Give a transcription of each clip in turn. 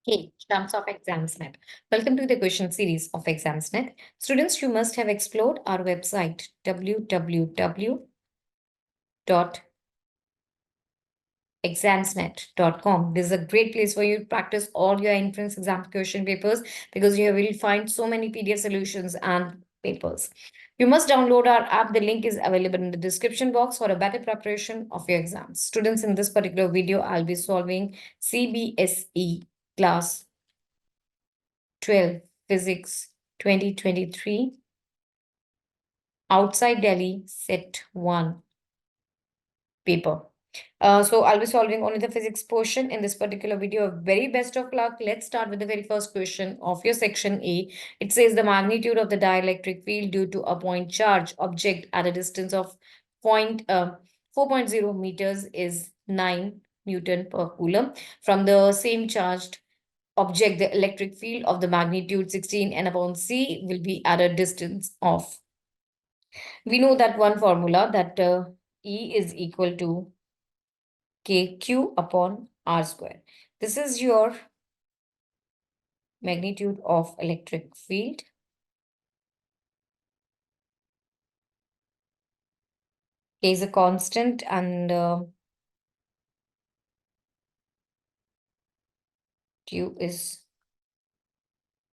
Hey, Shams of Examsnet. Welcome to the question series of Examsnet. Students, you must have explored our website www.examsnet.com. This is a great place for you to practice all your entrance exam question papers because you will find so many PDF solutions and papers. You must download our app. The link is available in the description box for a better preparation of your exams. Students, in this particular video, I'll be solving CBSE class 12 Physics 2023 outside Delhi set 1 paper. So I'll be solving only the physics portion in this particular video. Very best of luck. Let's start with the very first question of your section A. It says the magnitude of the dielectric field due to a point charge object at a distance of 4.0 meters is 9 Newton per coulomb. From the same charged object, the electric field of the magnitude 16 n upon c will be at a distance of. We know that one formula that E is equal to kq upon r square. This is your magnitude of electric field. K is a constant and Q is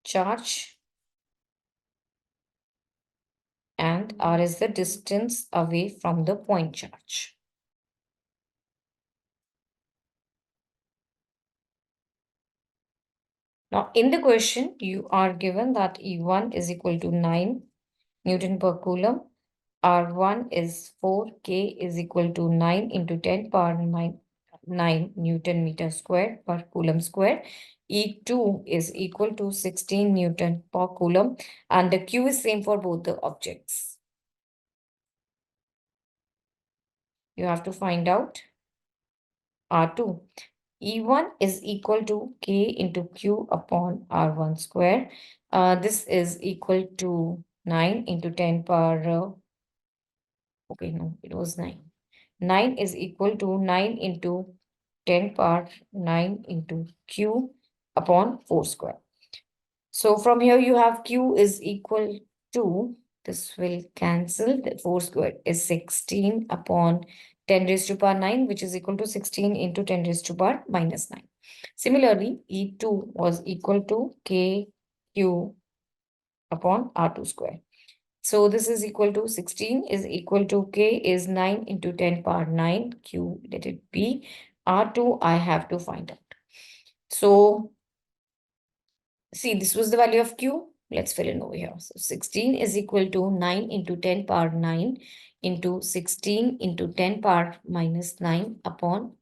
charge and R is the distance away from the point charge. Now, in the question, you are given that E1 is equal to 9 Newton per coulomb. R1 is 4, K is equal to 9 into 10 power 9 Newton meter square per coulomb square. E2 is equal to 16 Newton per coulomb, and the Q is same for both the objects. You have to find out R2. E1 is equal to K into Q upon R1 square. This is equal to 9 into 10 power, okay, no, it was 9. 9 is equal to 9 into 10 power 9 into Q upon 4 square. So from here you have Q is equal to, this will cancel, the 4 square is 16 upon 10 raised to power 9, which is equal to 16 into 10 raised to power minus 9. Similarly, E2 was equal to KQ upon R2 square. So this is equal to 16 is equal to K is 9 into 10 power 9, Q let it be. R2 I have to find out. So see, this was the value of Q. Let's fill in over here. So 16 is equal to 9 into 10 power 9 into 16 into 10 power minus 9 upon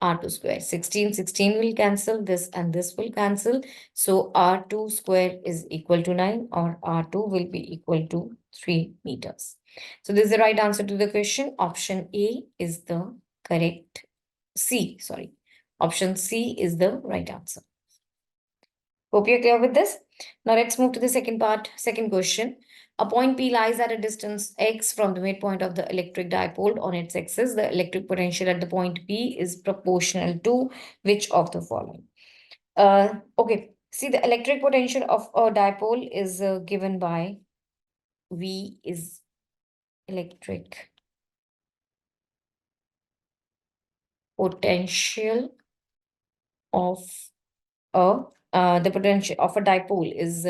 R2 square. 16 will cancel, this and this will cancel. So R2 square is equal to 9, or R2 will be equal to 3 meters. So this is the right answer to the question. Option A is the correct. Option C is the right answer. Hope you're clear with this. Now let's move to the second part, second question. A point P lies at a distance x from the midpoint of the electric dipole on its axis. The electric potential at the point P is proportional to which of the following? Okay, see, the electric potential of a dipole is given by V is electric potential of the potential of a dipole is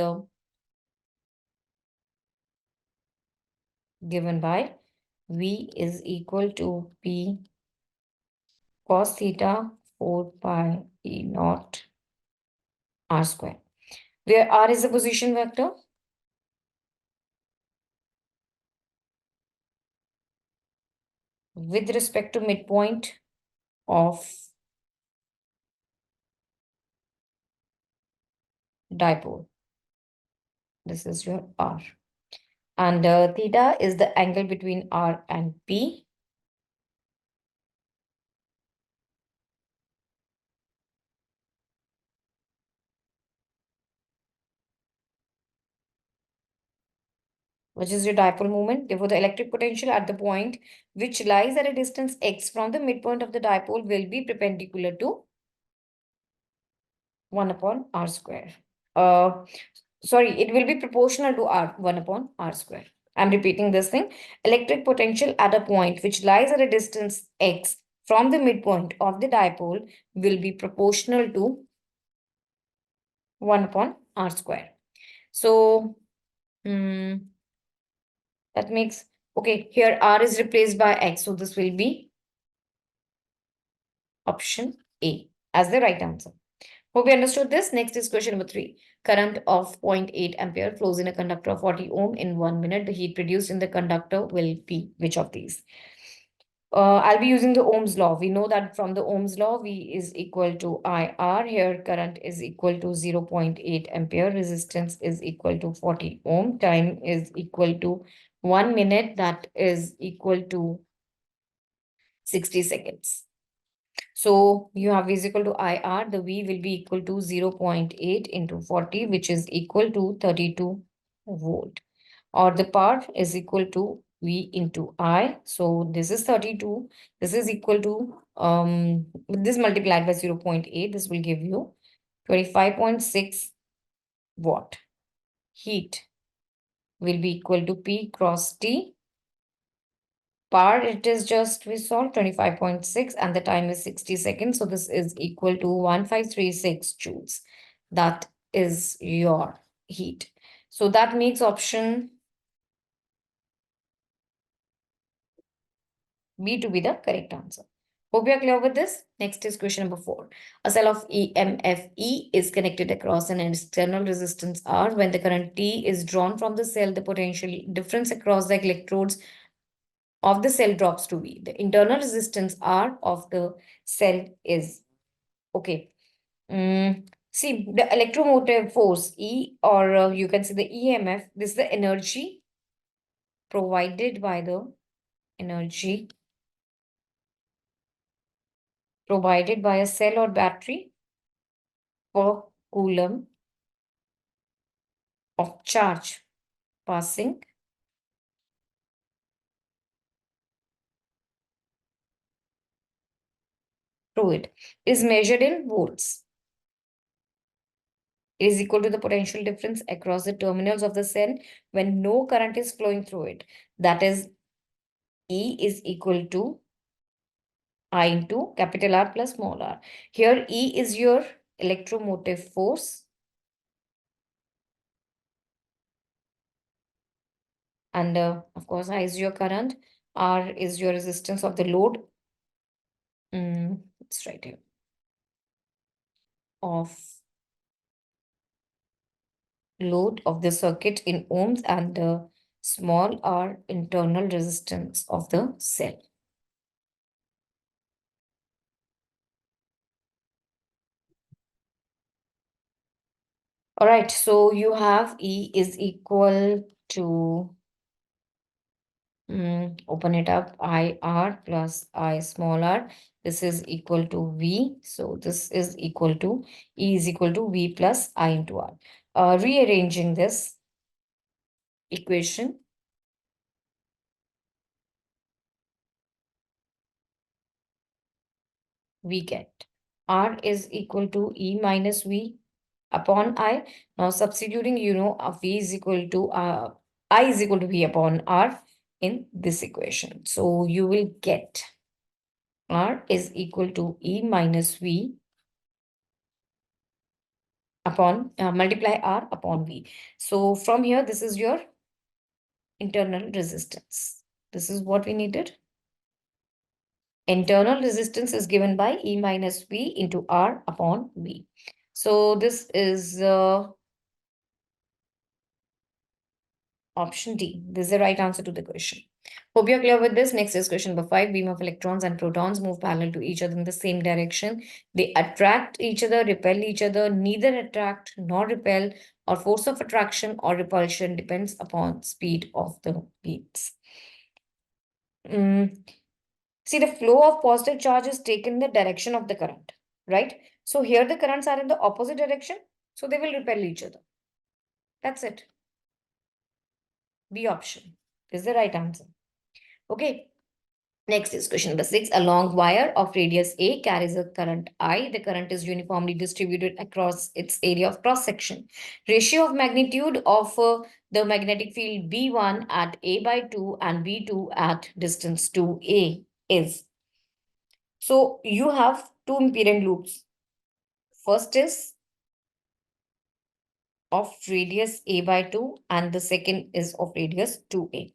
given by V is equal to P cos theta 4 pi E naught R square, where R is the position vector. With respect to midpoint of dipole. This is your R. And theta is the angle between R and P. Which is your dipole moment. Therefore, the electric potential at the point which lies at a distance x from the midpoint of the dipole will be perpendicular to 1 upon r square. Uh, Sorry, it will be proportional to r 1 upon r square. I'm repeating this thing. Electric potential at a point which lies at a distance x from the midpoint of the dipole will be proportional to 1 upon r square. So, hmm, that makes, okay, here r is replaced by x. So this will be option A as the right answer. Hope you understood this. Next is question number 3. Current of 0.8 ampere flows in a conductor of 40 ohm in 1 minute. The heat produced in the conductor will be which of these? I'll be using the Ohm's law. We know that from the Ohm's law, V is equal to IR. Here, current is equal to 0.8 ampere. Resistance is equal to 40 ohm. Time is equal to 1 minute. That is equal to 60 seconds. So you have V is equal to IR. The V will be equal to 0.8 into 40, which is equal to 32 volt. Or the power is equal to V into I. So this is 32. This is equal to, this multiplied by 0.8. This will give you 25.6 watt. Heat will be equal to P cross T. Power, it is just, we solved 25.6 and the time is 60 seconds. So this is equal to 1536 joules. That is your heat. So that makes option B to be the correct answer. Hope you are clear with this. Next is question number 4. A cell of EMF E is connected across an external resistance R. When the current T is drawn from the cell, the potential difference across the electrodes of the cell drops to V. The internal resistance R of the cell is, okay. See, the electromotive force E, or you can say the EMF, this is the energy provided by the energy provided by a cell or battery per coulomb of charge passing through it is measured in volts. It is equal to the potential difference across the terminals of the cell when no current is flowing through it. That is, E is equal to I into capital R plus small r. Here, E is your electromotive force, and of course, I is your current. R is your resistance of the load. It's right here. Of load of the circuit in ohms, and the small r internal resistance of the cell. All right, so you have E is equal to, open it up, IR plus I small r. This is equal to V. So this is equal to, E is equal to V plus I into R. Rearranging this equation, we get R is equal to E minus V upon I. Now substituting, V is equal to, I is equal to V upon R in this equation. So you will get R is equal to E minus V upon, multiply R upon V. So from here, this is your internal resistance. This is what we needed. Internal resistance is given by E minus V into R upon V. So this is option D. This is the right answer to the question. Hope you're clear with this. Next is question number 5. Beam of electrons and protons move parallel to each other in the same direction. They attract each other, repel each other. Neither attract nor repel, or force of attraction or repulsion depends upon speed of the beams. See, the flow of positive charge is taken in the direction of the current, right? So here the currents are in the opposite direction, so they will repel each other. That's it. B option is the right answer. Okay. Next is question number 6. A long wire of radius A carries a current I. The current is uniformly distributed across its area of cross section. Ratio of magnitude of the magnetic field B1 at A by 2 and B2 at distance 2A is. So you have two impedance loops. First is of radius A by 2 and the second is of radius 2A.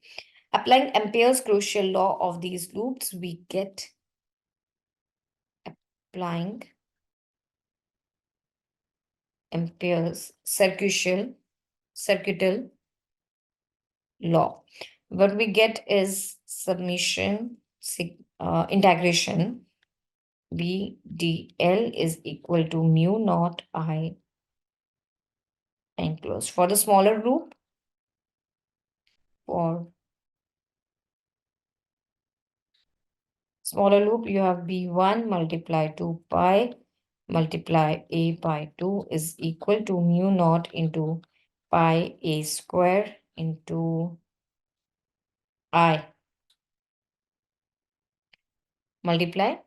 Applying Ampere's crucial law of these loops, we get applying Ampere's circuital law. What we get is integration B dl is equal to mu naught I enclosed. For the for smaller loop, you have B1 multiply 2 pi multiply A by 2 is equal to mu naught into pi A square into I multiply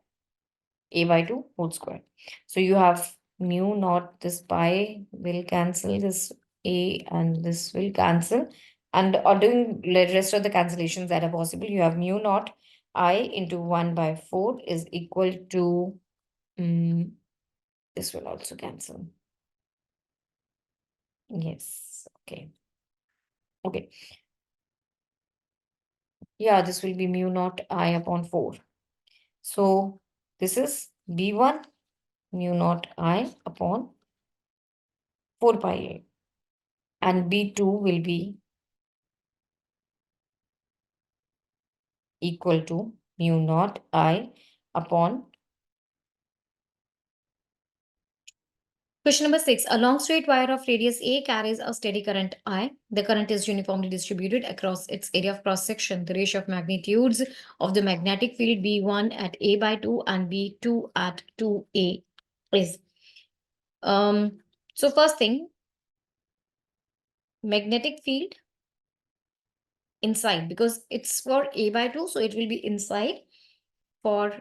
A by 2 whole square. So you have mu naught, this pi will cancel, this A and this will cancel. And doing the rest of the cancellations that are possible, you have mu naught I into 1 by 4 is equal to, this will also cancel. Yes, okay. Okay. Yeah, this will be mu naught I upon 4. So this is B1 mu naught I upon 4 pi A. And B2 will be equal to mu naught I upon. Question number 6. A long straight wire of radius A carries a steady current I. The current is uniformly distributed across its area of cross section. The ratio of magnitudes of the magnetic field B1 at A by 2 and B2 at 2A is. So first thing, magnetic field inside, because it's for A by 2, so it will be inside. For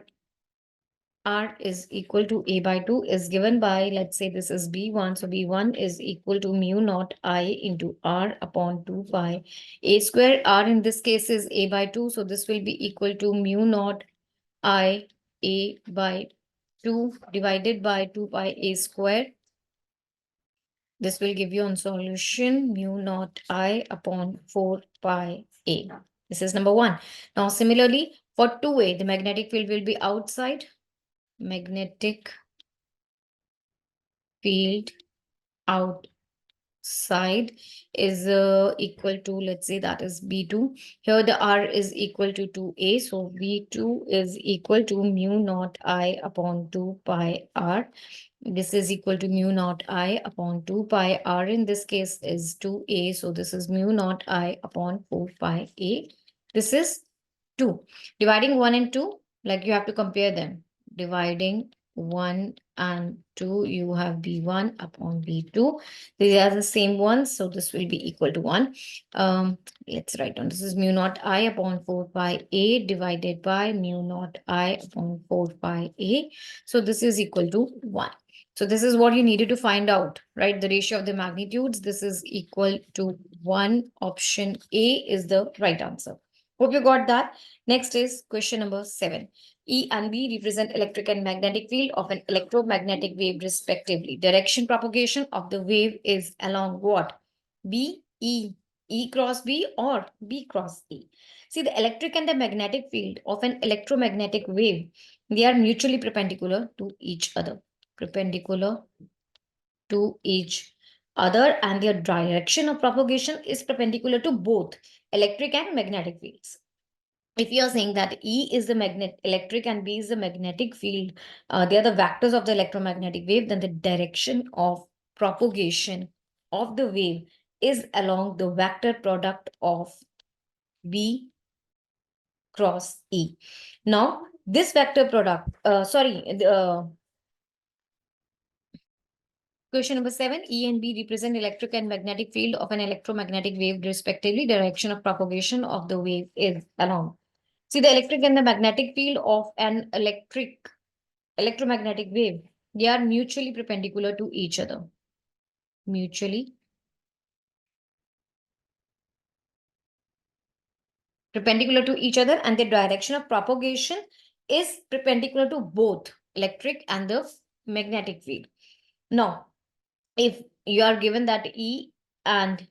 R is equal to A by 2 is given by, let's say this is B1. So B1 is equal to mu naught I into R upon 2 pi A square. R in this case is A by 2. So this will be equal to mu naught I A by 2 divided by 2 pi A square. This will give you on solution mu naught I upon 4 pi A. This is number 1. Now similarly for 2A, the magnetic field will be outside. Magnetic field outside is equal to, let's say that is B2. Here the R is equal to 2A. So B2 is equal to mu naught I upon 2 pi R. This is equal to mu naught I upon 2 pi R. In this case is 2A. So this is mu naught I upon 4 pi A. This is 2. Dividing 1 and 2, like you have to compare them. Dividing 1 and 2, you have B1 upon B2. These are the same ones, so this will be equal to 1. Let's write down. This is mu naught I upon 4 pi A divided by mu naught I upon 4 pi A. So this is equal to 1. So this is what you needed to find out, right? The ratio of the magnitudes. This is equal to 1. Option A is the right answer. Hope you got that. Next is question number 7. E and B represent electric and magnetic field of an electromagnetic wave respectively. Direction propagation of the wave is along what? B, E, E cross B or B cross E. See, the electric and the magnetic field of an electromagnetic wave, they are mutually perpendicular to each other. Perpendicular to each other, and their direction of propagation is perpendicular to both electric and magnetic fields. If you are saying that E is the electric and B is the magnetic field, they are the vectors of the electromagnetic wave, then the direction of propagation of the wave is along the vector product of B cross E. Now, this vector product, question number 7, E and B represent electric and magnetic field of an electromagnetic wave respectively. Direction of propagation of the wave is along. See, the electric and the magnetic field of an electromagnetic wave, they are mutually perpendicular to each other. Mutually perpendicular to each other, and the direction of propagation is perpendicular to both electric and the magnetic field. Now, if you are given that E and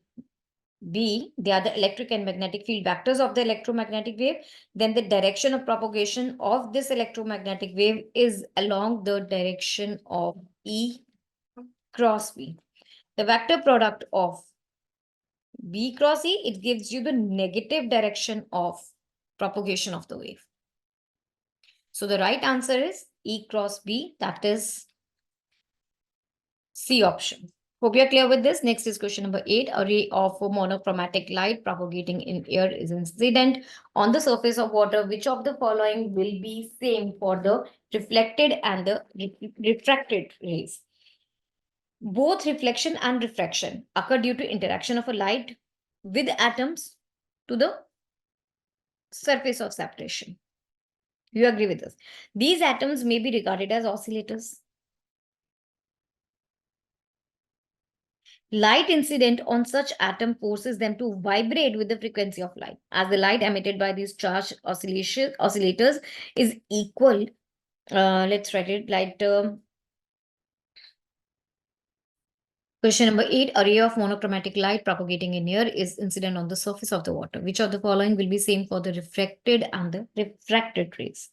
B, they are the electric and magnetic field vectors of the electromagnetic wave, then the direction of propagation of this electromagnetic wave is along the direction of E cross B. The vector product of B cross E, it gives you the negative direction of propagation of the wave. So the right answer is E cross B, that is C option. Hope you're clear with this. Next is question number 8. A ray of monochromatic light propagating in air is incident on the surface of water. Which of the following will be same for the reflected and the refracted rays? Both reflection and refraction occur due to interaction of a light with atoms to the surface of separation. You agree with this? These atoms may be regarded as oscillators. Light incident on such atom forces them to vibrate with the frequency of light. As the light emitted by these charged oscillators is equal, let's write it like question number 8. A ray of monochromatic light propagating in air is incident on the surface of the water. Which of the following will be same for the reflected and the refracted rays?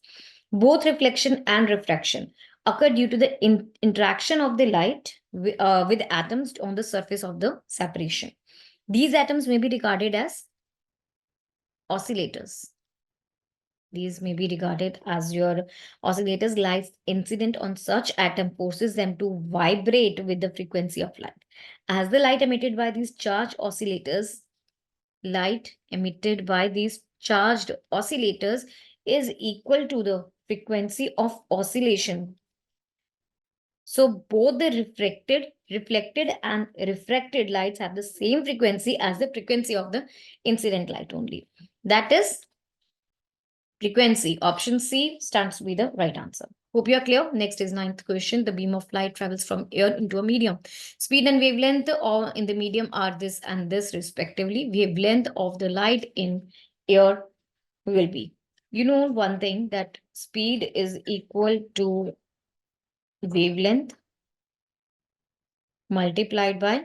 Both reflection and refraction occur due to the interaction of the light with atoms on the surface of the separation. These atoms may be regarded as oscillators. These may be regarded as your oscillators. Light incident on such atom forces them to vibrate with the frequency of light. As the light emitted by these charged oscillators, is equal to the frequency of oscillation. So both the reflected and refracted lights have the same frequency as the frequency of the incident light only. That is frequency. Option C stands to be the right answer. Hope you are clear. Next is 9th question. The beam of light travels from air into a medium. Speed and wavelength in the medium are this and this respectively. Wavelength of the light in air will be. You know one thing, that speed is equal to wavelength multiplied by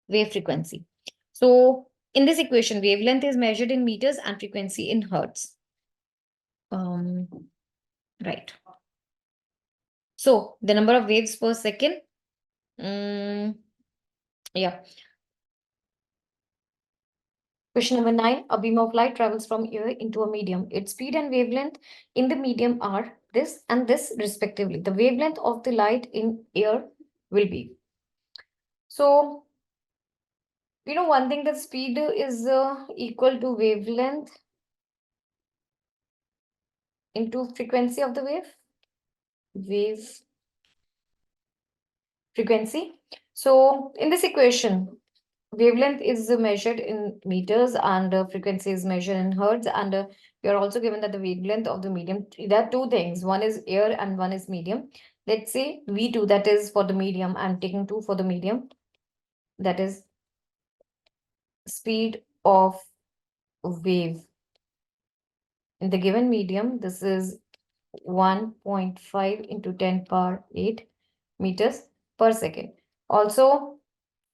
wave frequency. So in this equation, wavelength is measured in meters and frequency in hertz. Right. So the number of waves per second. Yeah. Question number 9. A beam of light travels from air into a medium. Its speed and wavelength in the medium are this and this respectively. The wavelength of the light in air will be. So, you know one thing, that speed is equal to wavelength into frequency of the wave frequency. So in this equation, wavelength is measured in meters and frequency is measured in hertz. And you're also given that the wavelength of the medium, there are two things. One is air and one is medium. Let's say V2, that is for the medium. I'm taking 2 for the medium. That is speed of wave in the given medium. This is 1.5 into 10 power 8 meters per second. Also,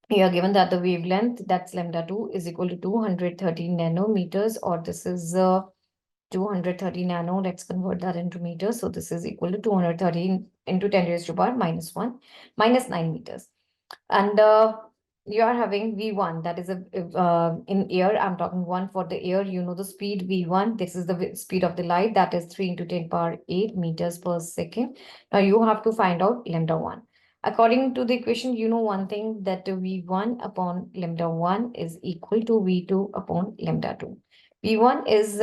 you are given that the wavelength, that's lambda 2, is equal to 230 nanometers, or this is 230 nano. Let's convert that into meters. So this is equal to 230 into 10 raised to power minus 1, minus 9 meters. And you are having V1, that is in air. I'm talking 1 for the air. You know the speed V1. This is the speed of the light, that is 3 into 10 power 8 meters per second. Now you have to find out lambda 1. According to the equation, you know one thing, that V1 upon lambda 1 is equal to V2 upon lambda 2. V1 is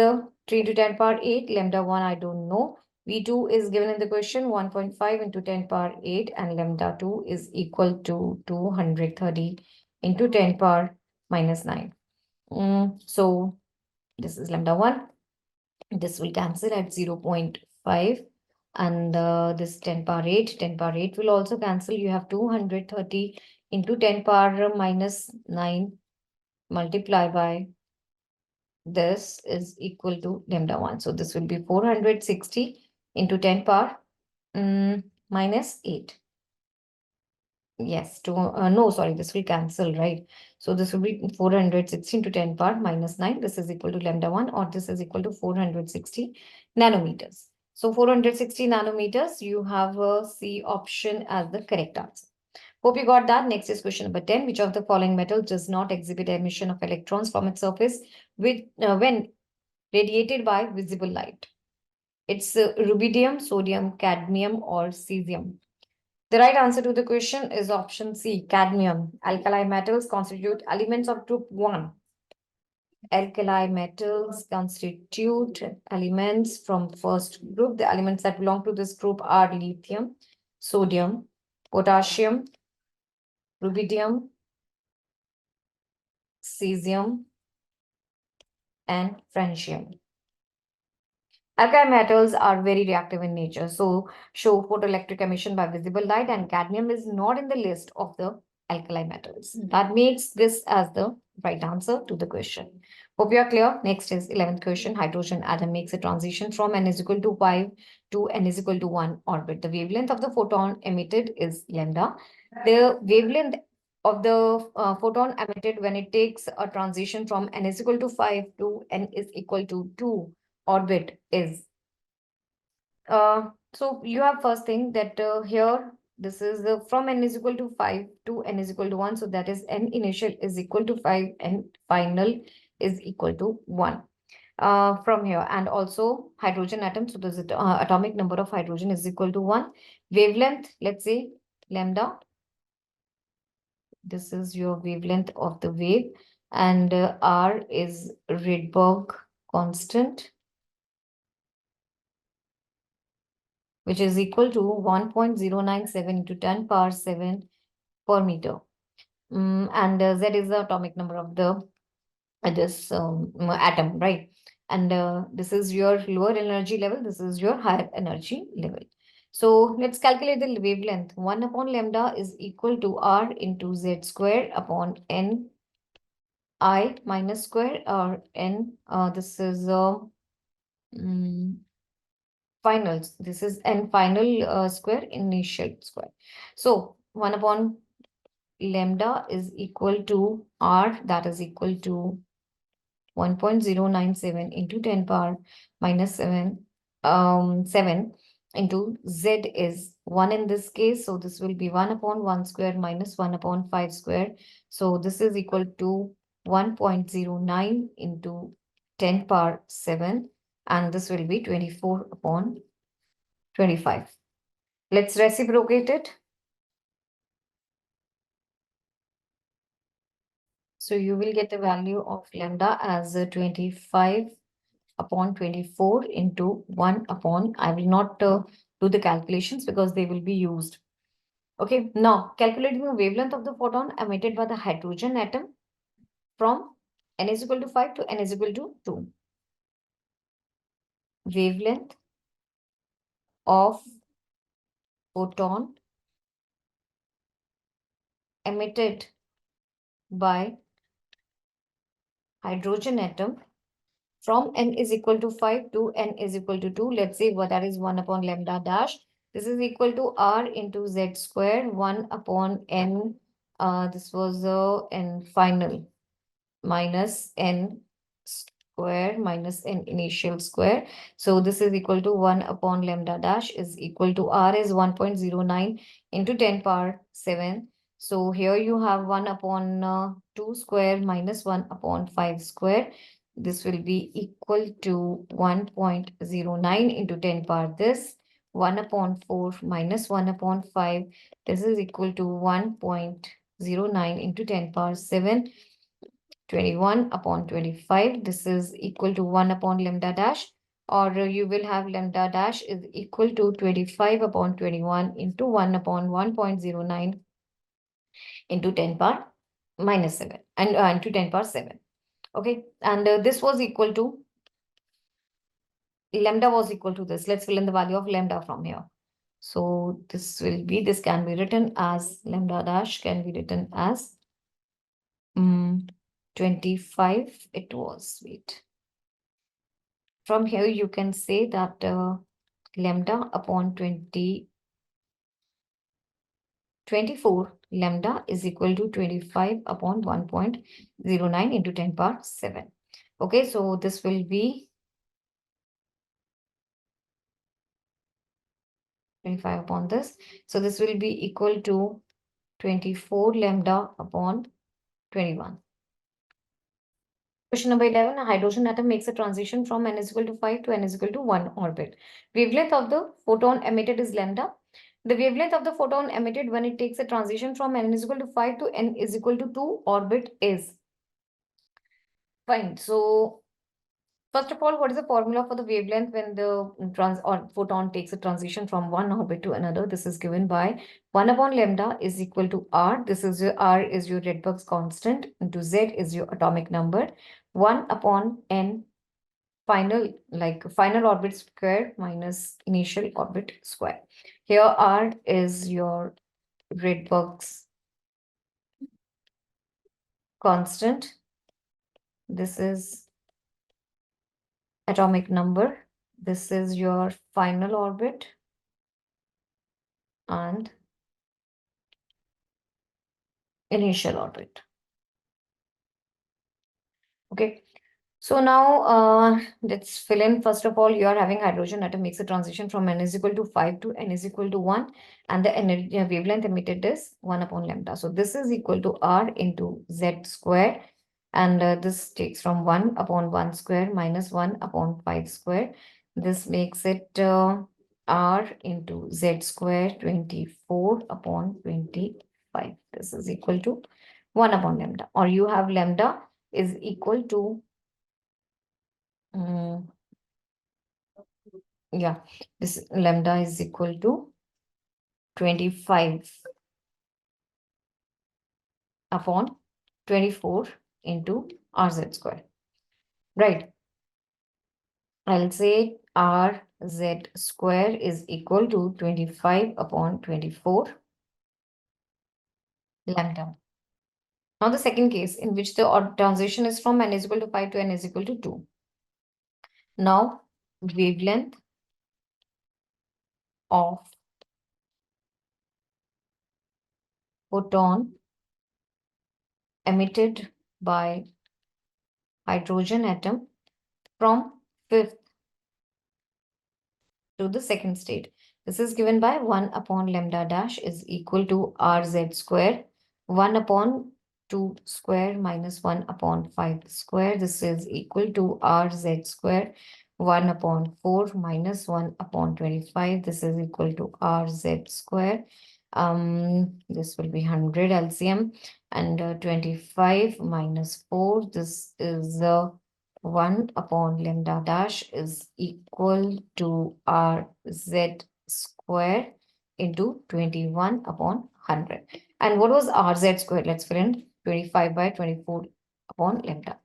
3 into 10 power 8. Lambda 1, I don't know. V2 is given in the question 1.5 into 10 power 8, and lambda 2 is equal to 230 into 10 power minus 9. So This is lambda 1. This will cancel at 0.5. And this 10 power 8. 10 power 8 will also cancel. You have 230 into 10 power minus 9 multiply by this is equal to lambda 1. So this will be 460 into 10 power minus 8. Yes, no, sorry, this will cancel, right? So this will be 460 into 10 power minus 9. This is equal to lambda 1, or this is equal to 460 nanometers. So 460 nanometers, you have a C option as the correct answer. Hope you got that. Next is question number 10. Which of the following metals does not exhibit emission of electrons from its surface when radiated by visible light? It's rubidium, sodium, cadmium, or cesium. The right answer to the question is option C, cadmium. Alkali metals constitute elements of group 1. Alkali metals constitute elements from first group. The elements that belong to this group are lithium, sodium, potassium, rubidium, cesium, and francium. Alkali metals are very reactive in nature, so show photoelectric emission by visible light, and cadmium is not in the list of the alkali metals. That makes this as the right answer to the question. Hope you are clear. Next is 11th question. Hydrogen atom makes a transition from n is equal to 5 to n is equal to 1 orbit. The wavelength of the photon emitted is lambda. The wavelength of the photon emitted when it takes a transition from n is equal to 5 to n is equal to 2 orbit is. So you have first thing that here this is from n is equal to 5 to n is equal to 1. So that is n initial is equal to 5 and final is equal to 1. From here, and also hydrogen atom. So this atomic number of hydrogen is equal to 1. Wavelength, let's say lambda. This is your wavelength of the wave, and R is Rydberg constant, which is equal to 1.097 into 10 power 7 per meter. And Z is the atomic number of the this atom, right? And this is your lower energy level. This is your higher energy level. So let's calculate the wavelength. 1 upon lambda is equal to R into Z square upon N I minus square, or N. This is finals. This is n final square, initial square. So 1 upon lambda is equal to R, that is equal to 1.097 into 10 power minus 7 into Z is 1 in this case. So this will be 1 upon 1 square minus 1 upon 5 square. So this is equal to 1.09 into 10 power 7, and this will be 24 upon 25. Let's reciprocate it. So you will get the value of lambda as 25 upon 24 into 1 upon, I will not do the calculations because they will be used. Okay, now calculating the wavelength of the photon emitted by the hydrogen atom from n is equal to 5 to n is equal to 2. Wavelength of photon emitted by hydrogen atom from n is equal to 5 to n is equal to 2. Let's say what that is 1 upon lambda dash. This is equal to R into Z square, 1 upon n. This was n final minus n square minus n initial square. So this is equal to 1 upon lambda dash is equal to R is 1.09 into 10 power 7. So here you have 1 upon 2 square minus 1 upon 5 square. This will be equal to 1.09 into 10 power this. 1 upon 4 minus 1 upon 5. This is equal to 1.09 into 10 power 7. 21 upon 25. This is equal to 1 upon lambda dash, or you will have lambda dash is equal to 25 upon 21 into 1 upon 1.09 into 10 power minus 7 and into 10 power 7. Okay, and this was equal to, lambda was equal to this. Let's fill in the value of lambda from here. So this can be written as lambda dash can be written as 25 it was, wait. From here you can say that lambda upon 24 lambda is equal to 25 upon 1.09 into 10 power 7. Okay, so this will be 25 upon this. So this will be equal to 24 lambda upon 21. Question number 11, a hydrogen atom makes a transition from n is equal to 5 to n is equal to 1 orbit. Wavelength of the photon emitted is lambda. The wavelength of the photon emitted when it takes a transition from n is equal to 5 to n is equal to 2 orbit is. Fine. So first of all, what is the formula for the wavelength when the photon takes a transition from one orbit to another? This is given by 1 upon lambda is equal to r. This is your r is your Rydberg's constant into z is your atomic number. 1 upon n final orbit square minus initial orbit square. Here r is your Rydberg's constant. This is atomic number. This is your final orbit and initial orbit. Okay. So now let's fill in. First of all, you are having hydrogen atom makes a transition from n is equal to 5 to n is equal to 1, and the energy wavelength emitted is 1 upon lambda. So this is equal to r into z square, and this takes from 1 upon 1 square minus 1 upon 5 square. This makes it r into z square 24 upon 25. This is equal to 1 upon lambda, or you have lambda is equal to yeah, this lambda is equal to 25 upon 24 into rz square. Right. I'll say rz square is equal to 25 upon 24 lambda. Now the second case in which the transition is from n is equal to 5 to n is equal to 2. Now wavelength of photon emitted by hydrogen atom from fifth to the second state. This is given by 1 upon lambda dash is equal to rz square, 1 upon 2 square minus 1 upon 5 square. This is equal to rz square, 1 upon 4 minus 1 upon 25. This is equal to rz square. This will be 100 LCM, and 25 minus 4. This is 1 upon lambda dash is equal to rz square into 21 upon 100. And what was rz square? Let's fill in 25 by 24 upon lambda.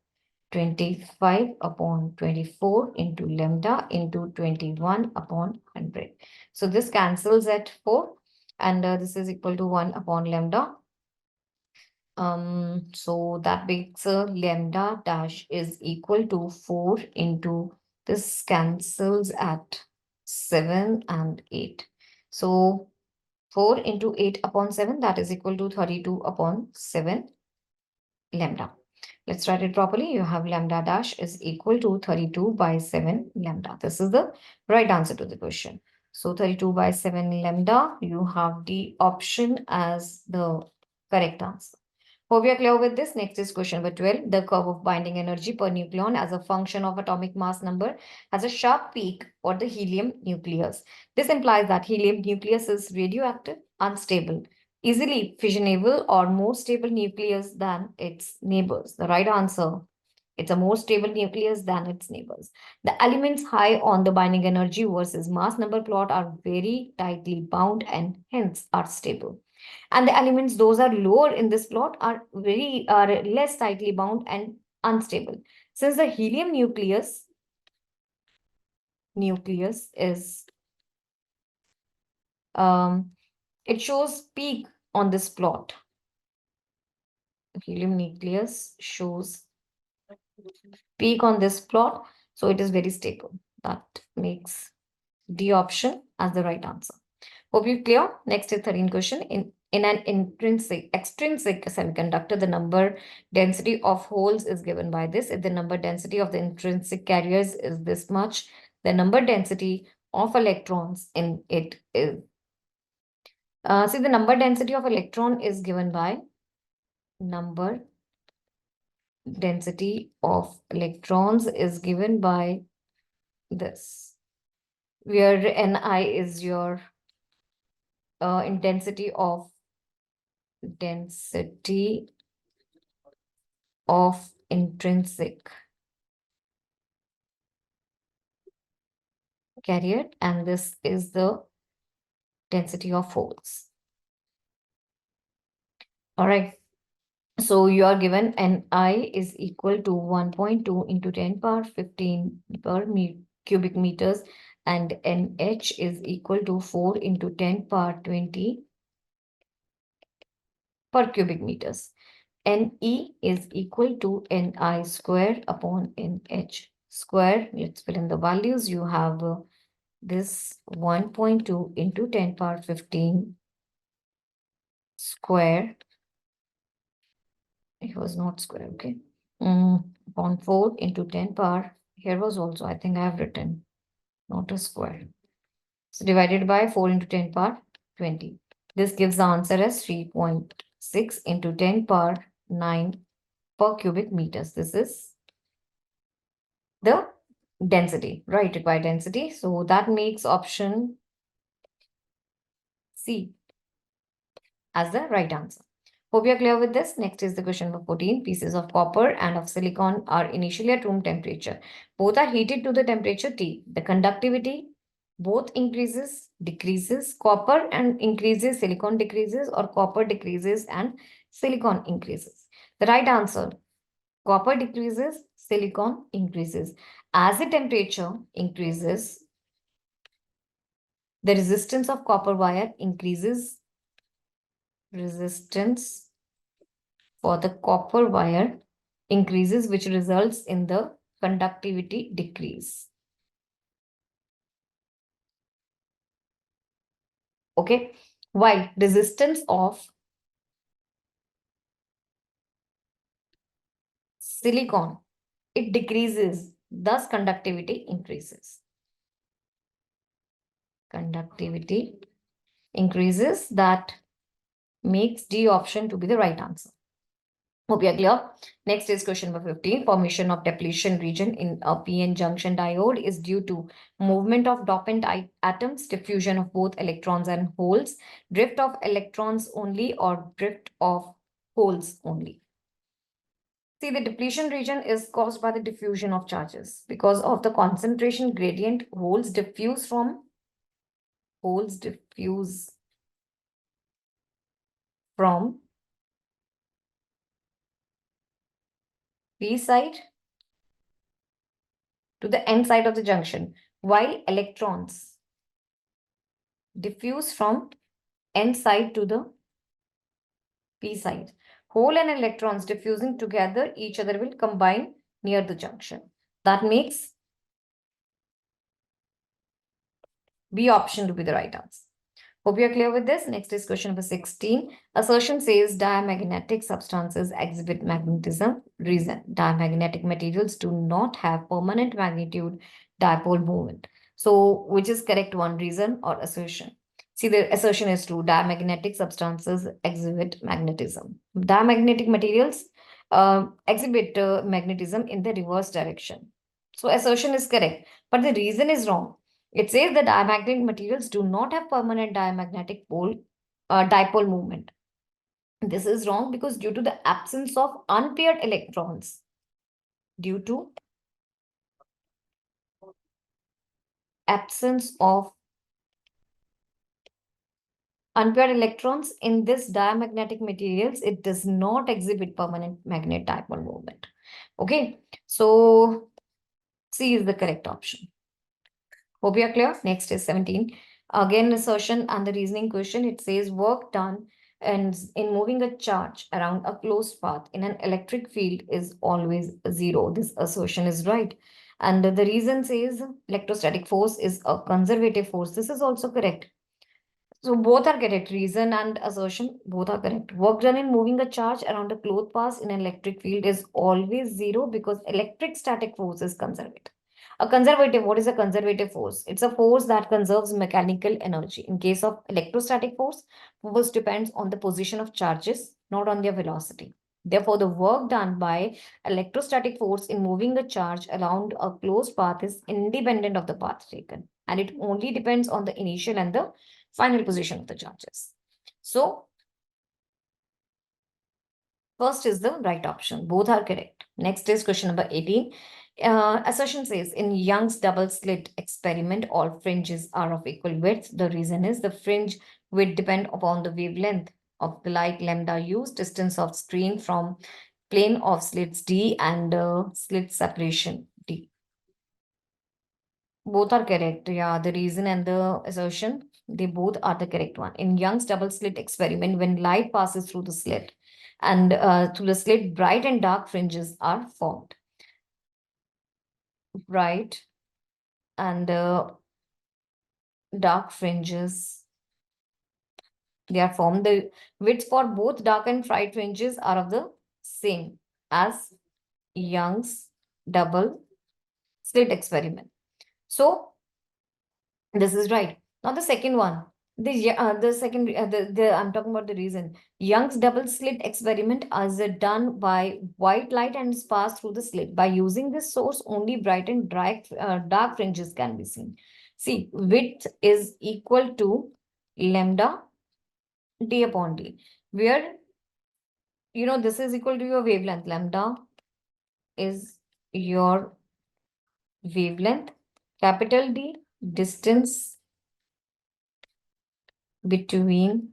25 upon 24 into lambda into 21 upon 100. So this cancels at 4, and this is equal to 1 upon lambda. So that makes lambda dash is equal to 4 into this cancels at 7 and 8. So 4 into 8 upon 7, that is equal to 32 upon 7 lambda. Let's write it properly. You have lambda dash is equal to 32 by 7 lambda. This is the right answer to the question. So 32 by 7 lambda, you have the option as the correct answer. Hope you are clear with this. Next is question number 12. The curve of binding energy per nucleon as a function of atomic mass number has a sharp peak for the helium nucleus. This implies that helium nucleus is radioactive, unstable, easily fissionable, or more stable nucleus than its neighbors. The right answer, it's a more stable nucleus than its neighbors. The elements high on the binding energy versus mass number plot are very tightly bound and hence are stable. And the elements those are lower in this plot are less tightly bound and unstable. Since the helium nucleus is it shows peak on this plot. Helium nucleus shows peak on this plot, so it is very stable. That makes D option as the right answer. Hope you clear. Next is 13th question. In an extrinsic semiconductor, the number density of holes is given by this. If the number density of the intrinsic carriers is this much, the number density of electrons in it is. See, the number density of electron is given by number density of electrons is given by this, where Ni is your density of intrinsic carrier, and this is the density of holes. All right. So you are given Ni is equal to 1.2 into 10 power 15 per cubic meters, and Nh is equal to 4 into 10 power 20 per cubic meters. Ne is equal to Ni square upon Nh square. Let's fill in the values. You have this 1.2 into 10 power 15 square. It was not square, okay. Upon 4 into 10 power. Here was also, I think I have written, not a square. So divided by 4 into 10 power 20. This gives the answer as 3.6 into 10 power 9 per cubic meters. This is the density, right? Required density. So that makes option C as the right answer. Hope you are clear with this. Next is the question number 14. Pieces of copper and of silicon are initially at room temperature. Both are heated to the temperature T. The conductivity both increases, decreases. Copper and increases, silicon decreases, or copper decreases and silicon increases. The right answer, copper decreases, silicon increases. As the temperature increases, the resistance of copper wire increases. Resistance for the copper wire increases, which results in the conductivity decrease. Okay, while resistance of silicon, it decreases, thus conductivity increases. Conductivity increases, that makes D option to be the right answer. Hope you are clear. Next is question number 15. Formation of depletion region in a PN junction diode is due to movement of dopant atoms, diffusion of both electrons and holes, drift of electrons only, or drift of holes only. See, the depletion region is caused by the diffusion of charges. Because of the concentration gradient, holes diffuse from P side to the N side of the junction, while electrons diffuse from N side to the P side. Hole and electrons diffusing together, each other will combine near the junction. That makes B option to be the right answer. Hope you're clear with this. Next is question number 16. Assertion says diamagnetic substances exhibit magnetism. Reason: diamagnetic materials do not have permanent magnitude dipole moment. So, which is correct one, reason or assertion? See, the assertion is true. Diamagnetic substances exhibit magnetism. Diamagnetic materials exhibit magnetism in the reverse direction. So, assertion is correct, but the reason is wrong. It says that diamagnetic materials do not have permanent dipole moment. This is wrong because due to the absence of unpaired electrons, due to absence of unpaired electrons in this diamagnetic materials, it does not exhibit permanent magnet dipole moment. Okay, so C is the correct option. Hope you are clear. Next is 17. Again, assertion and the reasoning question. It says work done and in moving a charge around a closed path in an electric field is always zero. This assertion is right. And the reason says electrostatic force is a conservative force. This is also correct. So both are correct. Reason and assertion, both are correct. Work done in moving a charge around a cloth path in an electric field is always zero because electric static force is conservative. A conservative, what is a conservative force? It's a force that conserves mechanical energy. In case of electrostatic force depends on the position of charges, not on their velocity. Therefore, the work done by electrostatic force in moving a charge around a closed path is independent of the path taken, and it only depends on the initial and the final position of the charges. So first is the right option. Both are correct. Next is question number 18. Assertion says in Young's double slit experiment, all fringes are of equal width. The reason is the fringe width depend upon the wavelength of the light lambda used, distance of screen from plane of slits D and slit separation D. Both are correct. Yeah, the reason and the assertion, they both are the correct one. In Young's double slit experiment, when light passes through the slit and through the slit, bright and dark fringes are formed. Bright and dark fringes, they are formed. The widths for both dark and bright fringes are of the same as Young's double slit experiment. So this is right. Now the second one, the second the I'm talking about the reason. Young's double slit experiment is done by white light and is passed through the slit. By using this source, only bright and dark fringes can be seen. See, width is equal to lambda d upon d, where this is equal to your wavelength. Lambda is your wavelength. Capital D, distance between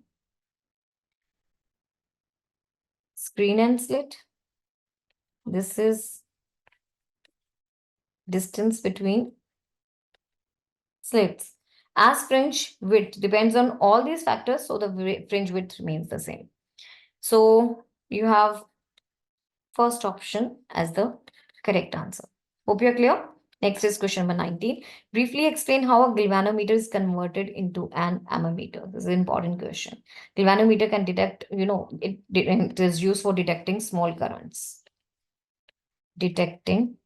screen and slit. This is distance between slits. As fringe width depends on all these factors, so the fringe width remains the same. So you have first option as the correct answer. Hope you're clear. Next is question number 19. Briefly explain how a galvanometer is converted into an ammeter. This is an important question. Galvanometer can detect, it is used for detecting small currents. Detecting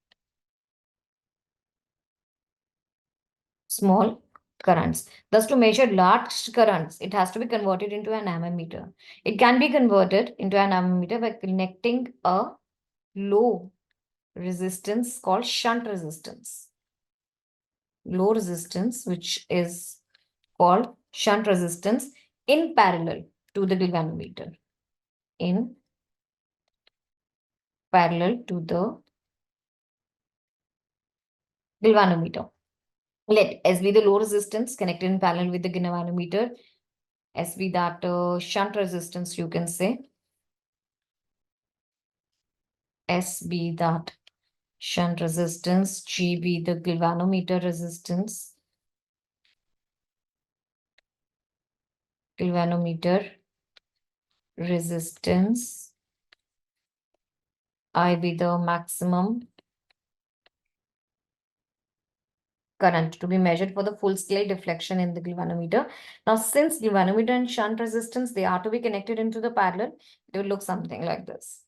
small currents. Thus, to measure large currents, it has to be converted into an ammeter. It can be converted into an ammeter by connecting a low resistance called shunt resistance. Low resistance, which is called shunt resistance, in parallel to the galvanometer. In parallel to the galvanometer. Let S be the low resistance connected in parallel with the galvanometer. S be that shunt resistance, you can say. S be that shunt resistance, G be the galvanometer resistance, galvanometer resistance, I be the maximum current to be measured for the full scale deflection in the galvanometer. Now, since galvanometer and shunt resistance, they are to be connected into the parallel, it will look something like this.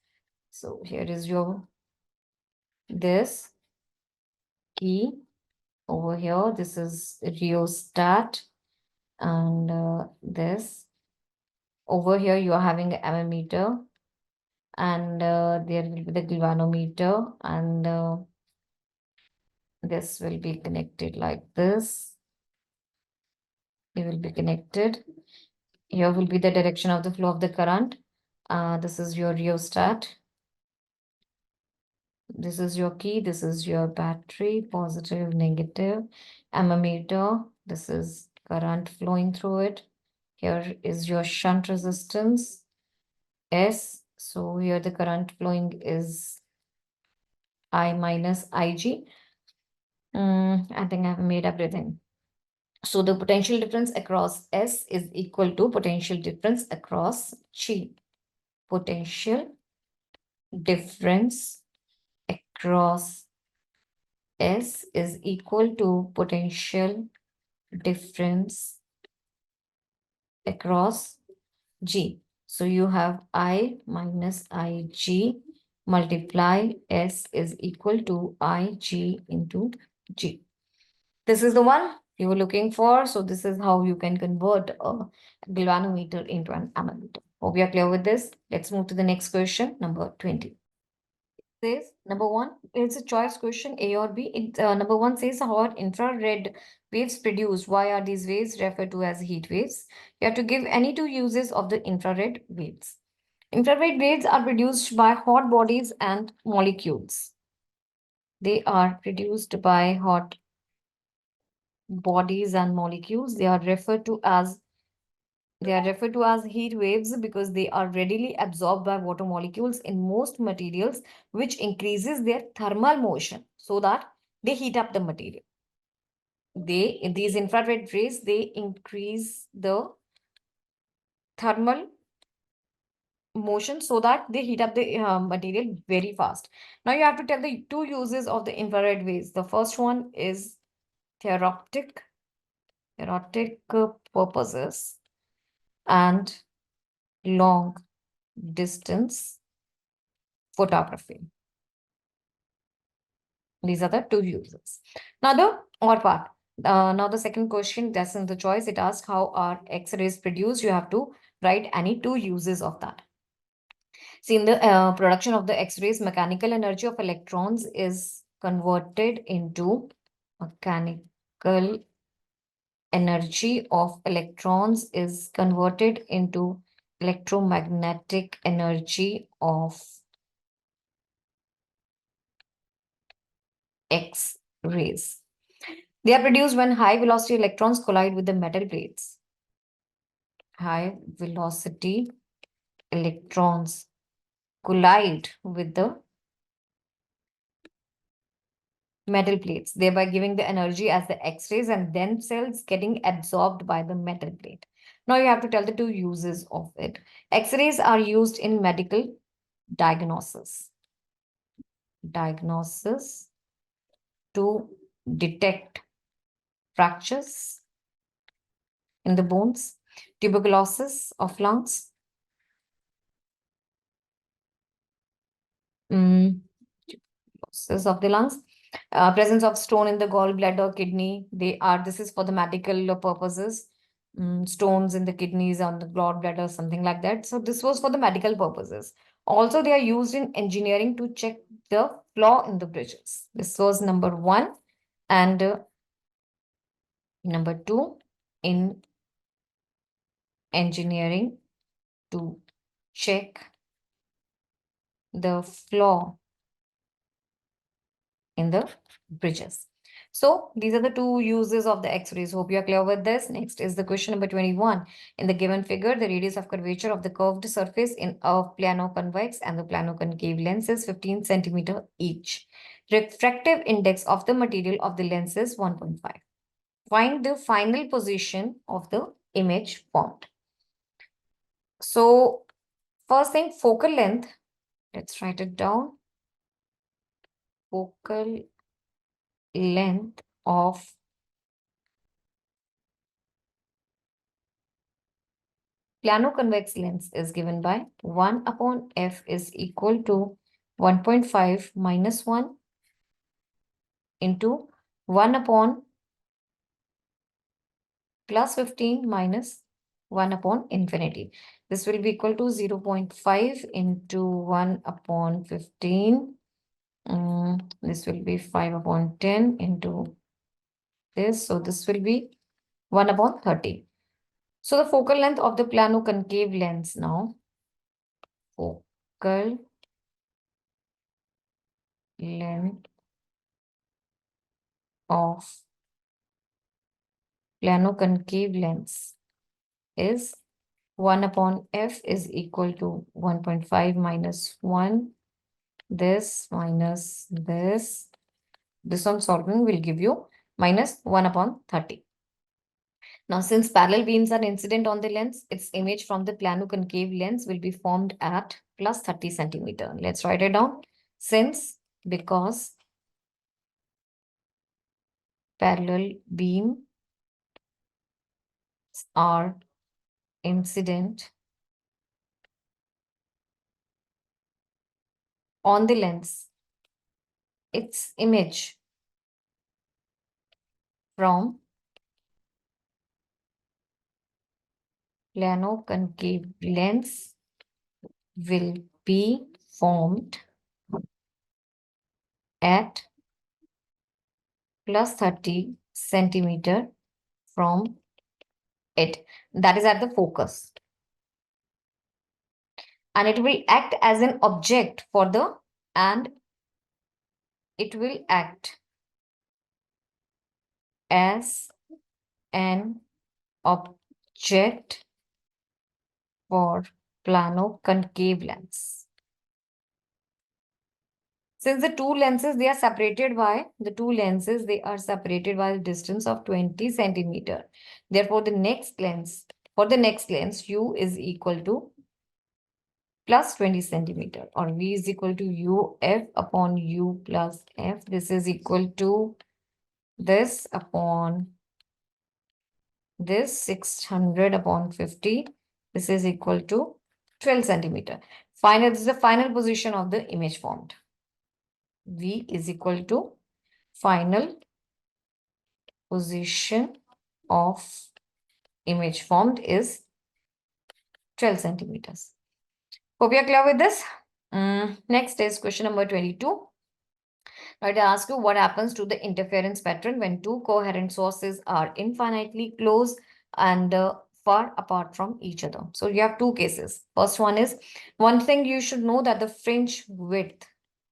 So here is your this key over here. This is rheostat, and this over here you are having an ammeter, and there will be the galvanometer, and this will be connected like this. It will be connected. Here will be the direction of the flow of the current. This is your rheostat. This is your key. This is your battery, positive, negative. Ammeter. This is current flowing through it. Here is your shunt resistance, S. So here the current flowing is I minus Ig. I think I've made everything. So the potential difference across S is equal to potential difference across G. Potential difference across S is equal to potential difference across G. So you have I minus Ig multiply S is equal to Ig into G. This is the one you were looking for. So this is how you can convert a galvanometer into an ammeter. Hope you are clear with this. Let's move to the next question, number 20. Says number one, it's a choice question, A or B. Number one says how are infrared waves produced? Why are these waves referred to as heat waves? You have to give any two uses of the infrared waves. Infrared waves are produced by hot bodies and molecules. They are produced by hot bodies and molecules. They are referred to as heat waves because they are readily absorbed by water molecules in most materials, which increases their thermal motion so that they heat up the material. These infrared rays, they increase the thermal motion so that they heat up the material very fast. Now you have to tell the two uses of the infrared rays. The first one is therapeutic purposes and long distance photography. These are the two uses. Now the or part. Now the second question, that's in the choice. It asks how are X-rays produced. You have to write any two uses of that. See, in the production of the X-rays, mechanical energy of electrons is converted into mechanical energy of electrons is converted into electromagnetic energy of X-rays. They are produced when high velocity electrons collide with the metal plates. High velocity electrons collide with the metal plates, thereby giving the energy as the X-rays and themselves getting absorbed by the metal plate. Now you have to tell the two uses of it. X-rays are used in medical diagnosis. Diagnosis to detect fractures in the bones, tuberculosis of lungs, process of the lungs, presence of stone in the gallbladder, kidney. This is for the medical purposes. Stones in the kidneys, on the gallbladder, something like that. So this was for the medical purposes. Also, they are used in engineering to check the flaw in the bridges. This was number one. And number two, in engineering to check the flaw in the bridges. So these are the two uses of the X-rays. Hope you are clear with this. Next is the question number 21. In the given figure, the radius of curvature of the curved surface in a plano-convex and the plano-concave lens is 15 centimeter each. Refractive index of the material of the lens is 1.5. Find the final position of the image formed. So first thing, focal length. Let's write it down. Focal length of plano-convex lens is given by 1 upon f is equal to 1.5 minus 1 into 1 upon plus 15 minus 1 upon infinity. This will be equal to 0.5 into 1 upon 15. This will be 5 upon 10 into this. So this will be 1 upon 30. So the focal length of the plano-concave lens now. Focal length of plano-concave lens is 1 upon f is equal to 1.5 minus 1 this minus this. This on solving will give you minus 1 upon 30. Now, since parallel beams are incident on the lens, its image from the plano-concave lens will be formed at plus 30 centimeter. Let's write it down. Since, because parallel beams are incident on the lens, its image from plano-concave lens will be formed at plus 30 centimeter from it. That is at the focus. And it will act as an object for the, and it will act as an object for plano-concave lens. Since the two lenses, they are separated by a distance of 20 centimeter. Therefore, for the next lens, U is equal to plus 20 centimeter, or V is equal to UF upon U plus F. This is equal to this upon this 600 upon 50. This is equal to 12 centimeter. This is the final position of the image formed. V is equal to final position of image formed is 12 centimeters. Hope you are clear with this. Next is question number 22. Now, to ask you what happens to the interference pattern when two coherent sources are infinitely close and far apart from each other. So you have two cases. First one is, one thing you should know that the fringe width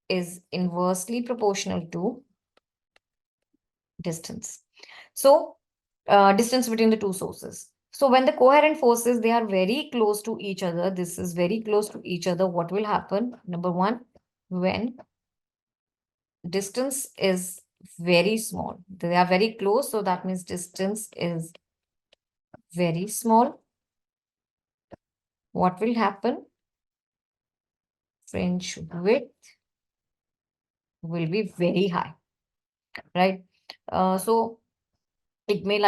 is inversely proportional to distance. So distance between the two sources. So when the coherent forces, they are very close to each other, this is very close to each other, what will happen? Number one, when distance is very small, they are very close, so that means distance is very small. What will happen? Fringe width will be very high, right? So it may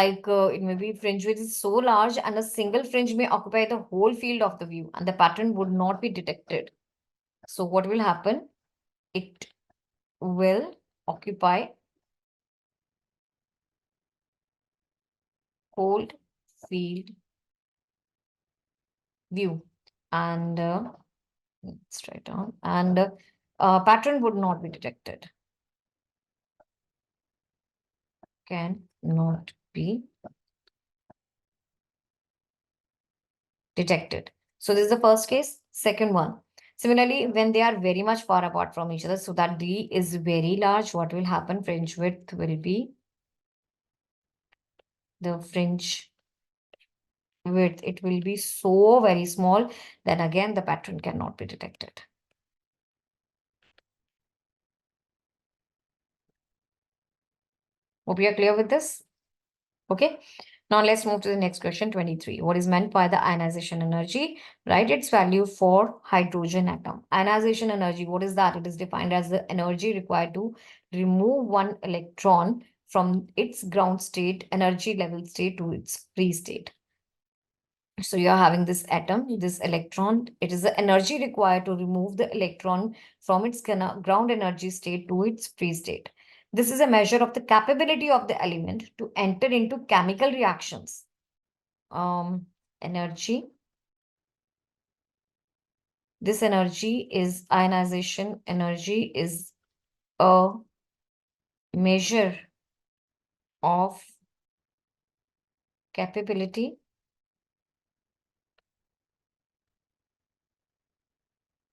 be fringe width is so large and a single fringe may occupy the whole field of the view and the pattern would not be detected. So what will happen? It will occupy whole field view and let's write down, and pattern would not be detected. Can not be detected. So this is the first case. Second one. Similarly, when they are very much far apart from each other, so that D is very large, what will happen? Fringe width will be the fringe width. It will be so very small, then again the pattern cannot be detected. Hope you are clear with this. Okay. Now let's move to the next question, 23. What is meant by the ionization energy? Write its value for hydrogen atom. Ionization energy, what is that? It is defined as the energy required to remove one electron from its ground state, energy level state, to its free state. So you are having this atom, this electron. It is the energy required to remove the electron from its ground energy state to its free state. This is a measure of the capability of the element to enter into chemical reactions. Energy. This energy is ionization energy is a measure of capability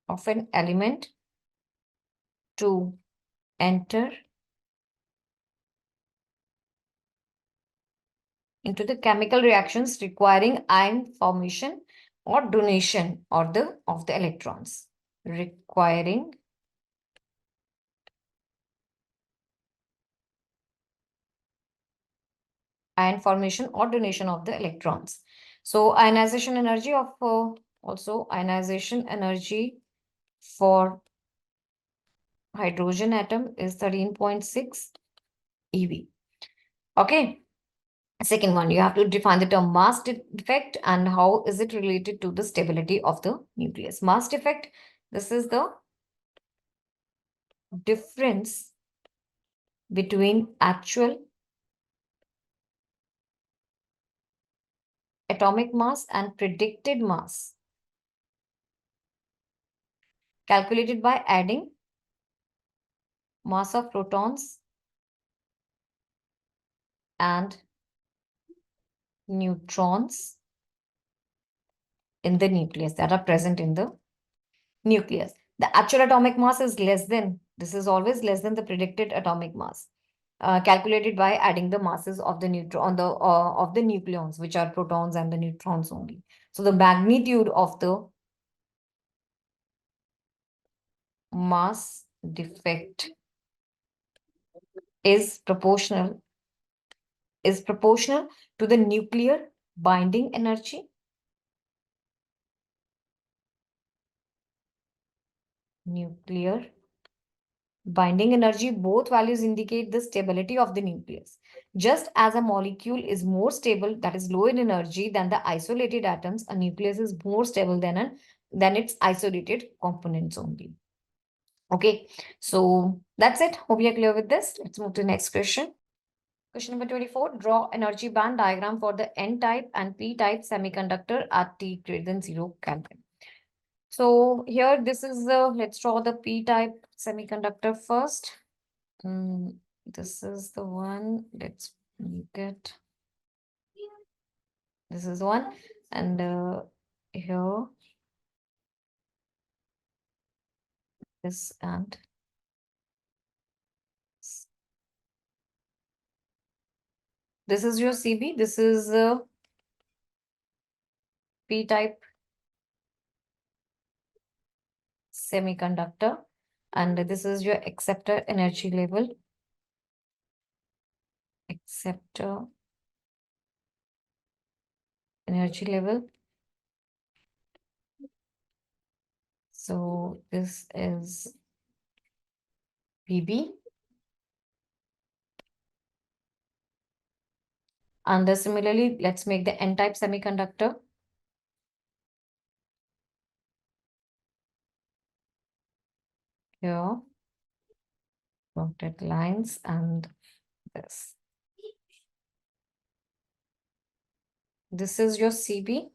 of an element to enter into the chemical reactions requiring ion formation or donation of the electrons. Requiring ion formation or donation of the electrons. So ionization energy of also ionization energy for hydrogen atom is 13.6 eV. Okay. Second one, you have to define the term mass defect and how is it related to the stability of the nucleus. Mass defect, this is the difference between actual atomic mass and predicted mass calculated by adding mass of protons and neutrons in the nucleus that are present in the nucleus. The actual atomic mass is less than, this is always less than the predicted atomic mass, calculated by adding the masses of the neutron, of the nucleons, which are protons and the neutrons only. So the magnitude of the mass defect is proportional to the nuclear binding energy. Nuclear binding energy, both values indicate the stability of the nucleus. Just as a molecule is more stable, that is low in energy than the isolated atoms, a nucleus is more stable than its isolated components only. Okay, so that's it. Hope you're clear with this. Let's move to the next question. Question number 24. Draw energy band diagram for the N-type and P-type semiconductor at T greater than 0 Kelvin. So here, this is let's draw the P-type semiconductor first. This is the one. Let's make it. This is one, and here this and this is your CB. This is P-type semiconductor, and this is your acceptor energy level. Acceptor energy level. So this is PB. And similarly, let's make the N-type semiconductor. Here, dotted lines and this. This is your CB.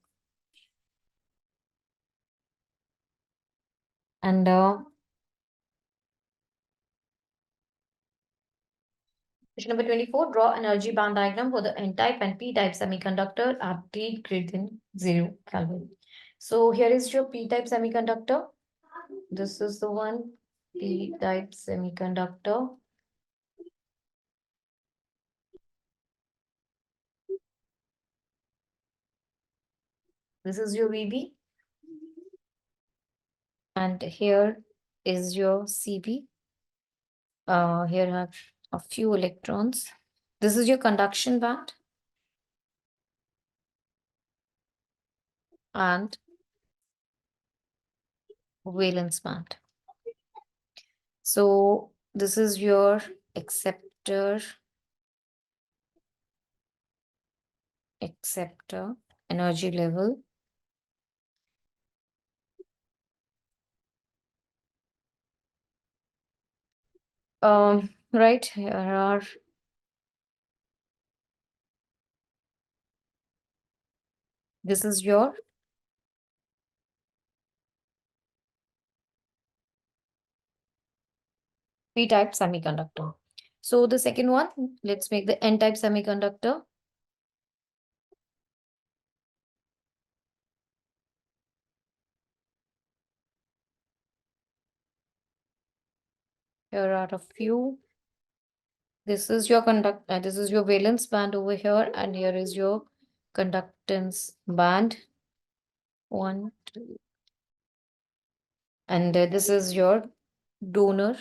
And question number 24, draw energy band diagram for the N-type and P-type semiconductor at T greater than 0 Kelvin. So here is your P-type semiconductor. This is the one, P-type semiconductor. This is your VB. And here is your CB. Here are a few electrons. This is your conduction band. And valence band. So this is your acceptor energy level. Right, here are this is your P-type semiconductor. So the second one, let's make the N-type semiconductor. Here are a few. This is your this is your valence band over here, and here is your conductance band. One, two. And this is your donor.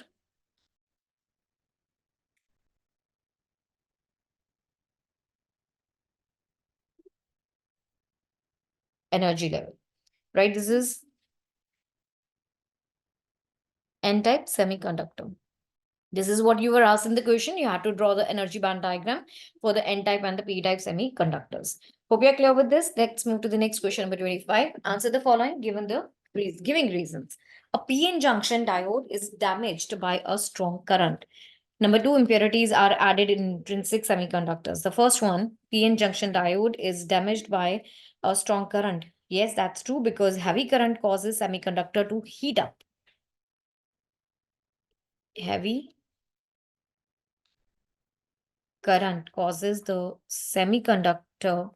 energy level, right? This is N-type semiconductor. This is what you were asked in the question. You had to draw the energy band diagram for the N-type and the P-type semiconductors. Hope you're clear with this. Let's move to the next question, number 25. Answer the following given the giving reasons. A PN junction diode is damaged by a strong current. Number two, impurities are added in intrinsic semiconductors. The first one, PN junction diode, is damaged by a strong current. Yes, that's true because heavy current causes semiconductor to heat up. Heavy current causes the semiconductor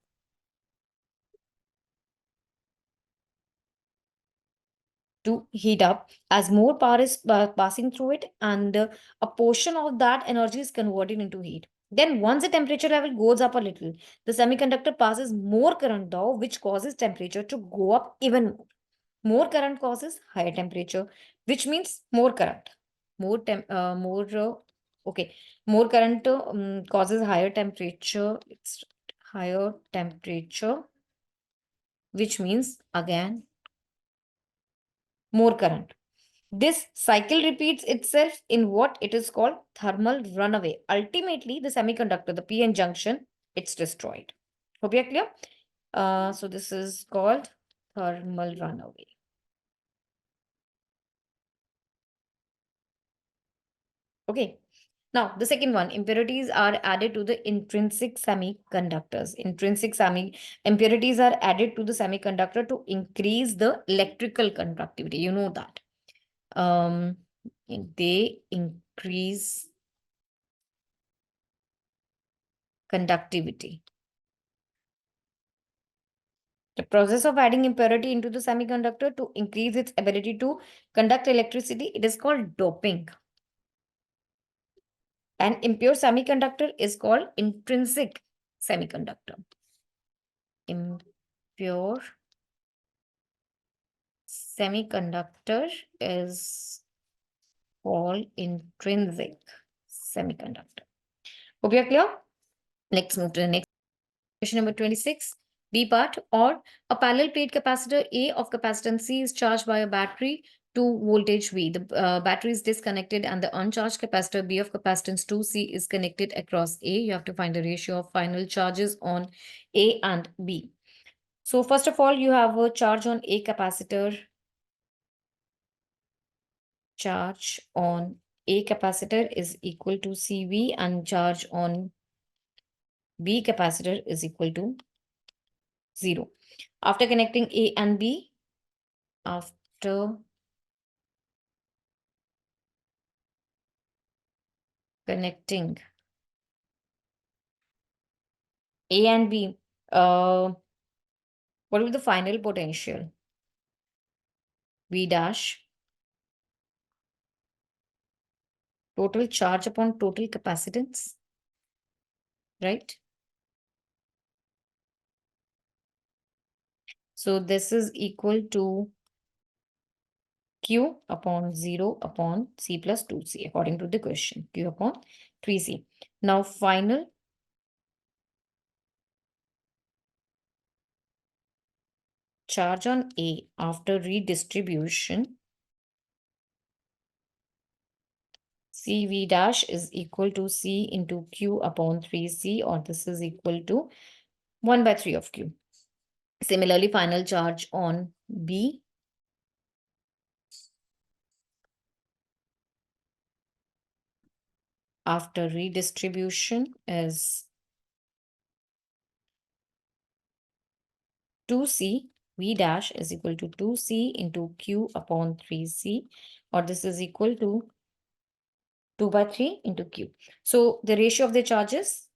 to heat up as more power is passing through it, and a portion of that energy is converted into heat. Then once the temperature level goes up a little, the semiconductor passes more current though, which causes temperature to go up even more. More current causes higher temperature, which means more current. More temp, more okay, more current causes higher temperature. It's higher temperature, which means again more current. This cycle repeats itself in what it is called thermal runaway. Ultimately, the semiconductor, the PN junction, it's destroyed. Hope you're clear. So this is called thermal runaway. Okay. Now, the second one, impurities are added to the intrinsic semiconductors. Impurities are added to the semiconductor to increase the electrical conductivity. You know that. Um, they increase conductivity. The process of adding impurity into the semiconductor to increase its ability to conduct electricity, it is called doping. An impure semiconductor is called intrinsic semiconductor. Impure semiconductor is called intrinsic semiconductor. Hope you are clear. Let's move to the next question, number 26. B part, or a parallel plate capacitor A of capacitance C is charged by a battery to voltage V. The battery is disconnected and the uncharged capacitor B of capacitance 2C is connected across A. You have to find the ratio of final charges on A and B. So first of all, you have a charge on A capacitor. Charge on A capacitor is equal to CV and charge on B capacitor is equal to 0. After connecting A and B, after connecting A and B, what will be the final potential? V dash, total charge upon total capacitance, right? So this is equal to Q upon 0 upon C plus 2C, according to the question, Q upon 3C. Now final charge on A after redistribution, CV dash is equal to C into Q upon 3C, or this is equal to 1 by 3 of Q. Similarly, final charge on B after redistribution is 2C. V dash is equal to 2C into Q upon 3C, or this is equal to 2 by 3 into Q. So the ratio of the charges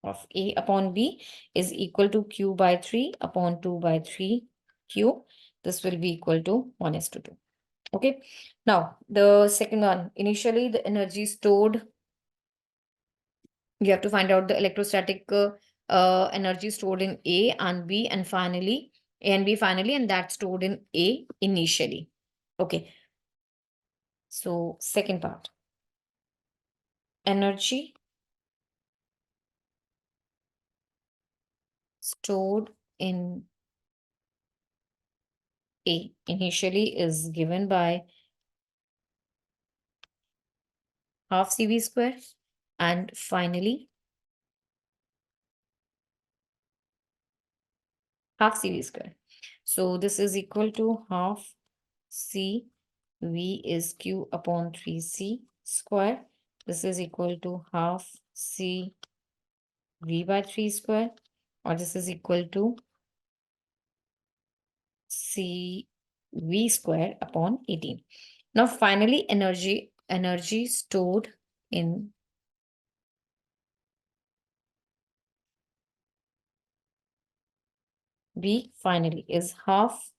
of A upon B is equal to Q by 3 upon 2 by 3 Q. This will be equal to 1:2. Okay. Now, the second one, initially the energy stored, you have to find out the electrostatic energy stored in A and B, and finally, A and B finally, and that's stored in A initially. Okay. So, second part, energy stored in A initially is given by half CV square, and finally half CV square. So this is equal to half C V is Q upon 3C square. This is equal to half C V by 3 square, or this is equal to C V square upon 18. Now finally energy stored in B finally is half.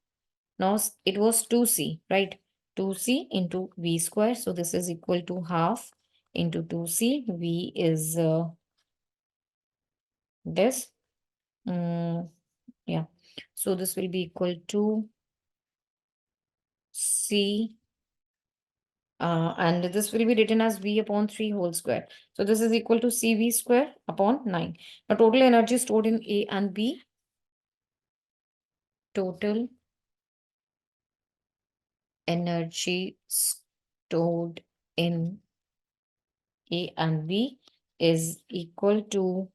Now it was 2C, right? 2C into V square. So this is equal to half into 2C. V is this. Yeah. So this will be equal to C. And this will be written as V upon 3 whole square. So this is equal to CV square upon 9. Now total energy stored in A and B. Total energy stored in A and B is equal to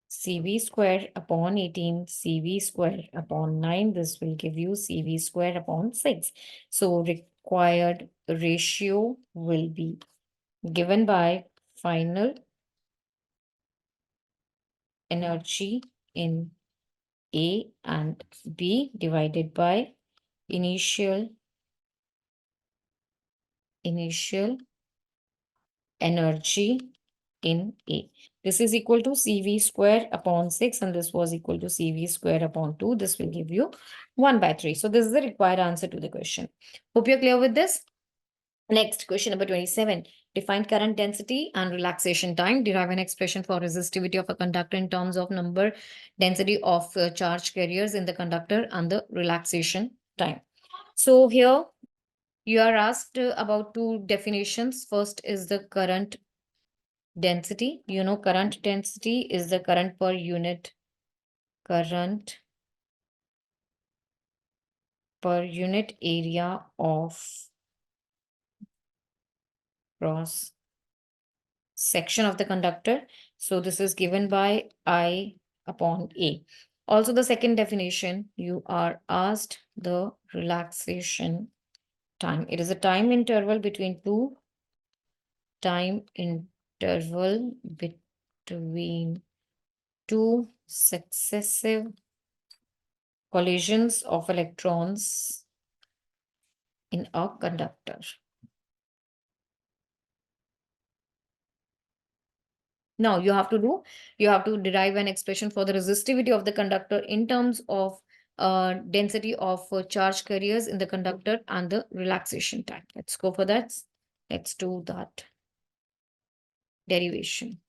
CV square upon 18, CV square upon 9. This will give you CV square upon 6. So required ratio will be given by final energy in A and B divided by initial energy in A. This is equal to CV square upon 6, and this was equal to CV square upon 2. This will give you 1 by 3. So this is the required answer to the question. Hope you're clear with this. Next, question number 27. Define current density and relaxation time. Derive an expression for resistivity of a conductor in terms of number density of charge carriers in the conductor and the relaxation time. So here you are asked about two definitions. First is the current density. You know, current density is the current per unit area of cross section of the conductor. So this is given by I upon A. Also, the second definition, you are asked the relaxation time. It is a time interval between two successive collisions of electrons in a conductor. Now you have to derive an expression for the resistivity of the conductor in terms of density of charge carriers in the conductor and the relaxation time. Let's go for that. Let's do that derivation.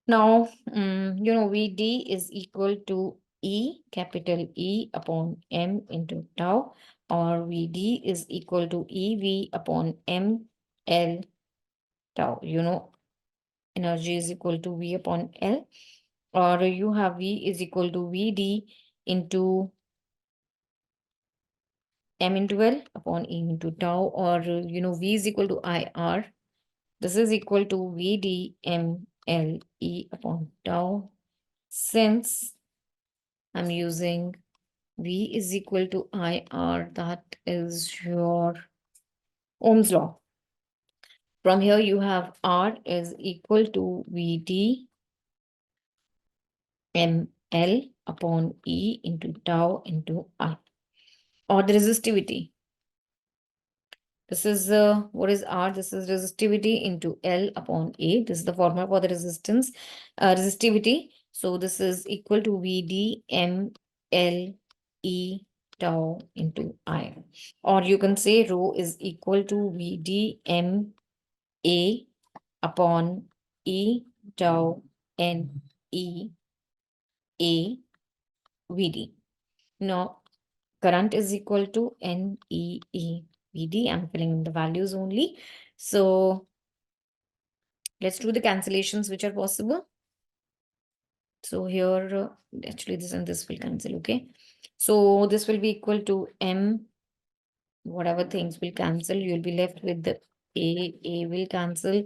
Now, VD is equal to E, capital E upon M into tau, or VD is equal to EV upon M L tau. Energy is equal to V upon L, or you have V is equal to VD into M into L upon E into tau, or V is equal to IR. This is equal to VD M L E upon tau. Since I'm using V is equal to IR, that is your Ohm's law. From here, you have R is equal to VD ML upon E into tau into I. Or the resistivity. This is what is R? This is resistivity into L upon A. This is the formula for the resistivity. So this is equal to VD ML E tau into I. Or you can say rho is equal to VD M A upon E tau N E A VD. Now, current is equal to NEE VD. I'm filling in the values only. So Let's do the cancellations which are possible. So here, actually this and this will cancel, okay? So this will be equal to M, whatever things will cancel, you'll be left with the A will cancel,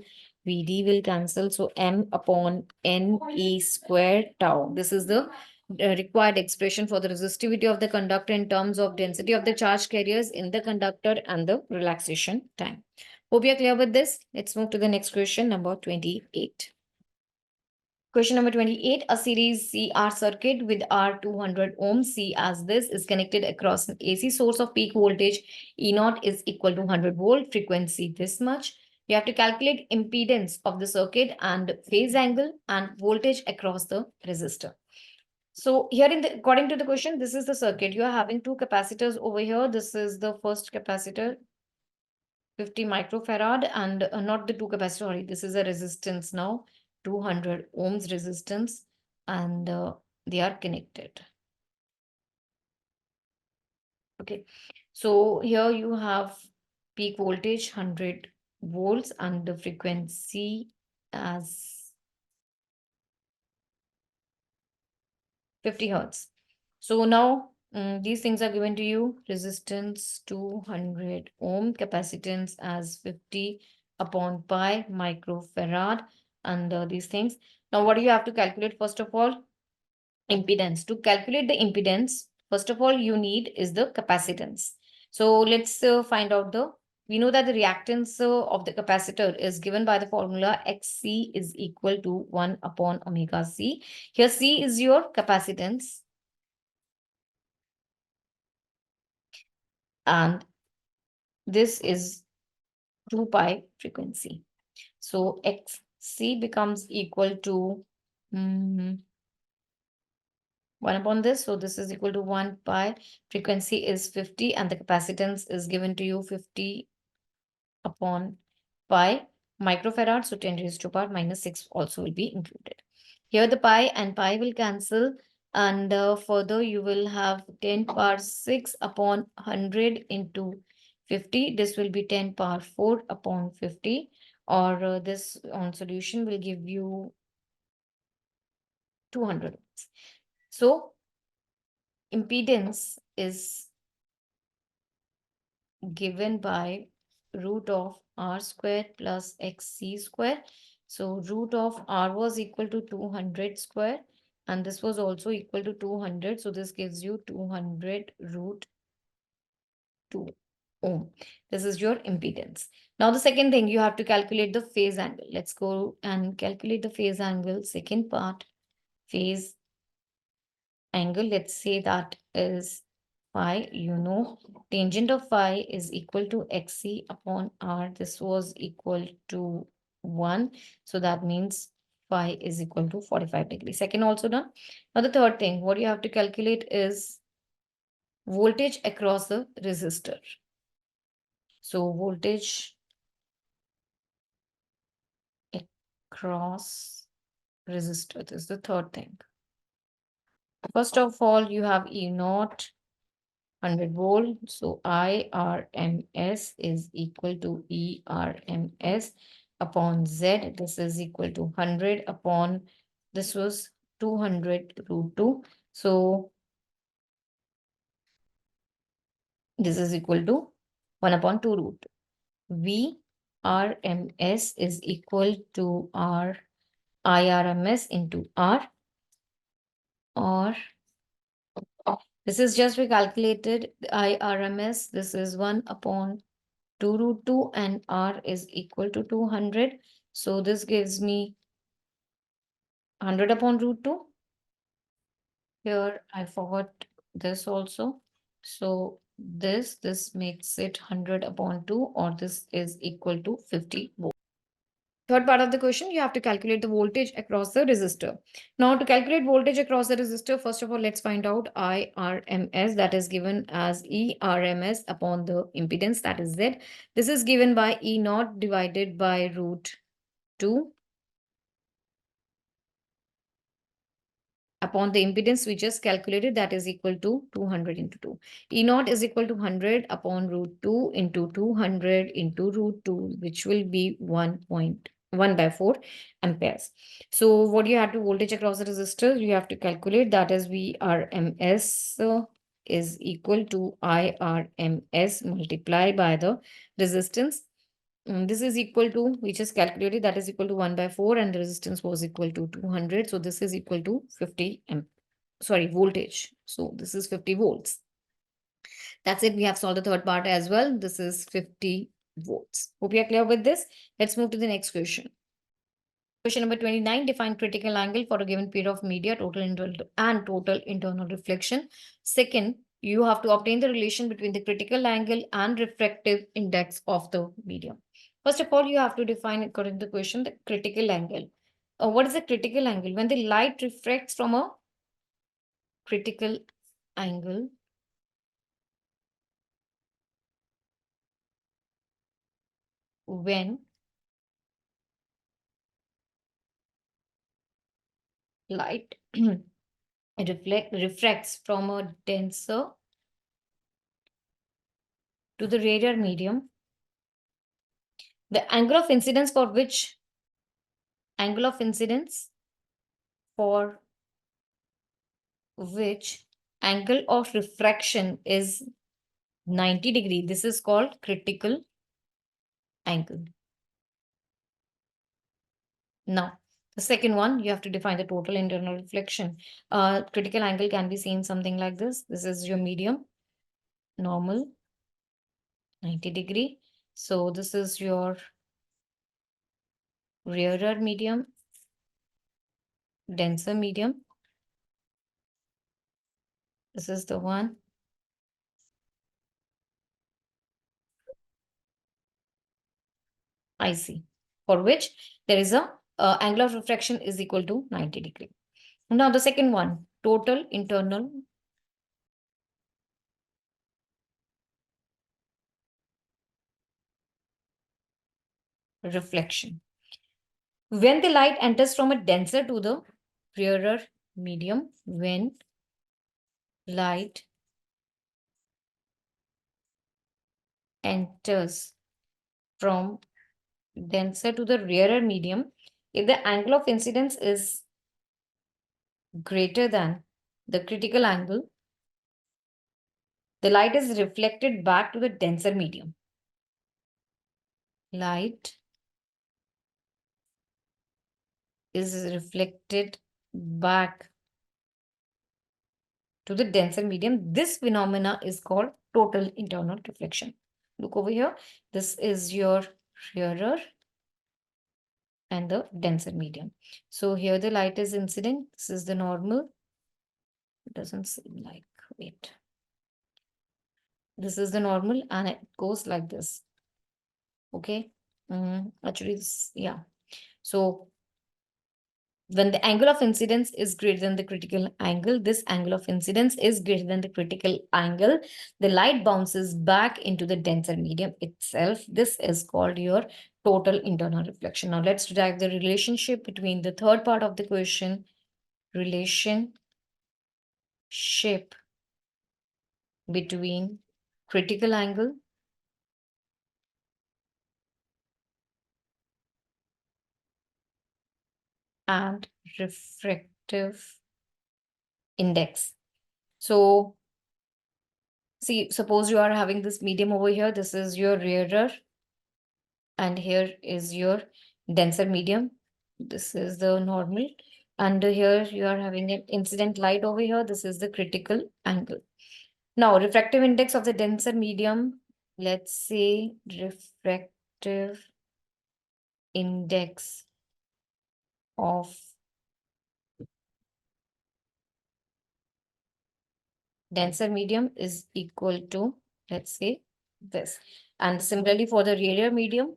VD will cancel. So M upon NE squared tau. This is the required expression for the resistivity of the conductor in terms of density of the charge carriers in the conductor and the relaxation time. Hope you're clear with this. Let's move to the next question, number 28. Question number 28, a series CR circuit with R 200 ohms, C as this, is connected across an AC source of peak voltage. E naught is equal to 100 volt, frequency this much. You have to calculate impedance of the circuit and phase angle and voltage across the resistor. So here according to the question, this is the circuit. You are having two capacitors over here. This is the first capacitor, 50 microfarad, and not the two capacitors, sorry, this is a resistance now, 200 ohms resistance, and they are connected. Okay, so here you have peak voltage 100 volts and the frequency as 50 hertz. So now these things are given to you. Resistance 200 ohm, capacitance as 50 upon pi microfarad, and these things. Now what do you have to calculate? First of all, impedance. To calculate the impedance, first of all, you need is the capacitance. So let's find out we know that the reactance of the capacitor is given by the formula XC is equal to 1 upon omega C. Here C is your capacitance and this is 2 pi frequency. So XC becomes equal to 1 upon this. So this is equal to 1 pi. Frequency is 50 and the capacitance is given to you 50 upon pi microfarad. So 10 raised to power minus 6 also will be included. Here the pi and pi will cancel, and further you will have 10 power 6 upon 100 into 50. This will be 10 power 4 upon 50, or this on solution will give you 200. So impedance is given by root of r square plus xc square. So root of r was equal to 200 square and this was also equal to 200. So this gives you 200 root 2 ohm. This is your impedance. Now the second thing, you have to calculate the phase angle. Let's go and calculate the phase angle. Second part, phase angle, let's say that is phi. You know, tangent of phi is equal to xc upon r. This was equal to 1. So that means phi is equal to 45 degrees. Second also done. Now the third thing, what you have to calculate is voltage across the resistor. So voltage across resistor. This is the third thing. First of all, you have E naught 100 volt. So IRMS is equal to ERMS upon Z. This is equal to 100 upon, this was 200 root 2. So this is equal to 1 upon 2 root. VRMS is equal to R IRMS into R, or this is just we calculated IRMS. This is 1 upon 2 root 2 and R is equal to 200. So this gives me 100 upon root 2. Here I forgot this also. So this makes it 100 upon 2, or this is equal to 50 volt. Third part of the question, you have to calculate the voltage across the resistor. Now to calculate voltage across the resistor, first of all, let's find out IRMS, that is given as ERMS upon the impedance, that is Z. This is given by E naught divided by root 2 upon the impedance we just calculated, that is equal to 200 into 2. E naught is equal to 100 upon root 2 into 200 into root 2, which will be 1.2. 1/4 amperes. So what you have to voltage across the resistor, you have to calculate, that is VRMS is equal to IRMS multiplied by the resistance. This is equal to, we just calculated, that is equal to 1/4, and the resistance was equal to 200. So this is equal to 50 voltage. So this is 50 volts. That's it. We have solved the third part as well. This is 50 volts. Hope you are clear with this. Let's move to the next question. Question number 29, define critical angle for a given period of media, total internal reflection. Second, you have to obtain the relation between the critical angle and refractive index of the medium. First of all, you have to define, according to the question, the critical angle. What is the critical angle? When the light refracts from a critical angle, when light refracts from a denser to the rarer medium, the angle of incidence for which angle of incidence for which angle of refraction is 90 degree. This is called critical angle. Now, the second one, you have to define the total internal reflection. Critical angle can be seen something like this. This is your medium, normal, 90 degree. So this is your rarer medium, denser medium. This is the one. IC, for which there is a angle of refraction is equal to 90 degree. Now the second one, total internal reflection. When the light enters from a denser to the rarer medium, when light enters from denser to the rarer medium, if the angle of incidence is greater than the critical angle, the light is reflected back to the denser medium. Light is reflected back to the denser medium. This phenomena is called total internal reflection. Look over here. This is your rarer and the denser medium. So here the light is incident. This is the normal. It doesn't seem like, wait. This is the normal and it goes like this. Okay. Actually, this, yeah. So when the angle of incidence is greater than the critical angle, this angle of incidence is greater than the critical angle, the light bounces back into the denser medium itself. This is called your total internal reflection. Now let's derive the relationship between the third part of the question, relationship between critical angle and refractive index. So see, suppose you are having this medium over here. This is your rarer and here is your denser medium. This is the normal. And here you are having an incident light over here. This is the critical angle. Now, refractive index of the denser medium. Let's say refractive index of denser medium is equal to, let's say, this. And similarly for the rarer medium,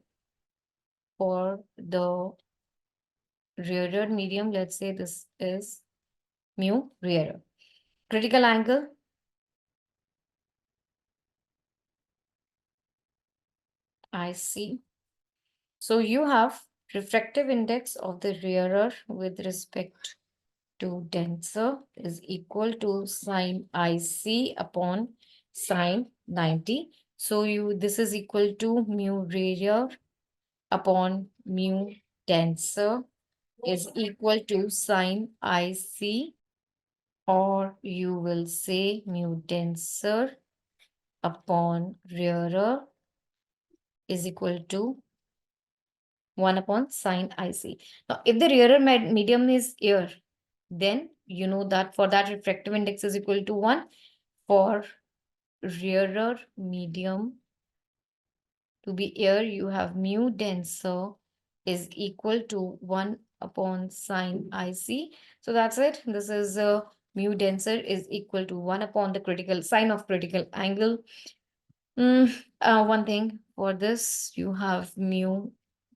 let's say this is mu rarer. Critical angle, I see. So you have refractive index of the rarer with respect to denser is equal to sine IC upon sine 90. So this is equal to mu rarer upon mu denser is equal to sine IC, or you will say mu denser upon rarer is equal to 1 upon sine IC. Now, if the rarer medium is air, then you know that for that refractive index is equal to 1. For rarer medium to be air, you have mu denser is equal to 1 upon sine IC. So that's it. This is mu denser is equal to 1 upon the critical sine of critical angle. One thing for this, you have mu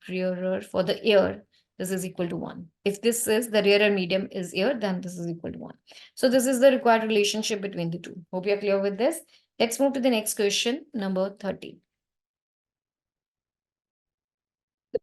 rarer for the air. This is equal to 1. If this is the rarer medium is air, then this is equal to 1. So this is the required relationship between the two. Hope you're clear with this. Let's move to the next question, number 30.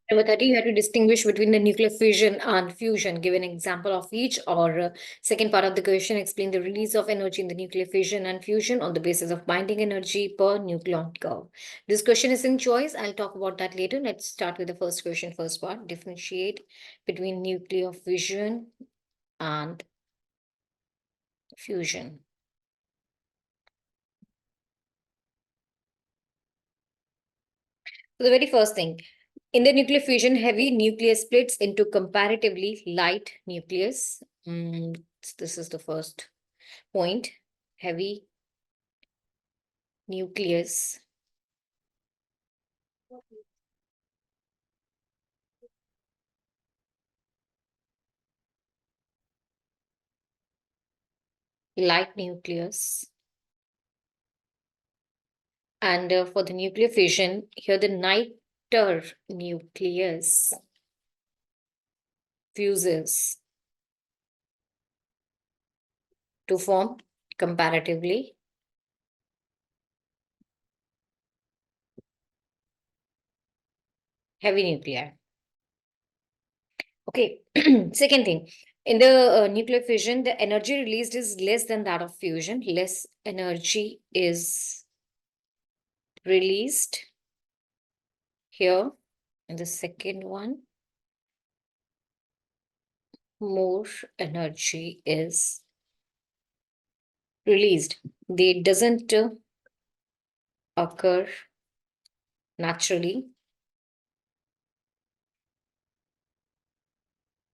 Number 30, you have to distinguish between the nuclear fission and fusion. Give an example of each, or second part of the question, explain the release of energy in the nuclear fission and fusion on the basis of binding energy per nucleon curve. This question is in choice. I'll talk about that later. Let's start with the first question, first part. Differentiate between nuclear fission and fusion. So the very first thing, in the nuclear fusion, heavy nucleus splits into comparatively light nucleus. This is the first point. Heavy nucleus light nucleus. And for the nuclear fission, here the lighter nucleus fuses to form comparatively heavy nuclei. Okay, second thing, in the nuclear fission, the energy released is less than that of fusion. Less energy is released here. And the second one, more energy is released. They doesn't occur naturally.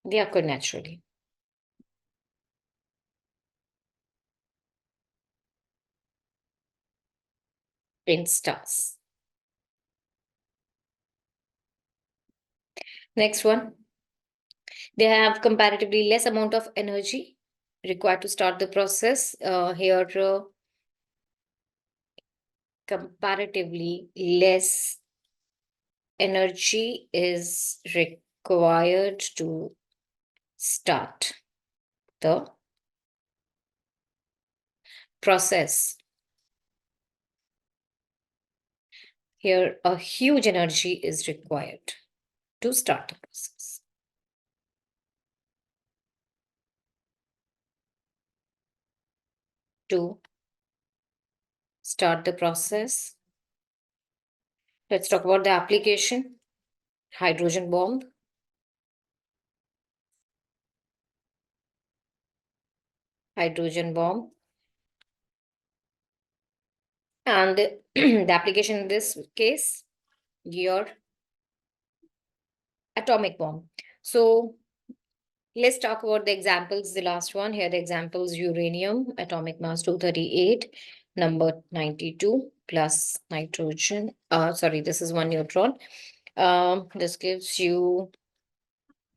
They occur naturally. In stars. Next one. They have comparatively less amount of energy required to start the process. Here, comparatively less energy is required to start the process. Here, a huge energy is required to start the process. To start the process, let's talk about the application. Hydrogen bomb. Hydrogen bomb. And the application in this case, your atomic bomb. So let's talk about the examples. The last one here, the examples: uranium, atomic mass 238, number 92, plus nitrogen. Sorry, this is one neutron. This gives you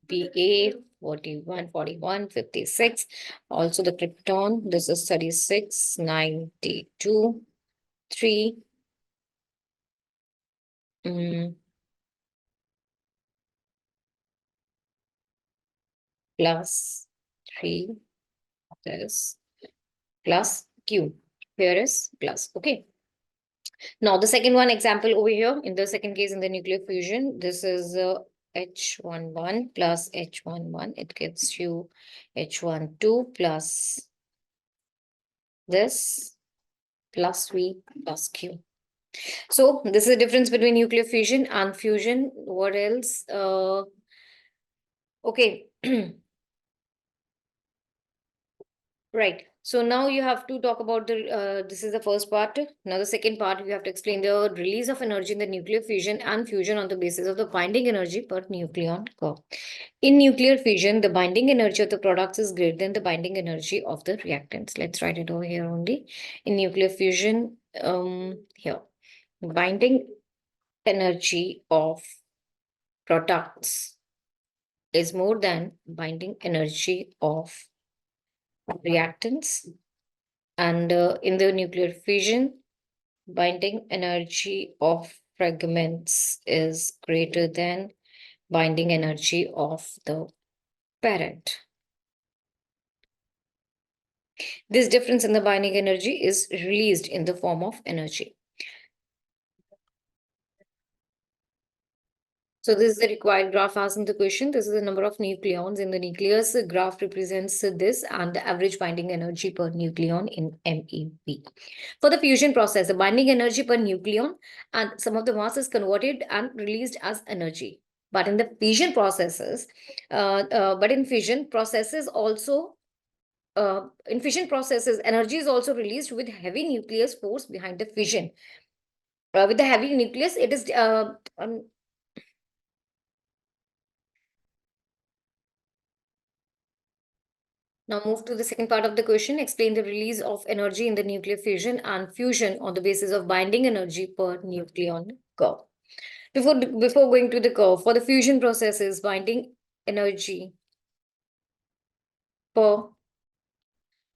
Pa 41, 41, 56. Also the krypton, this is 36, 92, 3. Plus 3, this plus Q. Here is plus. Okay. Now the second one example over here, in the second case in the nuclear fusion, this is H11 plus H11. It gives you H12 plus this plus V plus Q. So this is the difference between nuclear fusion and fusion. What else? Okay. Right. So now you have to talk about this is the first part. Now the second part, we have to explain the release of energy in the nuclear fusion and fusion on the basis of the binding energy per nucleon curve. In nuclear fission, the binding energy of the products is greater than the binding energy of the reactants. Let's write it over here only. In nuclear fusion, here, binding energy of products is more than binding energy of reactants. And in the nuclear fission, binding energy of fragments is greater than binding energy of the parent. This difference in the binding energy is released in the form of energy. So this is the required graph asking the question. This is the number of nucleons in the nucleus. The graph represents this and the average binding energy per nucleon in MeV. For the fusion process, the binding energy per nucleon and some of the mass is converted and released as energy. But in the fission processes, in fission processes, energy is also released with heavy nucleus force behind the fission. With the heavy nucleus, it is now move to the second part of the question. Explain the release of energy in the nuclear fusion and fusion on the basis of binding energy per nucleon curve. Before going to the curve, for the fusion processes, binding energy per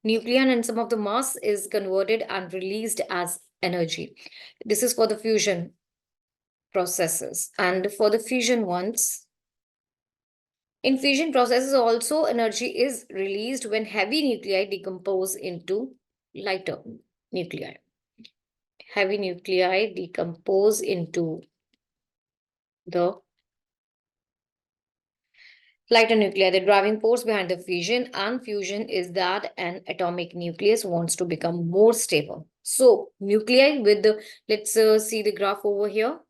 nucleon and some of the mass is converted and released as energy. This is for the fusion processes. And for the fusion ones, in fission processes also energy is released when heavy nuclei decompose into lighter nuclei. Heavy nuclei decompose into the lighter nuclei. The driving force behind the fission and fusion is that an atomic nucleus wants to become more stable. So nuclei with the, let's see the graph over here.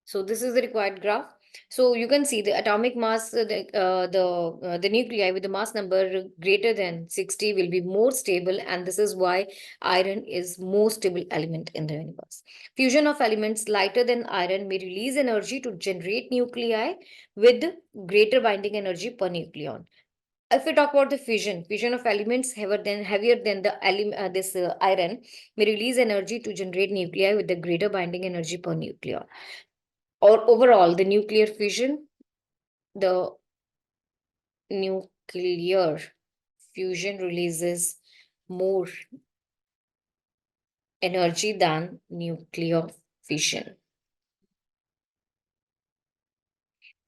So this is the required graph. So you can see the atomic mass, the nuclei with the mass number greater than 60 will be more stable, and this is why iron is most stable element in the universe. Fusion of elements lighter than iron may release energy to generate nuclei with greater binding energy per nucleon. If we talk about the fusion of elements heavier than the this iron may release energy to generate nuclei with the greater binding energy per nucleon. Or overall, the nuclear fusion releases more energy than nuclear fission,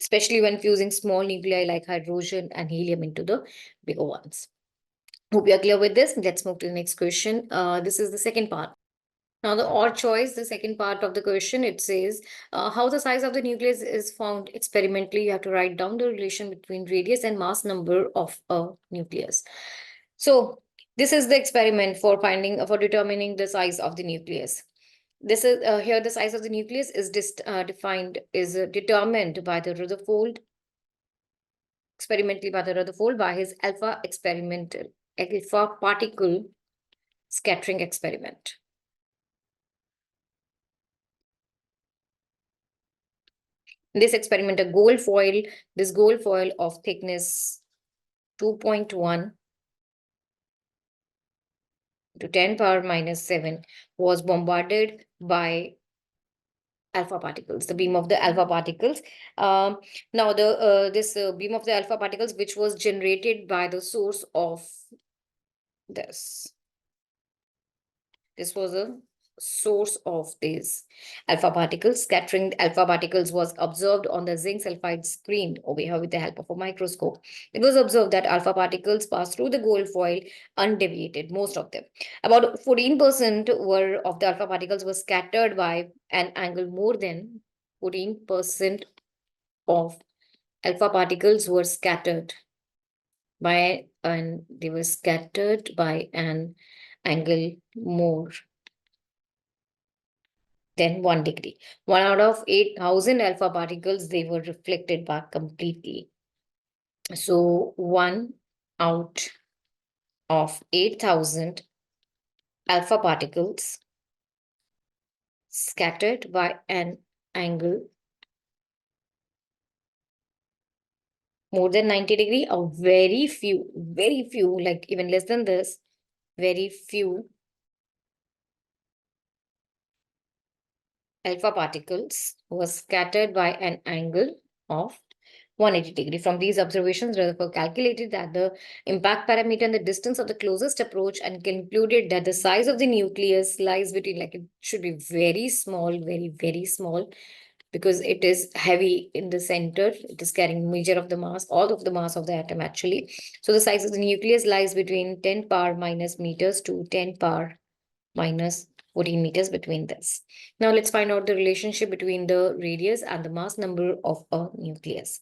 especially when fusing small nuclei like hydrogen and helium into the bigger ones. Hope you are clear with this. Let's move to the next question. This is the second part. Now, the odd choice, the second part of the question, it says how the size of the nucleus is found experimentally. You have to write down the relation between radius and mass number of a nucleus. So, this is the experiment for determining the size of the nucleus. This is here the size of the nucleus is determined by the Rutherford experimentally by the Rutherford by his alpha particle scattering experiment. This experiment, this gold foil of thickness 2.1 to 10 power minus 7 was bombarded by alpha particles, the beam of the alpha particles. Now, this beam of the alpha particles, which was generated by the source of this. This was a source of these alpha particles. Scattering alpha particles was observed on the zinc sulfide screen over here with the help of a microscope. It was observed that alpha particles pass through the gold foil undeviated, most of them. About 14% of the alpha particles were scattered by an angle more than 14% of alpha particles were scattered by an angle more then 1 degree. 1 out of 8,000 alpha particles, they were reflected back completely. So 1 out of 8,000 alpha particles scattered by an angle more than 90 degree, or very few, like even less than this, very few alpha particles was scattered by an angle of 180 degree. From these observations, Rutherford calculated that the impact parameter and the distance of the closest approach, and concluded that the size of the nucleus lies between, like, it should be very small, very small, because it is heavy in the center. It is carrying major of the mass, all of the mass of the atom actually. So the size of the nucleus lies between 10 power minus meters to 10 power minus 14 meters between this. Now let's find out the relationship between the radius and the mass number of a nucleus.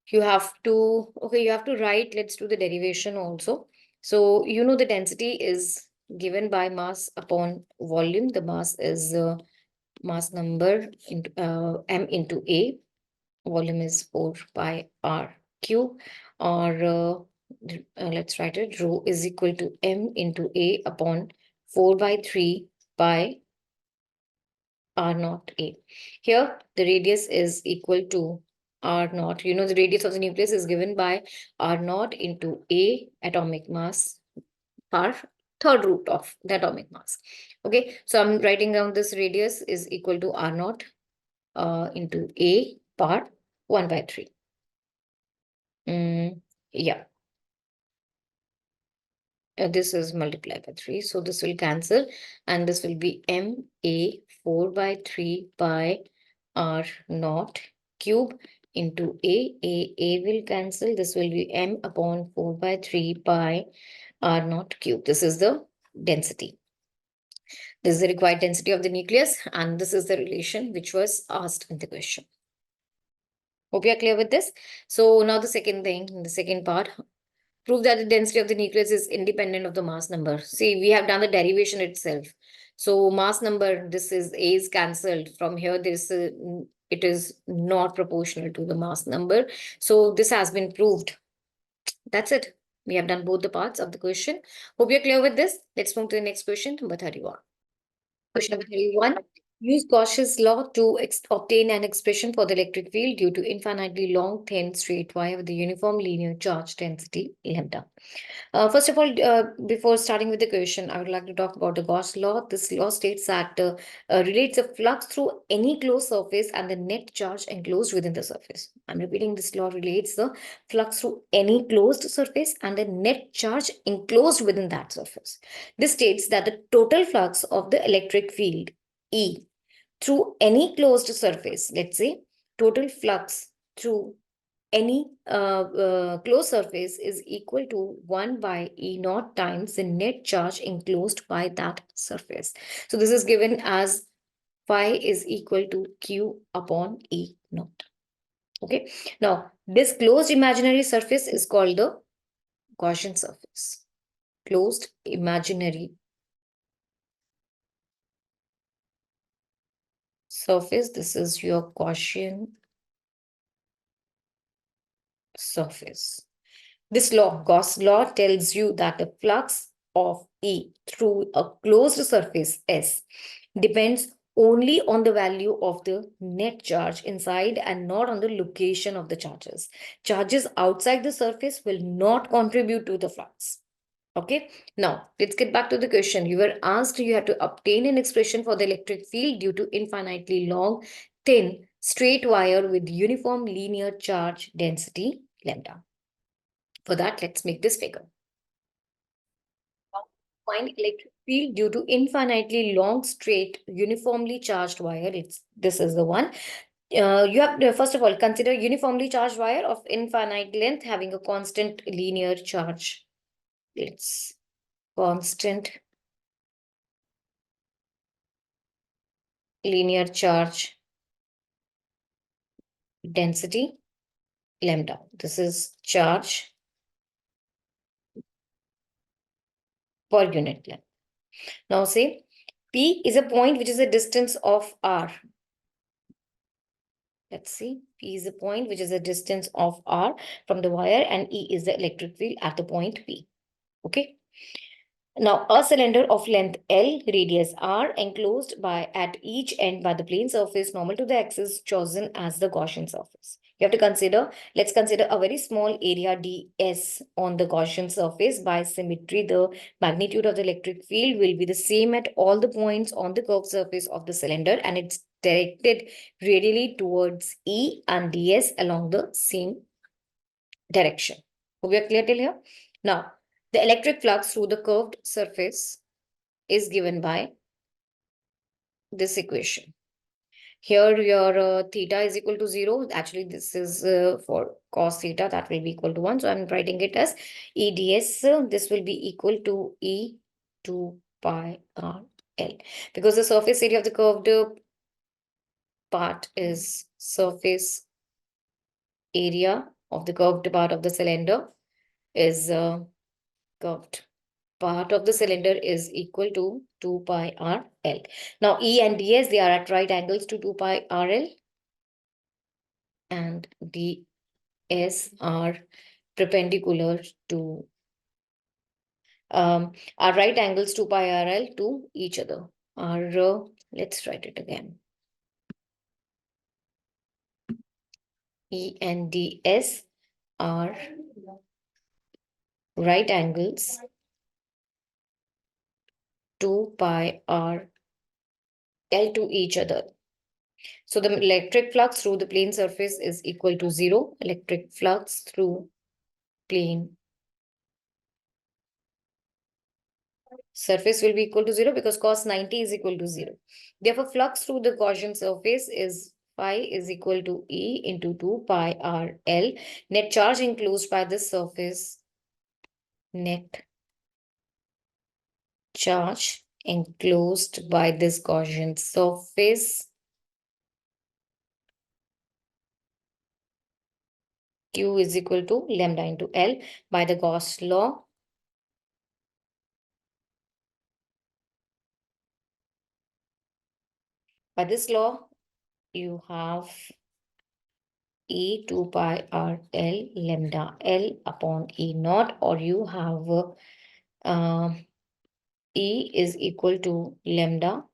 You have to, okay, you have to write, let's do the derivation also. So you know the density is given by mass upon volume. The mass is mass number into m into a. Volume is 4 pi r cube, or let's write it, rho is equal to m into a upon 4 by 3 pi r naught a. Here the radius is equal to r naught. You know the radius of the nucleus is given by r naught into a atomic mass per third root of the atomic mass. Okay, so I'm writing down this radius is equal to r naught into a per 1 by 3. Yeah, this is multiplied by 3. So this will cancel, and this will be MA 4 by 3 pi R naught cube into A will cancel. This will be M upon 4 by 3 pi R naught cube. This is the density. This is the required density of the nucleus, and this is the relation which was asked in the question. Hope you are clear with this. So now the second thing, the second part, prove that the density of the nucleus is independent of the mass number. See, we have done the derivation itself. So mass number, this is A is cancelled. From here, this it is not proportional to the mass number. So this has been proved. That's it. We have done both the parts of the question. Hope you're clear with this. Let's move to the next question, number 31. Question number 31. Use Gauss's law to obtain an expression for the electric field due to infinitely long, thin, straight wire with the uniform linear charge density lambda. First of all, before starting with the question, I would like to talk about the Gauss law. This law states that relates a flux through any closed surface and the net charge enclosed within the surface. I'm repeating, this law relates the flux through any closed surface and the net charge enclosed within that surface. This states that the total flux of the electric field E through any closed surface, let's say, total flux through any closed surface is equal to 1 by E naught times the net charge enclosed by that surface. So this is given as phi is equal to Q upon E naught. Okay. Now, this closed imaginary surface is called the Gaussian surface. Closed imaginary surface. This is your Gaussian surface. This law, Gauss law, tells you that the flux of E through a closed surface S depends only on the value of the net charge inside and not on the location of the charges. Charges outside the surface will not contribute to the flux. Okay, now let's get back to the question. You were asked, you have to obtain an expression for the electric field due to infinitely long, thin, straight wire with uniform linear charge density lambda. For that, let's make this figure. Find electric field due to infinitely long, straight, uniformly charged wire. This is the one. You have to, first of all, consider uniformly charged wire of infinite length having a constant linear charge. It's constant linear charge density lambda. This is charge per unit length. Now say P is a point which is a distance of R. Let's see. P is a point which is a distance of R from the wire, and E is the electric field at the point P. Okay. Now, a cylinder of length L, radius R, enclosed by at each end by the plane surface normal to the axis chosen as the Gaussian surface. You have to consider, let's consider a very small area ds on the Gaussian surface. By symmetry, the magnitude of the electric field will be the same at all the points on the curved surface of the cylinder, and it's directed radially towards E and ds along the same direction. Hope we are clear till here? Now, the electric flux through the curved surface is given by this equation. Here your theta is equal to 0. Actually, this is for cos theta, that will be equal to 1. So I'm writing it as E ds. This will be equal to E 2 pi r L. Because the surface area of the curved part is surface area of the curved part of the cylinder is curved part of the cylinder is equal to 2 pi r L. Now, E and ds, they are at right angles to 2 pi r L, and ds are perpendicular to, are right angles to pi r L to each other. Let's write it again. E and ds are right angles to pi r L to each other. So the electric flux through the plane surface is equal to 0. Electric flux through plane surface will be equal to 0 because cos 90 is equal to 0. Therefore, flux through the Gaussian surface is phi is equal to E into 2 pi r L. Net charge enclosed by this surface, net charge enclosed by this Gaussian surface, Q is equal to lambda into L by the Gauss law. By this law, you have E 2 pi r L lambda L upon E naught, or you have E is equal to lambda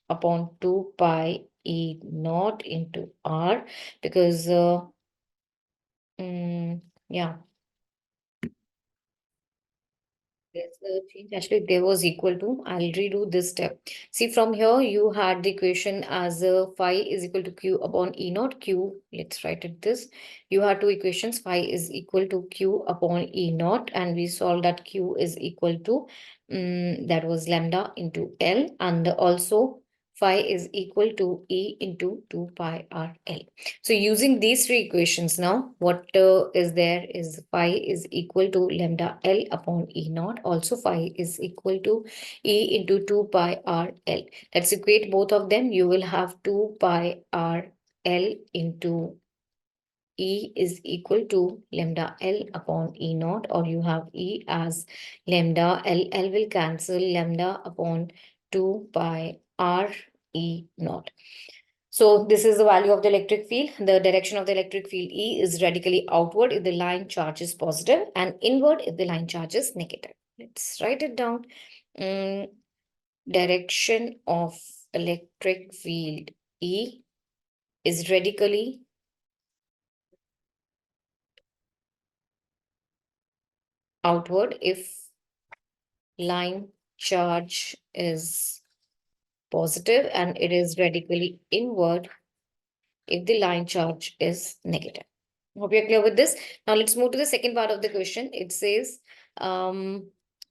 upon 2 pi E naught into R, because yeah, there's a change. Actually, there was equal to. I'll redo this step. See, from here, you had the equation as phi is equal to Q upon E naught. Q, let's write it this. You had two equations. Phi is equal to Q upon E naught. And we solved that Q is equal to, that was lambda into L. And also, phi is equal to E into 2 pi R L. So using these three equations now, what is there is phi is equal to lambda L upon E naught. Also phi is equal to E into 2 pi R L. Let's equate both of them. You will have 2 pi R L into E is equal to lambda L upon E naught, or you have E as lambda L. L will cancel lambda upon 2 pi R E naught. So this is the value of the electric field. The direction of the electric field E is radically outward if the line charge is positive and inward if the line charge is negative. Let's write it down. Direction of electric field E is radically outward if line charge is positive, and it is radically inward if the line charge is negative. Hope you're clear with this. Now let's move to the second part of the question. It says,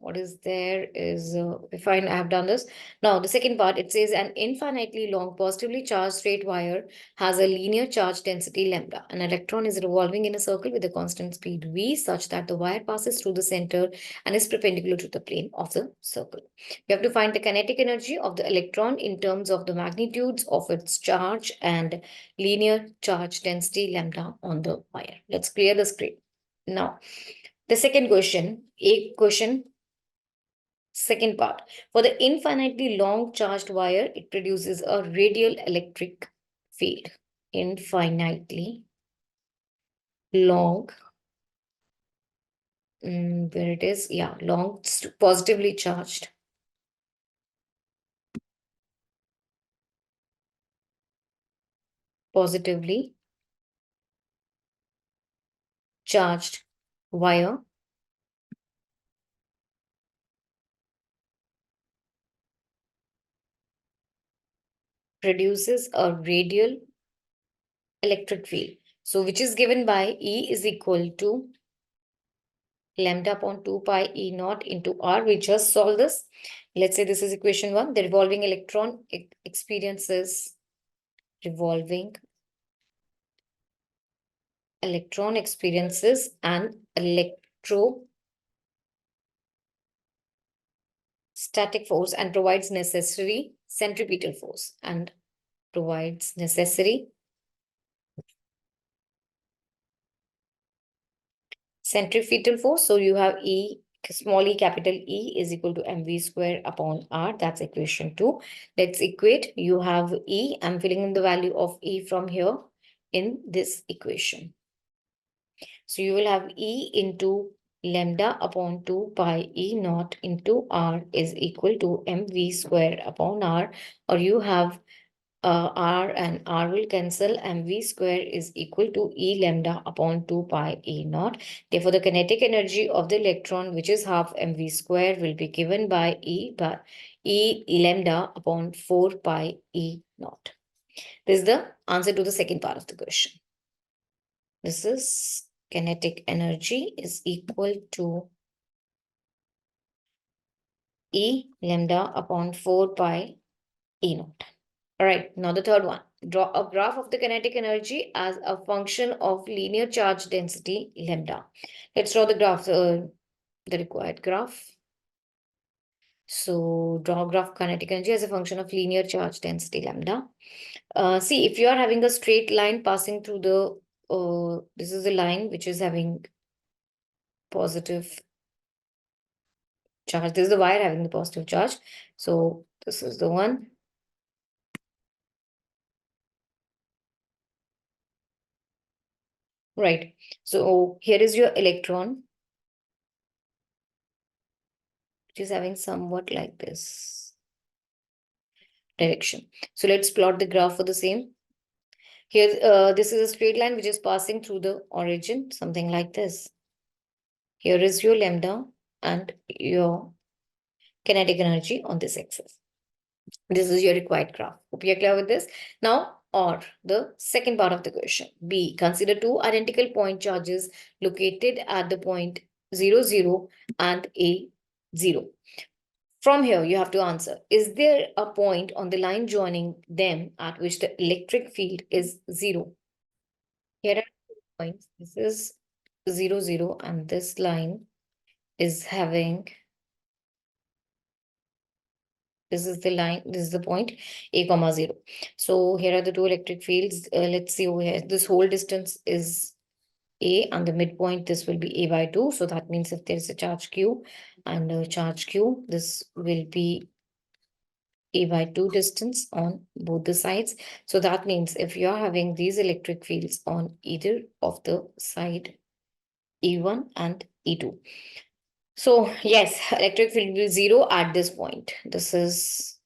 what is there is, fine, I have done this. Now the second part, it says an infinitely long positively charged straight wire has a linear charge density lambda. An electron is revolving in a circle with a constant speed v such that the wire passes through the center and is perpendicular to the plane of the circle. You have to find the kinetic energy of the electron in terms of the magnitudes of its charge and linear charge density lambda on the wire. Let's clear the screen. Now, the second question, a question Second part, for the infinitely long charged wire, it produces a radial electric field. Infinitely long, where it is, yeah, long, positively charged. Positively charged wire produces a radial electric field. So, which is given by E is equal to lambda upon 2 pi E naught into R. We just solve this. Let's say this is equation 1. The revolving electron experiences revolving electron experiences an electrostatic force and provides necessary centripetal force and provides necessary centripetal force. So you have E, small e, capital E is equal to mv square upon R. That's equation 2. Let's equate. You have E. I'm filling in the value of E from here in this equation. So you will have E into lambda upon 2 pi E naught into R is equal to mv square upon R, or you have R and R will cancel, and V square is equal to E lambda upon 2 pi E naught. Therefore, the kinetic energy of the electron, which is half mv square, will be given by E lambda upon 4 pi E naught. This is the answer to the second part of the question. This is kinetic energy is equal to E lambda upon 4 pi E naught. All right, now the third one. Draw a graph of the kinetic energy as a function of linear charge density lambda. Let's draw the graph, the required graph. So draw graph kinetic energy as a function of linear charge density lambda. See, if you are having a straight line passing through the, this is a line which is having positive charge. This is the wire having the positive charge. So this is the one. Right. So here is your electron, which is having somewhat like this direction. So let's plot the graph for the same. Here, this is a straight line which is passing through the origin, something like this. Here is your lambda and your kinetic energy on this axis. This is your required graph. Hope you're clear with this. Now, or the second part of the question. B. Consider two identical point charges located at the point 0, 0 and A 0. From here, you have to answer, is there a point on the line joining them at which the electric field is 0? Here are 2 points. This is 0, 0, and this line is having, this is the line, this is the point A comma 0. So here are the two electric fields. Let's see over here. This whole distance is A, and the midpoint, this will be A by 2. So that means if there is a charge Q and a charge Q, this will be A by 2 distance on both the sides. So that means if you're having these electric fields on either of the side, E1 and E2. So yes, electric field will be 0 at this point. This is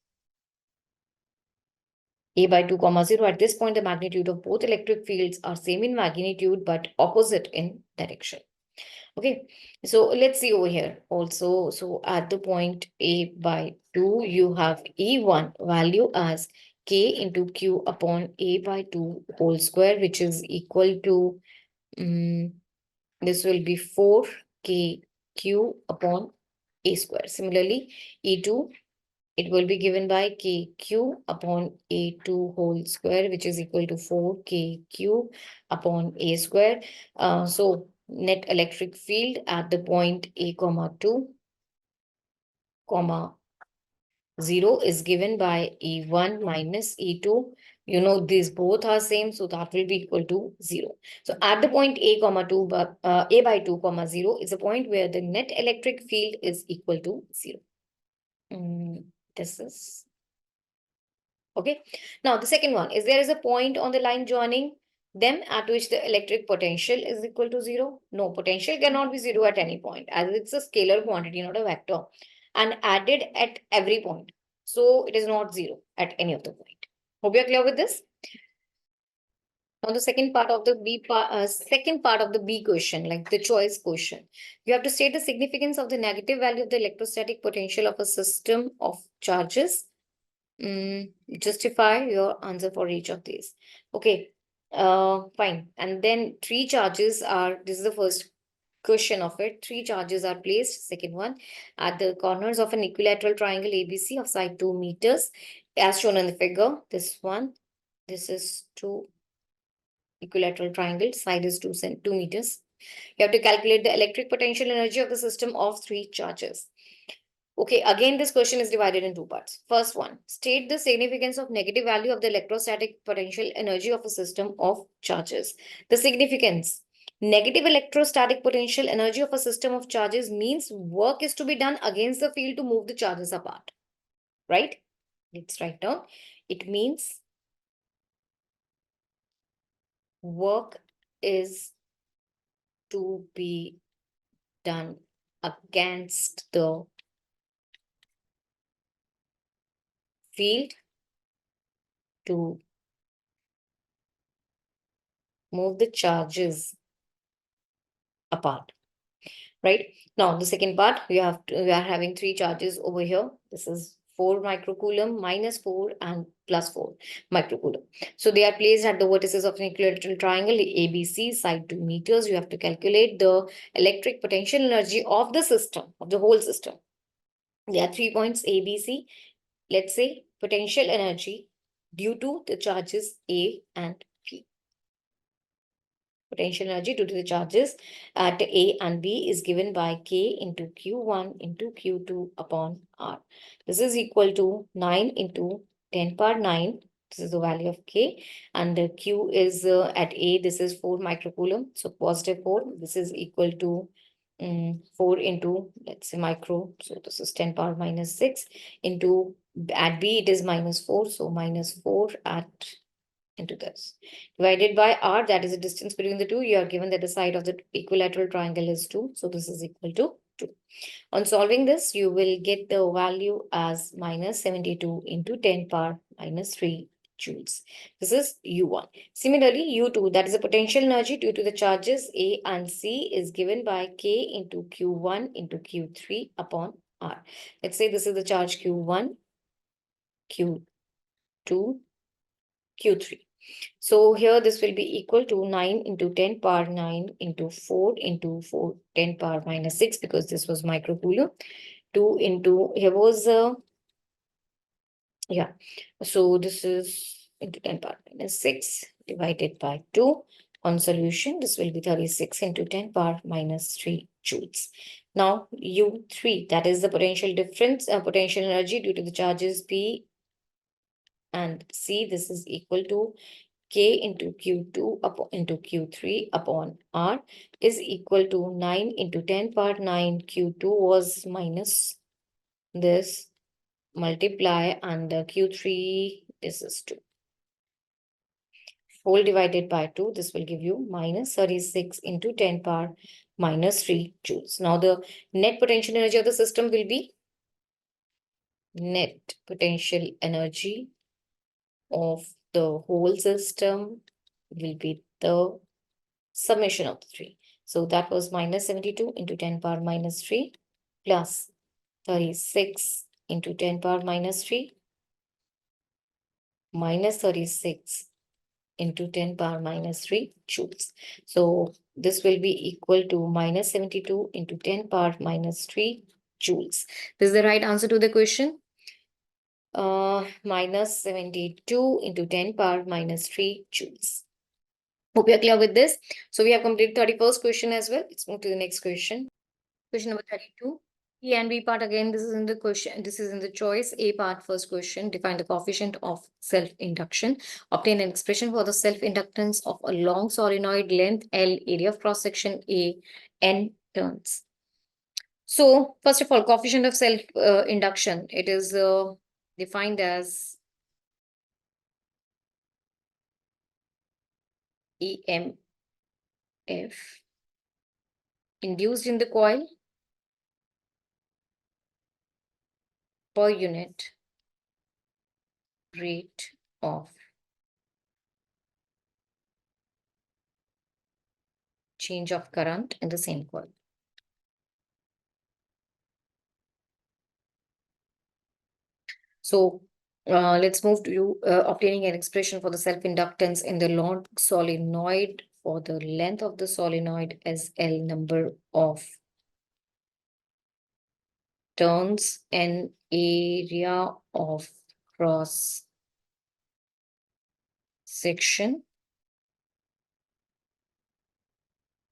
A by 2 comma 0. At this point, the magnitude of both electric fields are same in magnitude but opposite in direction. Okay, so let's see over here also. So at the point A by 2, you have E1 value as K into Q upon A by 2 whole square, which is equal to, this will be 4KQ upon A square. Similarly, E2, it will be given by KQ upon A2 whole square, which is equal to 4KQ upon A square. So net electric field at the point A comma 2 comma 0 is given by E1 minus E2. You know, these both are same, so that will be equal to 0. So at the point A comma 2, A by 2 comma 0 is a point where the net electric field is equal to 0. This is okay. Now the second one is there is a point on the line joining them at which the electric potential is equal to zero. No, potential cannot be zero at any point as it's a scalar quantity, not a vector, and added at every point. So it is not zero at any of the point. Hope you are clear with this. Now the second part of the B question, like the choice question, you have to state the significance of the negative value of the electrostatic potential of a system of charges. Justify your answer for each of these. Okay, fine. And then three charges are, this is the first question of it. Three charges are placed, second one, at the corners of an equilateral triangle ABC of side 2 meters, as shown in the figure. This one, this is two equilateral triangle, side is 2 meters. You have to calculate the electric potential energy of the system of three charges. Okay, again, this question is divided in two parts. First one, state the significance of negative value of the electrostatic potential energy of a system of charges. The significance, negative electrostatic potential energy of a system of charges means work is to be done against the field to move the charges apart, right? Let's write down. It means work is to be done against the field to move the charges apart, right? Now the second part, we are having three charges over here. This is 4 microcoulomb, minus 4 and plus 4 microcoulomb. So they are placed at the vertices of an equilateral triangle ABC, side 2 meters. You have to calculate the electric potential energy of the system, of the whole system. There are 3 points ABC. Let's say potential energy due to the charges A and B. Potential energy due to the charges at A and B is given by K into Q1 into Q2 upon R. This is equal to 9 into 10 power 9. This is the value of K. And the Q is at A, this is 4 microcoulomb. So positive 4. This is equal to 4 into, let's say, micro. So this is 10 power minus 6 into, at B it is minus 4. So minus 4 at into this. Divided by R, that is the distance between the two. You are given that the side of the equilateral triangle is 2. So this is equal to 2. On solving this, you will get the value as minus 72 into 10 power minus 3 joules. This is U1. Similarly, U2, that is the potential energy due to the charges A and C is given by K into Q1 into Q3 upon R. Let's say this is the charge Q1, Q2, Q3. So here this will be equal to 9 into 10 power 9 into 4 into 4 10 power minus 6 because this was microcoulomb. 2 into, here was, yeah. So this is into 10 power minus 6 divided by 2. On solution, this will be 36 into 10 power minus 3 joules. Now U3, that is the potential difference, potential energy due to the charges P and C. This is equal to K into Q2 into Q3 upon R is equal to 9 into 10 power 9. Q2 was minus this, multiply, and Q3, this is 2. Whole divided by 2, this will give you minus 36 into 10 power minus 3 joules. Now the net potential energy of the system will be net potential energy of the whole system will be the summation of the three. So that was minus 72 into 10 power minus 3 plus 36 into 10 power minus 3 minus 36 into 10 power minus 3 joules. So this will be equal to minus 72 into 10 power minus 3 joules. This is the right answer to the question. Minus 72 into 10 power minus 3 joules. Hope you're clear with this. So we have completed 31st question as well. Let's move to the next question. Question number 32. A and B part again, this is in the question, this is in the choice. A part, first question, define the coefficient of self-induction. Obtain an expression for the self-inductance of a long solenoid length L, area of cross-section A, N turns. So first of all, coefficient of self induction, it is defined as EMF induced in the coil per unit rate of change of current in the same coil. So let's move to obtaining an expression for the self-inductance in the long solenoid for the length of the solenoid as L number of turns and area of cross section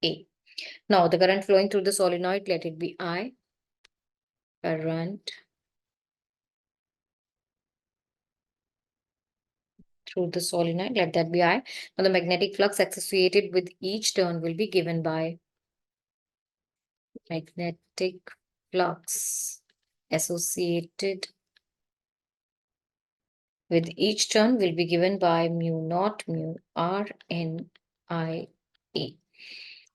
A. Now the current flowing through the solenoid, let it be I. Current through the solenoid, let that be I. Now the magnetic flux associated with each turn will be given by magnetic flux associated with each turn will be given by mu naught mu r n I e.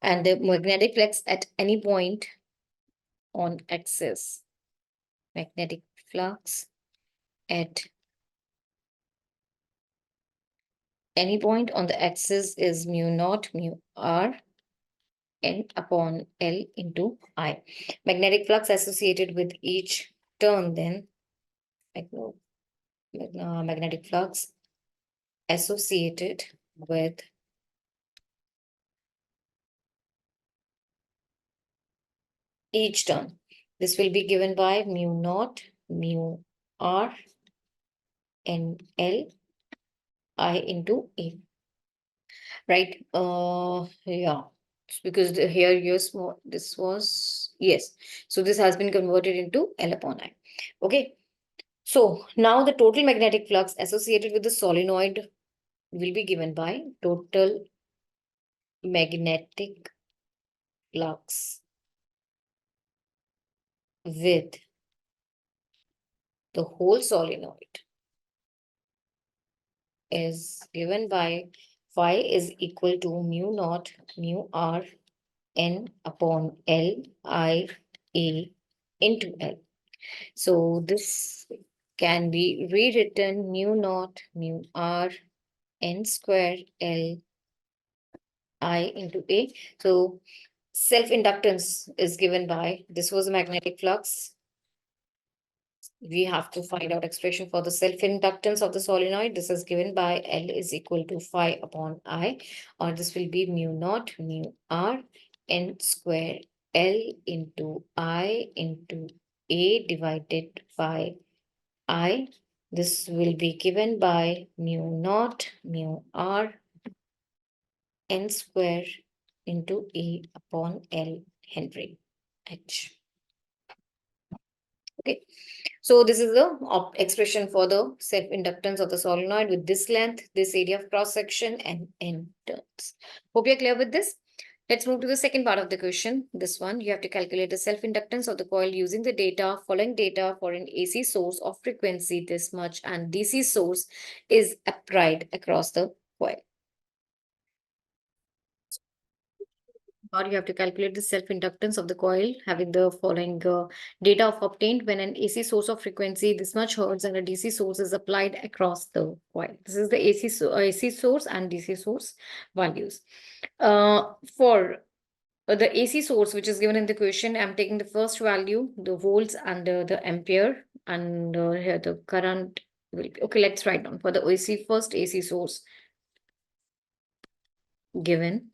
And the magnetic flux at any point on axis, magnetic flux at any point on the axis is mu naught mu r n upon L into I. Magnetic flux associated with each turn then, magnetic flux associated with each turn. This will be given by mu naught mu r n L I into A. Right? Yeah. Because here, yes, this was, yes. So this has been converted into L upon I. Okay. So now the total magnetic flux associated with the solenoid will be given by total magnetic flux with the whole solenoid is given by phi is equal to mu naught mu r n upon L I A into L. So this can be rewritten mu naught mu r n square L I into A. So self-inductance is given by, this was a magnetic flux. We have to find out expression for the self-inductance of the solenoid. This is given by L is equal to phi upon I, or this will be mu naught mu r n square L into I into A divided by I. This will be given by mu naught mu r n square into A upon L Henry H. Okay. So this is the expression for the self-inductance of the solenoid with this length, this area of cross-section, and n turns. Hope you're clear with this. Let's move to the second part of the question. This one, you have to calculate the self-inductance of the coil using the data, following data for an AC source of frequency this much and DC source is applied across the coil. Or you have to calculate the self-inductance of the coil having the following data of obtained when an AC source of frequency this much hertz and a DC source is applied across the coil. This is the AC source and DC source values. For the AC source, which is given in the question, I'm taking the first value, the volts and the ampere, and here the current will be, okay, let's write down for the first AC source given.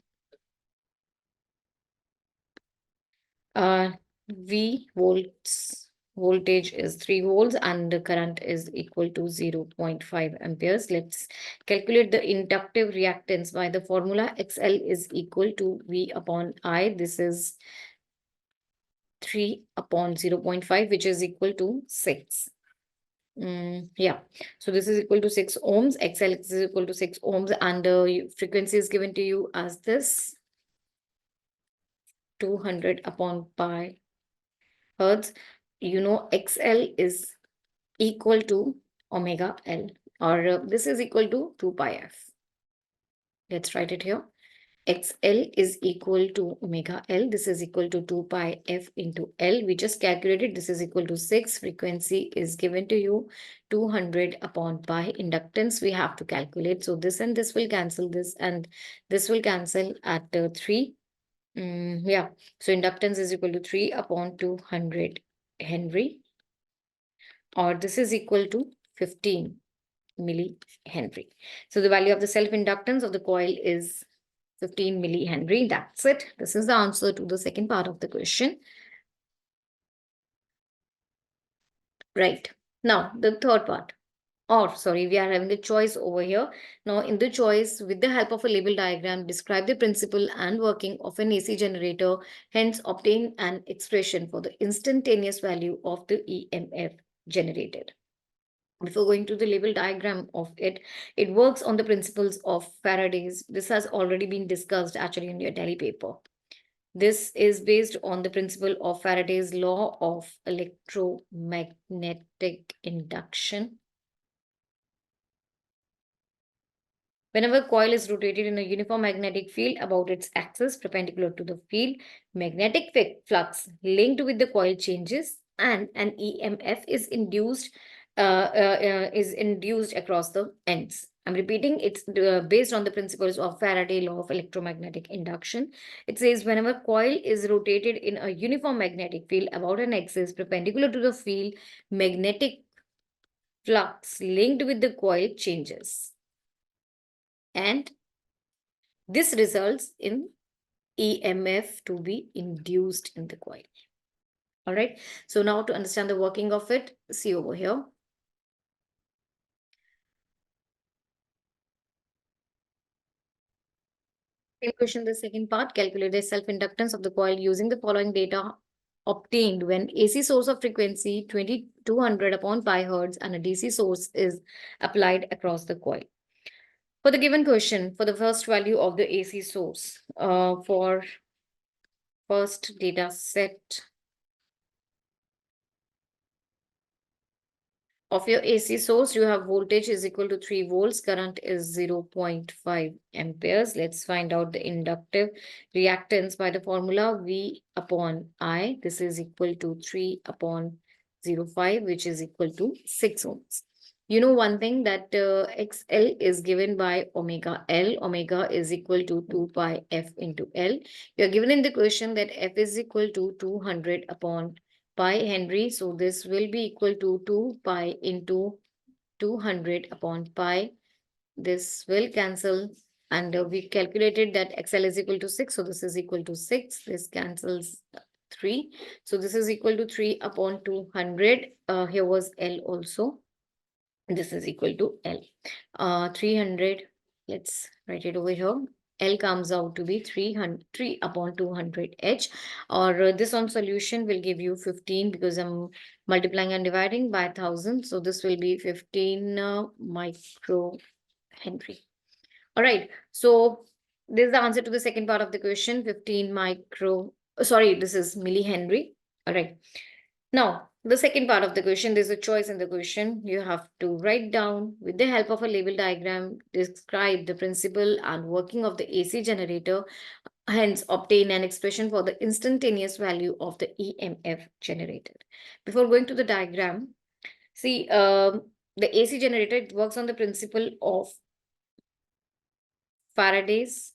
V voltage is 3 volts and the current is equal to 0.5 amperes. Let's calculate the inductive reactance by the formula XL is equal to V upon I. This is 3 upon 0.5, which is equal to 6. Yeah, so this is equal to 6 ohms. XL is equal to 6 ohms, and the frequency is given to you as this 200 upon pi Hertz, you know, XL is equal to omega L, or this is equal to 2 pi f. Let's write it here. XL is equal to omega L. This is equal to 2 pi f into L. We just calculated this is equal to 6. Frequency is given to you 200 upon pi. Inductance we have to calculate. So this and this will cancel this, and this will cancel at 3. Yeah. So inductance is equal to 3 upon 200 Henry, or this is equal to 15 millihenry. So the value of the self-inductance of the coil is 15 millihenry. That's it. This is the answer to the second part of the question. Right. Now, the third part. Or, sorry, we are having a choice over here. Now, in the choice, with the help of a label diagram, describe the principle and working of an AC generator, hence obtain an expression for the instantaneous value of the EMF generated. Before going to the label diagram of it, it works on the principles of Faraday's. This has already been discussed actually in your daily paper. This is based on the principle of Faraday's law of electromagnetic induction. Whenever a coil is rotated in a uniform magnetic field about its axis perpendicular to the field, magnetic flux linked with the coil changes and an EMF is induced across the ends. I'm repeating, it's based on the principles of Faraday law of electromagnetic induction. It says whenever coil is rotated in a uniform magnetic field about an axis perpendicular to the field, magnetic flux linked with the coil changes. And this results in EMF to be induced in the coil. All right. So now to understand the working of it, see over here. Same question, the second part, calculate the self-inductance of the coil using the following data obtained when AC source of frequency 2200 upon pi hertz and a DC source is applied across the coil. For the given question, for the first value of the AC source, for first data set of your AC source, you have voltage is equal to 3 volts, current is 0.5 amperes. Let's find out the inductive reactance by the formula V upon I. This is equal to 3 upon 0.5, which is equal to 6 ohms. You know one thing, that XL is given by omega L. Omega is equal to 2 pi F into L. You are given in the question that F is equal to 200 upon pi Henry. So this will be equal to 2 pi into 200 upon pi. This will cancel, and we calculated that XL is equal to 6. So this is equal to 6. This cancels 3. So this is equal to 3 upon 200. Here was L also. This is equal to L. 300. Let's write it over here. L comes out to be 3 upon 200 H, or this on solution will give you 15 because I'm multiplying and dividing by 1000. So this will be 15 micro Henry. All right. So this is the answer to the second part of the question, 15 micro. Sorry, this is millihenry. All right. Now, the second part of the question, there's a choice in the question. You have to write down, with the help of a label diagram, describe the principle and working of the AC generator, hence obtain an expression for the instantaneous value of the EMF generated. Before going to the diagram, see, the AC generator, it works on the principle of Faraday's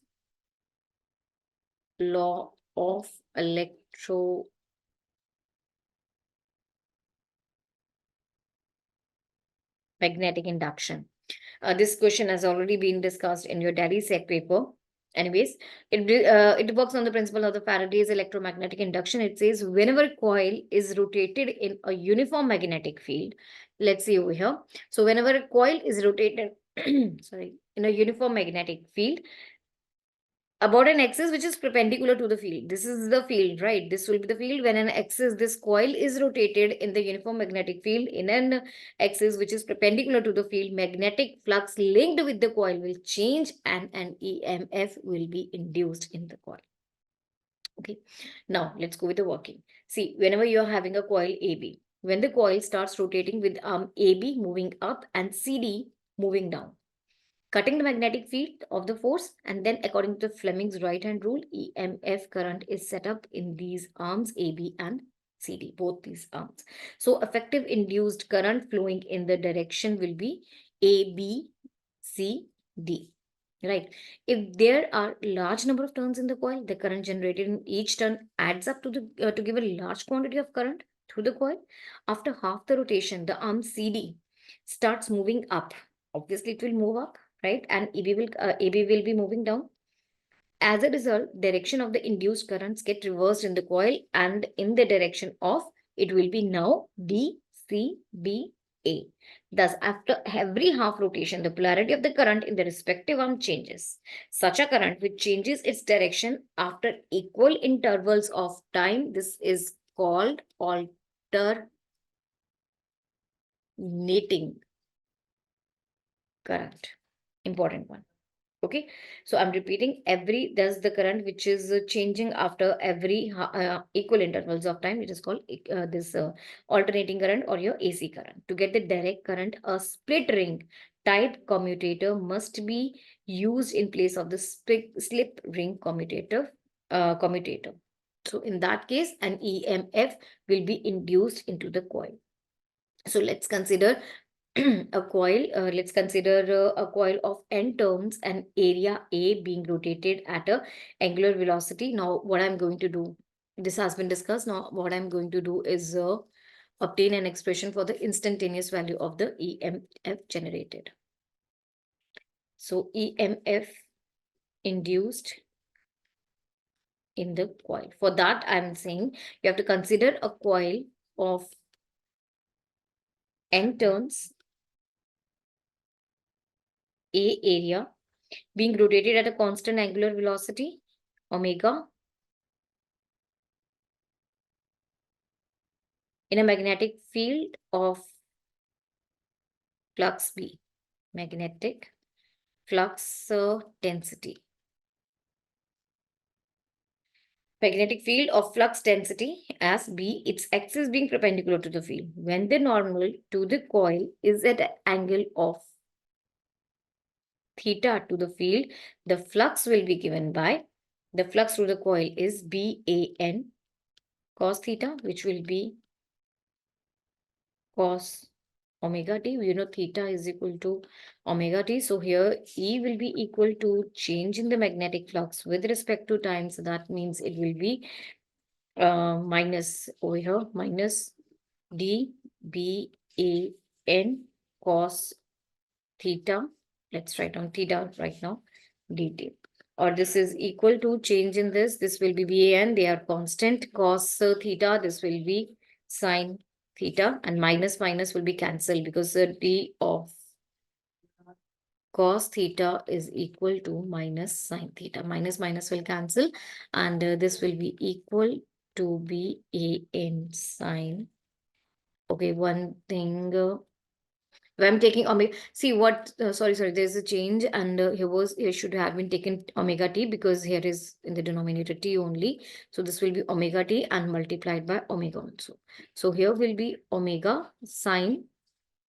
law of electromagnetic induction. This question has already been discussed in your Daddy Sec paper. Anyways, it works on the principle of the Faraday's electromagnetic induction. It says whenever a coil is rotated in a uniform magnetic field, let's see over here. So whenever a coil is rotated, sorry, in a uniform magnetic field, about an axis which is perpendicular to the field. This is the field, right? This will be the field when an axis, this coil is rotated in the uniform magnetic field in an axis which is perpendicular to the field. Magnetic flux linked with the coil will change and an EMF will be induced in the coil. Okay, now let's go with the working. See, whenever you're having a coil AB, when the coil starts rotating with arm AB moving up and CD moving down, cutting the magnetic field of the force, and then according to Fleming's right hand rule, EMF current is set up in these arms AB and CD, both these arms. So effective induced current flowing in the direction will be ABCD. Right. If there are large number of turns in the coil, the current generated in each turn adds up to the to give a large quantity of current through the coil. After half the rotation, the arm CD starts moving up. Obviously, it will move up, right? And AB will be moving down. As a result, direction of the induced currents get reversed in the coil, and in the direction of it will be now B, C, B, A. Thus, after every half rotation, the polarity of the current in the respective arm changes. Such a current which changes its direction after equal intervals of time, this is called alternating current. Important one. Okay, so I'm repeating, every there's the current which is changing after every equal intervals of time. It is called this alternating current or your AC current. To get the direct current, a split ring tied commutator must be used in place of the slip ring commutator. So in that case, an EMF will be induced into the coil. So let's consider a coil. Let's consider a coil of n turns and area A being rotated at a angular velocity. Now, what I'm going to do, this has been discussed. Now, what I'm going to do is obtain an expression for the instantaneous value of the EMF generated. So, EMF induced in the coil. For that, I'm saying you have to consider a coil of n turns, A area, being rotated at a constant angular velocity, omega, in a magnetic field of flux B, magnetic flux density. Magnetic field of flux density as B, its axis being perpendicular to the field. When the normal to the coil is at an angle of theta to the field, the flux will be given by, the flux through the coil is BAN cos theta, which will be cos omega t. You know, theta is equal to omega t. So here E will be equal to change in the magnetic flux with respect to time. So that means it will be minus over here, minus d b a n cos theta. Let's write down theta right now, dt. Or this is equal to change in this. This will be BAN. They are constant. Cos theta. This will be sine theta, and minus minus will be cancelled because the d of cos theta is equal to minus sine theta. Minus minus will cancel, and this will be equal to BAN sine. Okay, one thing. I'm taking omega. See what? Sorry. There's a change, and here should have been taken omega t because here is in the denominator t only. So this will be omega t and multiplied by omega also. So here will be omega sine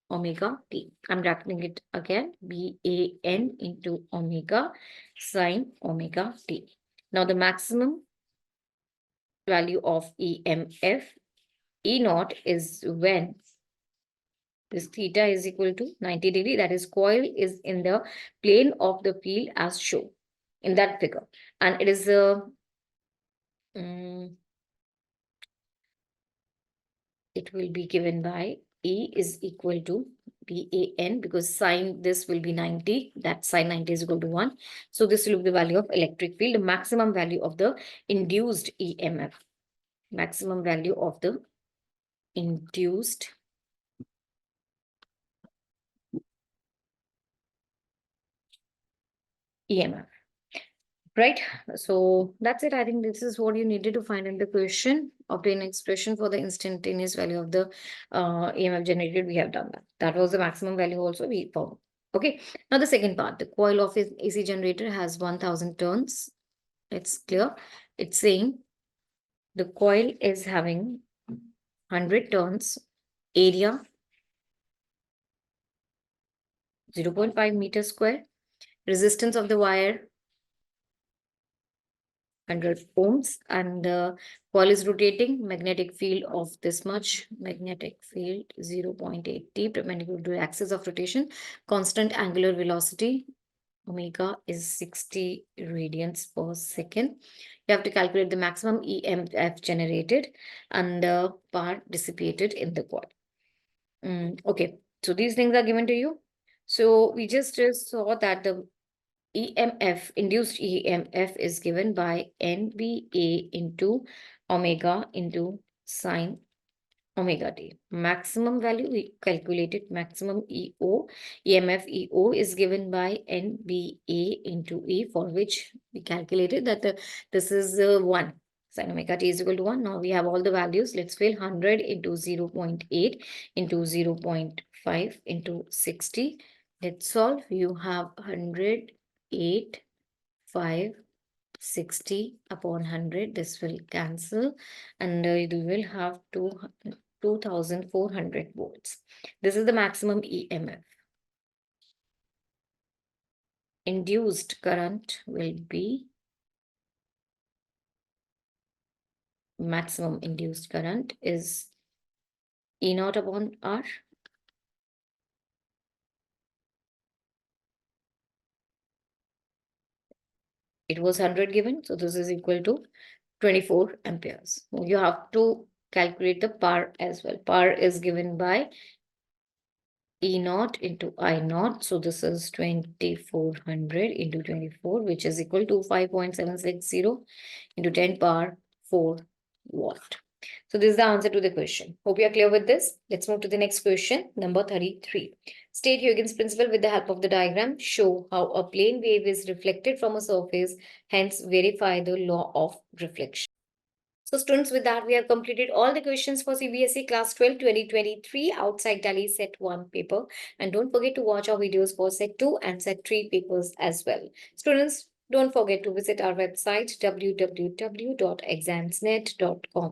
omega t. I'm wrapping it again. BAN into omega sine omega t. Now the maximum value of EMF E naught is when this theta is equal to 90 degree. That is, coil is in the plane of the field as shown in that figure. And it is it will be given by E is equal to BAN because sine this will be 90. That sine 90 is equal to 1. So this will be the value of electric field, the maximum value of the induced EMF. Maximum value of the induced EMF. Right. So that's it. I think this is what you needed to find in the question. Obtain expression for the instantaneous value of the EMF generated. We have done that. That was the maximum value also we found. Okay. Now the second part, the coil of AC generator has 1000 turns. It's clear. It's saying The coil is having 100 turns, area 0.5 meters square, resistance of the wire 100 ohms, and the coil is rotating, magnetic field of this much, magnetic field 0.8 t perpendicular to the axis of rotation, constant angular velocity omega is 60 radians per second. You have to calculate the maximum EMF generated and the power dissipated in the coil. Okay, so these things are given to you. So we just saw that the EMF, induced EMF is given by NBA into omega into sine omega t. Maximum value, we calculated maximum EMF EO is given by NBA into E, for which we calculated that this is 1. Sin omega t is equal to 1. Now we have all the values. Let's fill 100 into 0.8 into 0.5 into 60. Let's solve. You have 100, 8, 5, 60 upon 100. This will cancel, and you will have 2400 volts. This is the maximum EMF. Induced current will be maximum induced current is E naught upon R. It was 100 given, so this is equal to 24 amperes. You have to calculate the power as well. Power is given by E naught into I naught. So this is 2400 into 24, which is equal to 5.760 into 10 power 4 watt. So this is the answer to the question. Hope you are clear with this. Let's move to the next question, number 33. State Huygens principle with the help of the diagram. Show how a plane wave is reflected from a surface, hence verify the law of reflection. So students, with that, we have completed all the questions for CBSE Class 12 2023 outside Delhi Set 1 paper. And don't forget to watch our videos for Set 2 and Set 3 papers as well. Students, don't forget to visit our website www.examsnet.com.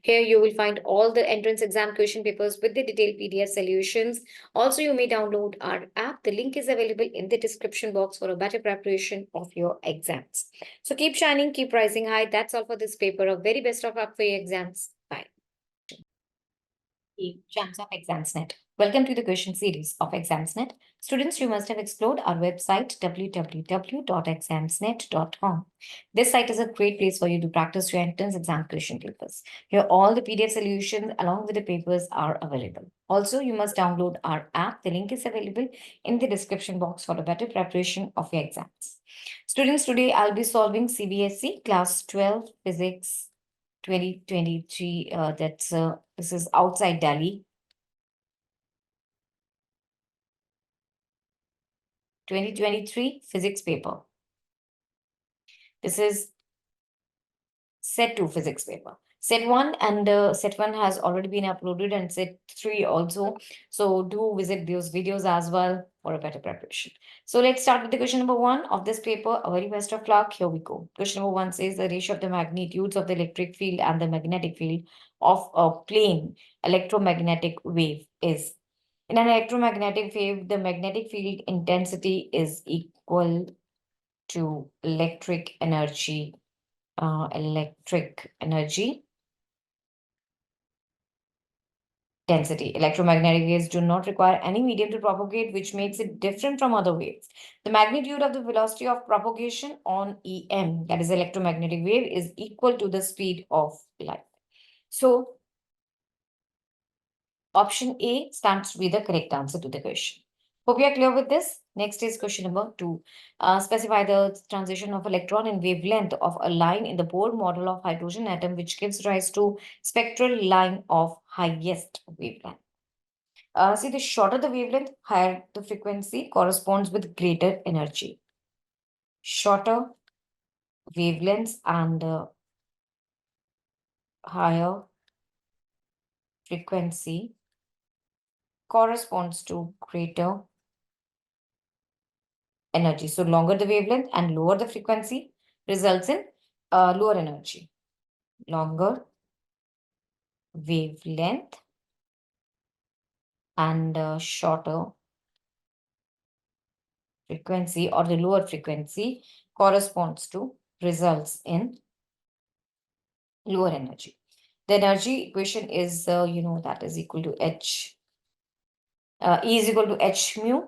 Here you will find all the entrance exam question papers with the detailed PDF solutions. Also, you may download our app. The link is available in the description box for a better preparation of your exams. So keep shining, keep rising high. That's all for this paper. A very best of luck for your exams. Bye. Chance of Examsnet. Welcome to the question series of Examsnet. Students, you must have explored our website www.examsnet.com. This site is a great place for you to practice your entrance exam question papers. Here, all the PDF solutions along with the papers are available. Also, you must download our app. The link is available in the description box for a better preparation of your exams. Students, today I'll be solving CBSE Class 12 Physics 2023. This is outside Delhi. 2023 physics paper. This is set 2 physics paper. Set 1 and set 1 has already been uploaded, and set 3 also. So do visit those videos as well for a better preparation. So let's start with the question number 1 of this paper. A very best of luck. Here we go. Question number 1 says the ratio of the magnitudes of the electric field and the magnetic field of a plane electromagnetic wave is. In an electromagnetic wave, the magnetic field intensity is equal to electric energy density. Electromagnetic waves do not require any medium to propagate, which makes it different from other waves. The magnitude of the velocity of propagation on EM, that is electromagnetic wave, is equal to the speed of light. So option A stands to be the correct answer to the question. Hope you are clear with this. Next is question number 2. Specify the transition of electron in wavelength of a line in the Bohr model of hydrogen atom, which gives rise to spectral line of highest wavelength. See, the shorter the wavelength, higher the frequency corresponds with greater energy. Shorter wavelengths and higher frequency corresponds to greater energy. So longer the wavelength and lower the frequency results in lower energy. longer wavelength and shorter frequency or the lower frequency corresponds to results in lower energy. The energy equation is, that is equal to E is equal to H mu.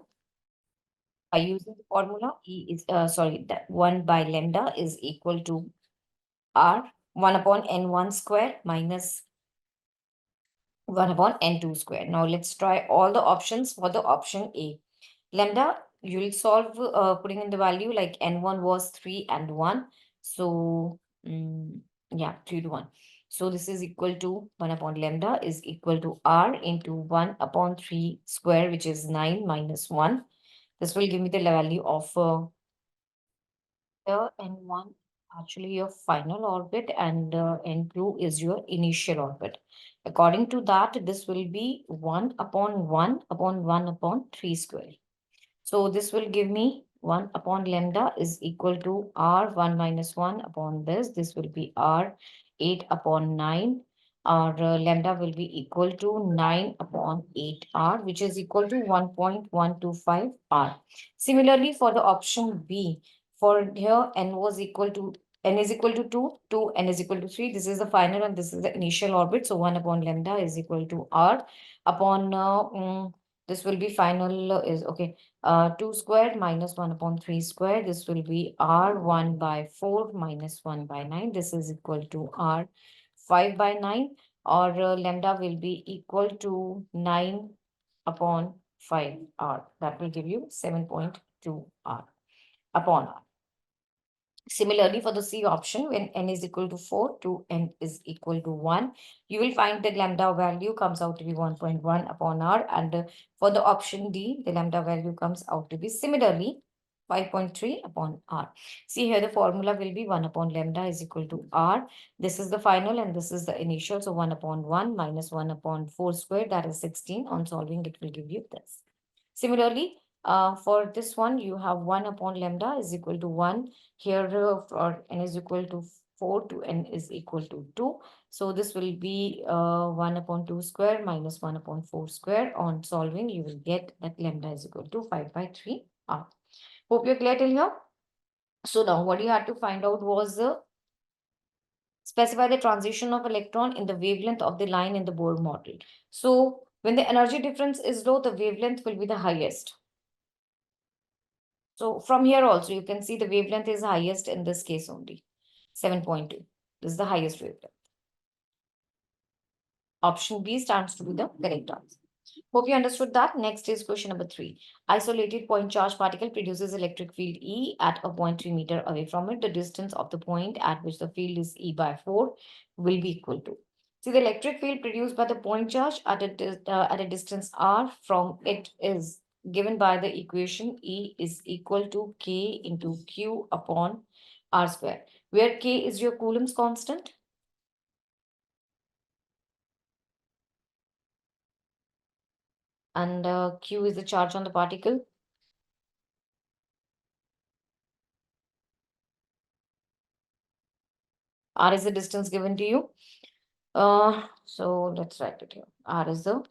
By using the formula, that 1 by lambda is equal to R 1 upon N1 square minus 1 upon N2 square. Now let's try all the options for the option A. Lambda, you'll solve putting in the value like N1 was 3 and 1. So, yeah, 3 to 1. So this is equal to 1 upon lambda is equal to R into 1 upon 3 square, which is 9 minus 1. This will give me the value of N1 actually your final orbit and N2 is your initial orbit. According to that, this will be 1 upon 1 upon 1 upon 3 square. So this will give me 1 upon lambda is equal to R1 minus 1 upon this. This will be R8 upon 9. Our lambda will be equal to 9 upon 8R, which is equal to 1.125R. Similarly, for the option B, for here n is equal to 2, 2, n is equal to 3. This is the final and this is the initial orbit. So 1 upon lambda is equal to R upon this will be final is okay. 2 squared minus 1 upon 3 squared. This will be R1 by 4 minus 1 by 9. This is equal to R5 by 9 or lambda will be equal to 9 upon 5R. That will give you 7.2R upon R. Similarly, for the C option, when n is equal to 4 to n is equal to 1, you will find the lambda value comes out to be 1.1 upon R. And for the option D, the lambda value comes out to be similarly 5.3 upon R. See here, the formula will be 1 upon lambda is equal to R. This is the final and this is the initial. So 1 upon 1 minus 1 upon 4 squared, that is 16. On solving, it will give you this. Similarly, for this one, you have 1 upon lambda is equal to 1. Here, for n is equal to 4 to n is equal to 2. So this will be 1 upon 2 square minus 1 upon 4 square. On solving, you will get that lambda is equal to 5 by 3 R. Hope you're clear till here. So now what you had to find out was specify the transition of electron in the wavelength of the line in the Bohr model. So when the energy difference is low, the wavelength will be the highest. So from here also, you can see the wavelength is highest in this case only, 7.2. This is the highest wavelength. Option B stands to be the correct answer. Hope you understood that. Next is question number 3. Isolated point charge particle produces electric field E at a point 3 meter away from it. The distance of the point at which the field is E by 4 will be equal to. See, the electric field produced by the point charge at a distance R from it is given by the equation E is equal to K into Q upon R square, where K is your Coulomb's constant. And Q is the charge on the particle. R is the distance given to you. So let's write it here. R is the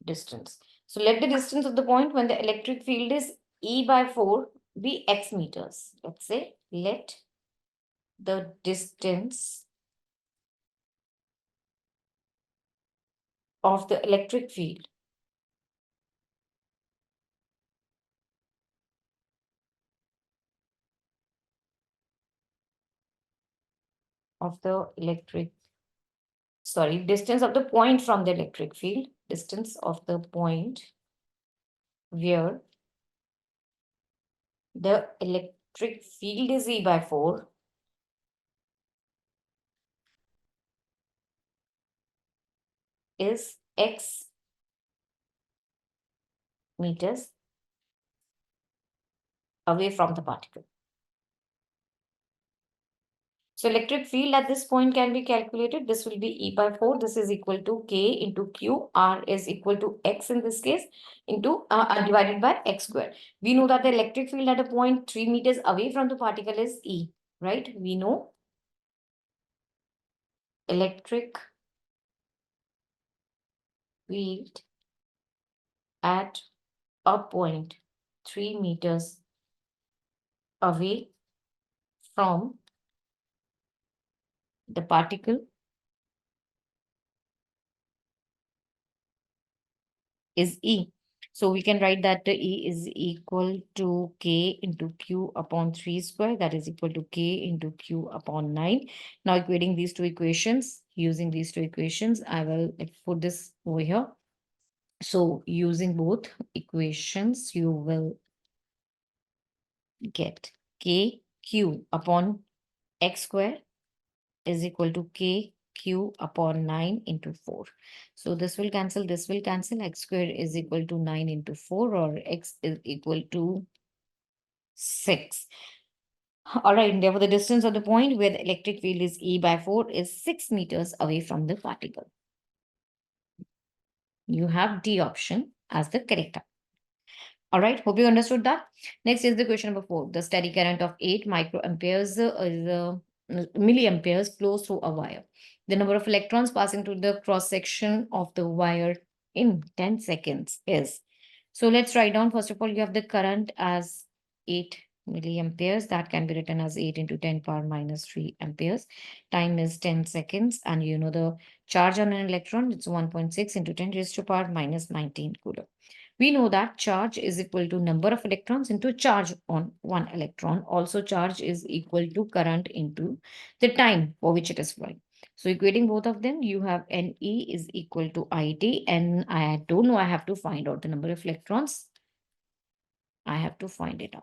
distance. So let the distance of the point when the electric field is E by 4 be x meters. Let's say let the distance of the electric field distance of the point from the electric field, distance of the point where the electric field is E by 4 is x meters away from the particle. So electric field at this point can be calculated. This will be E by 4. This is equal to K into Q. R is equal to X in this case into divided by X square. We know that the electric field at a point 3 meters away from the particle is E, right? We know electric field at a point 3 meters away from the particle is E. So we can write that the E is equal to K into Q upon 3 square. That is equal to K into Q upon 9. Now equating these two equations, using these two equations, I will put this over here. So using both equations, you will get KQ upon X square is equal to KQ upon 9 into 4. So this will cancel, this will cancel. X square is equal to 9 into 4, or X is equal to 6. All right, and therefore the distance of the point where the electric field is E by 4 is 6 meters away from the particle. You have D option as the correct answer. All right, hope you understood that. Next is the question number 4. The steady current of 8 microamperes milliamperes flows through a wire. The number of electrons passing through the cross section of the wire in 10 seconds is. So let's write down. First of all, you have the current as 8 milliamperes. That can be written as 8 into 10 power minus 3 amperes. Time is 10 seconds. And you know the charge on an electron, it's 1.6 into 10 raised to power minus 19 coulomb. We know that charge is equal to number of electrons into charge on one electron. Also, charge is equal to current into the time for which it is flowing. So equating both of them, you have NE is equal to IT, and I don't know, I have to find out the number of electrons. I have to find it out.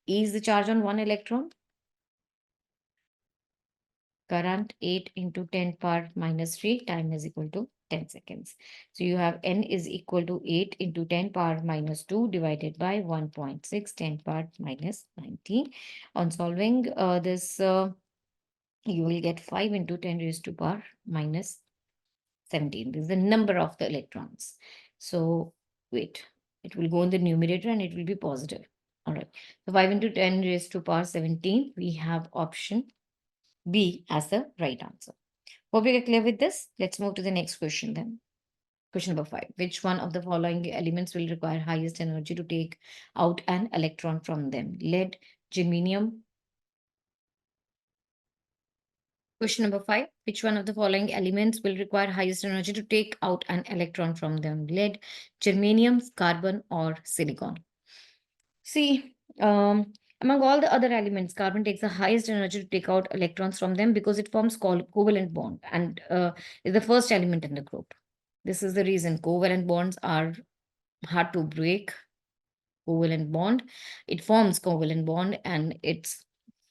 E is the charge on one electron. Current 8 into 10 power minus 3, time is equal to 10 seconds. So you have N is equal to 8 into 10 power minus 2 divided by 1.6, 10 power minus 19. On solving this, you will get 5 into 10 raised to power minus 17. This is the number of the electrons. So wait, it will go in the numerator and it will be positive. All right. So 5 into 10 raised to power 17, we have option B as the right answer. Hope you get clear with this. Let's move to the next question then. Question number 5. Which one of the following elements will require highest energy to take out an electron from them? Lead, germanium. Question number 5. Which one of the following elements will require highest energy to take out an electron from them? Lead, germanium, carbon, or silicon? See, among all the other elements, carbon takes the highest energy to take out electrons from them because it forms covalent bond and is the first element in the group. This is the reason covalent bonds are hard to break. Covalent bond, it forms covalent bond and it's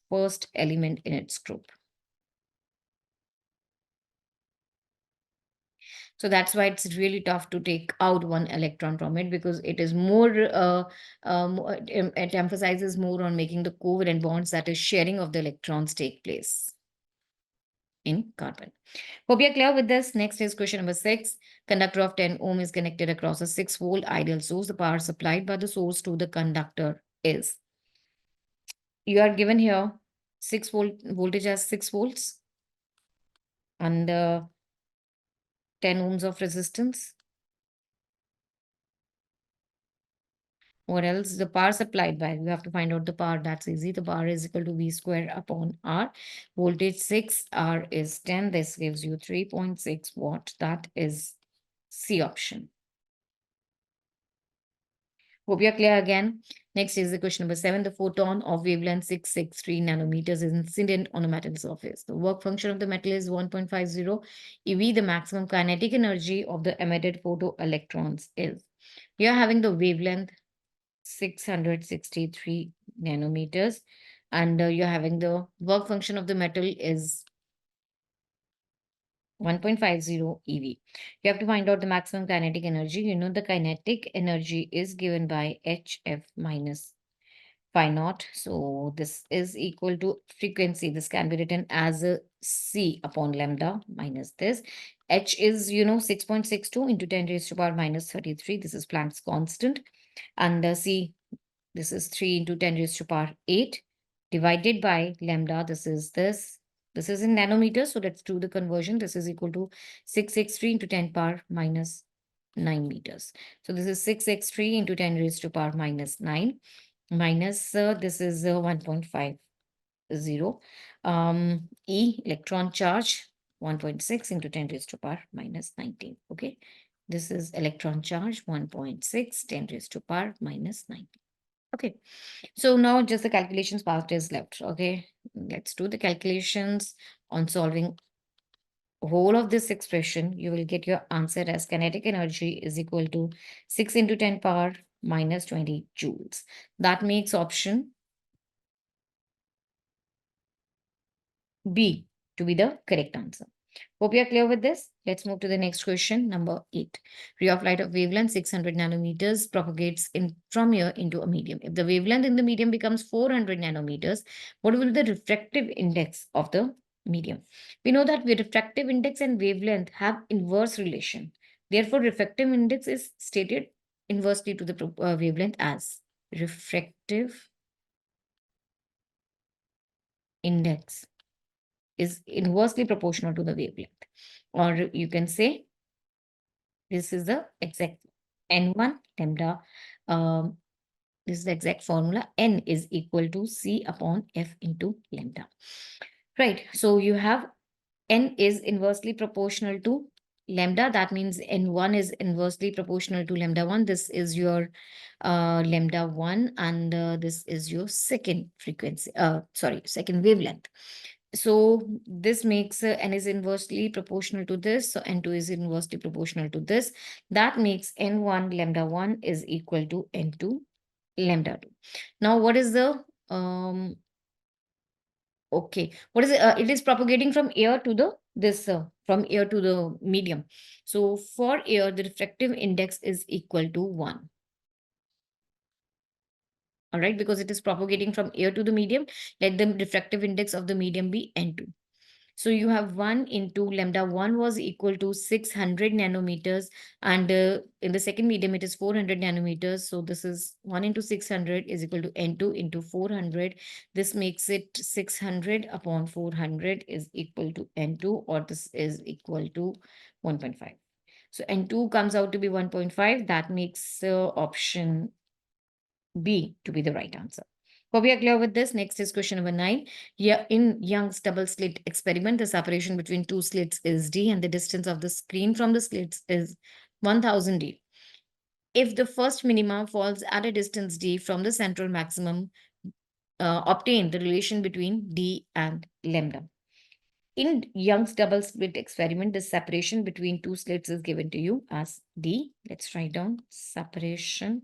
first element in its group. So that's why it's really tough to take out one electron from it because it is more, it emphasizes more on making the covalent bonds, that is sharing of the electrons take place in carbon. Hope you're clear with this. Next is question number 6. Conductor of 10 ohm is connected across a 6-volt ideal source. The power supplied by the source to the conductor is. You are given here 6-volt voltage as 6 volts and 10 ohms of resistance. What else? The power supplied by, you have to find out the power. That's easy. The power is equal to V square upon R. Voltage 6, R is 10. This gives you 3.6 watt. That is C option. Hope you're clear again. Next is the question number 7. The photon of wavelength 663 nanometers is incident on a metal surface. The work function of the metal is 1.50 eV. The maximum kinetic energy of the emitted photoelectrons is. We are having the wavelength 663 nanometers and you're having the work function of the metal is 1.50 eV. You have to find out the maximum kinetic energy. You know the kinetic energy is given by HF minus phi naught. So this is equal to frequency. This can be written as a C upon lambda minus this. H is, 6.62 into 10 raised to power minus 33. This is Planck's constant. And C, this is 3 into 10 raised to power 8 divided by lambda. This is this. This is in nanometers, so let's do the conversion. This is equal to 6x3 into 10 power minus 9 meters. So this is 6x3 into 10 raised to power minus 9 minus this is 1.50. Electron charge 1.6 into 10 raised to power minus 19. Okay. This is electron charge 1.6 10 raised to power minus 19. Okay. So now just the calculations part is left. Okay. Let's do the calculations on solving whole of this expression. You will get your answer as kinetic energy is equal to 6 into 10 power minus 20 joules. That makes option B to be the correct answer. Hope you are clear with this. Let's move to the next question, number 8. Ray of light of wavelength 600 nanometers propagates in from here into a medium. If the wavelength in the medium becomes 400 nanometers, what will be the refractive index of the medium? We know that the refractive index and wavelength have inverse relation. Therefore, refractive index is stated inversely to the wavelength as refractive index is inversely proportional to the wavelength. Or you can say this is the exact n1 lambda. Um, this is the exact formula. N is equal to C upon F into lambda. Right. So you have N is inversely proportional to lambda. That means N1 is inversely proportional to lambda 1. This is your lambda 1 and this is your second frequency. Sorry, second wavelength. So this makes n is inversely proportional to this. So n2 is inversely proportional to this. That makes n1 lambda 1 is equal to n2 lambda 2. Now what is the okay, what is it? It is propagating from air to the this from air to the medium. So for air, the refractive index is equal to 1. All right, because it is propagating from air to the medium, let the refractive index of the medium be n2. So you have 1 into lambda 1 was equal to 600 nanometers. And in the second medium, it is 400 nanometers. So this is 1 into 600 is equal to N2 into 400. This makes it 600 upon 400 is equal to N2, or this is equal to 1.5. So N2 comes out to be 1.5. That makes option B to be the right answer. Hope we are clear with this. Next is question number 9. Yeah, in Young's double slit experiment, the separation between two slits is d and the distance of the screen from the slits is 1000 d. If the first minima falls at a distance d from the central maximum, obtain the relation between d and lambda. In Young's double slit experiment, the separation between two slits is given to you as d. Let's write down separation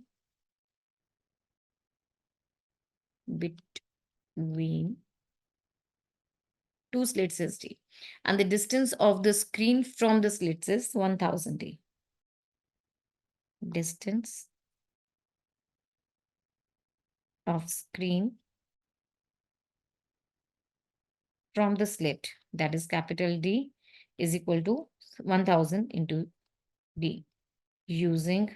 between two slits is d. And the distance of the screen from the slits is 1000 d. Distance of screen from the slit, that is capital D, is equal to 1000 into d. Using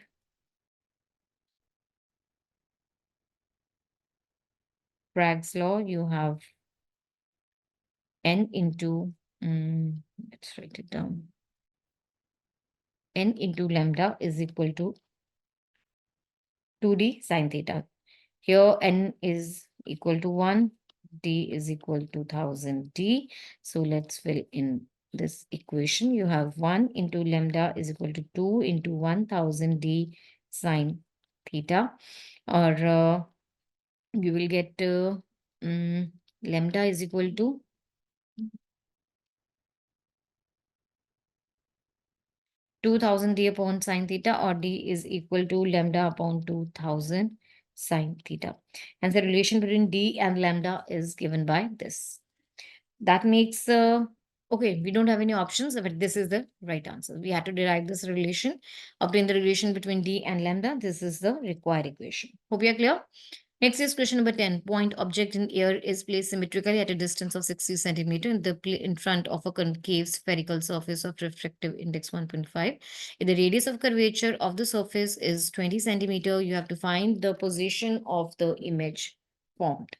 Bragg's law, you have n into, let's write it down. N into lambda is equal to 2d sine theta. Here n is equal to 1, d is equal to 1000 d. So let's fill in this equation. You have 1 into lambda is equal to 2 into 1000 d sine theta. Or you will get lambda is equal to 2000 d upon sine theta, or d is equal to lambda upon 2000 sine theta. And the relation between d and lambda is given by this. That makes, okay, we don't have any options, but this is the right answer. We had to derive this relation, obtain the relation between d and lambda. This is the required equation. Hope you are clear. Next is question number 10. Point object in air is placed symmetrically at a distance of 60 centimeter in front of a concave spherical surface of refractive index 1.5. If the radius of curvature of the surface is 20 centimeter, you have to find the position of the image formed.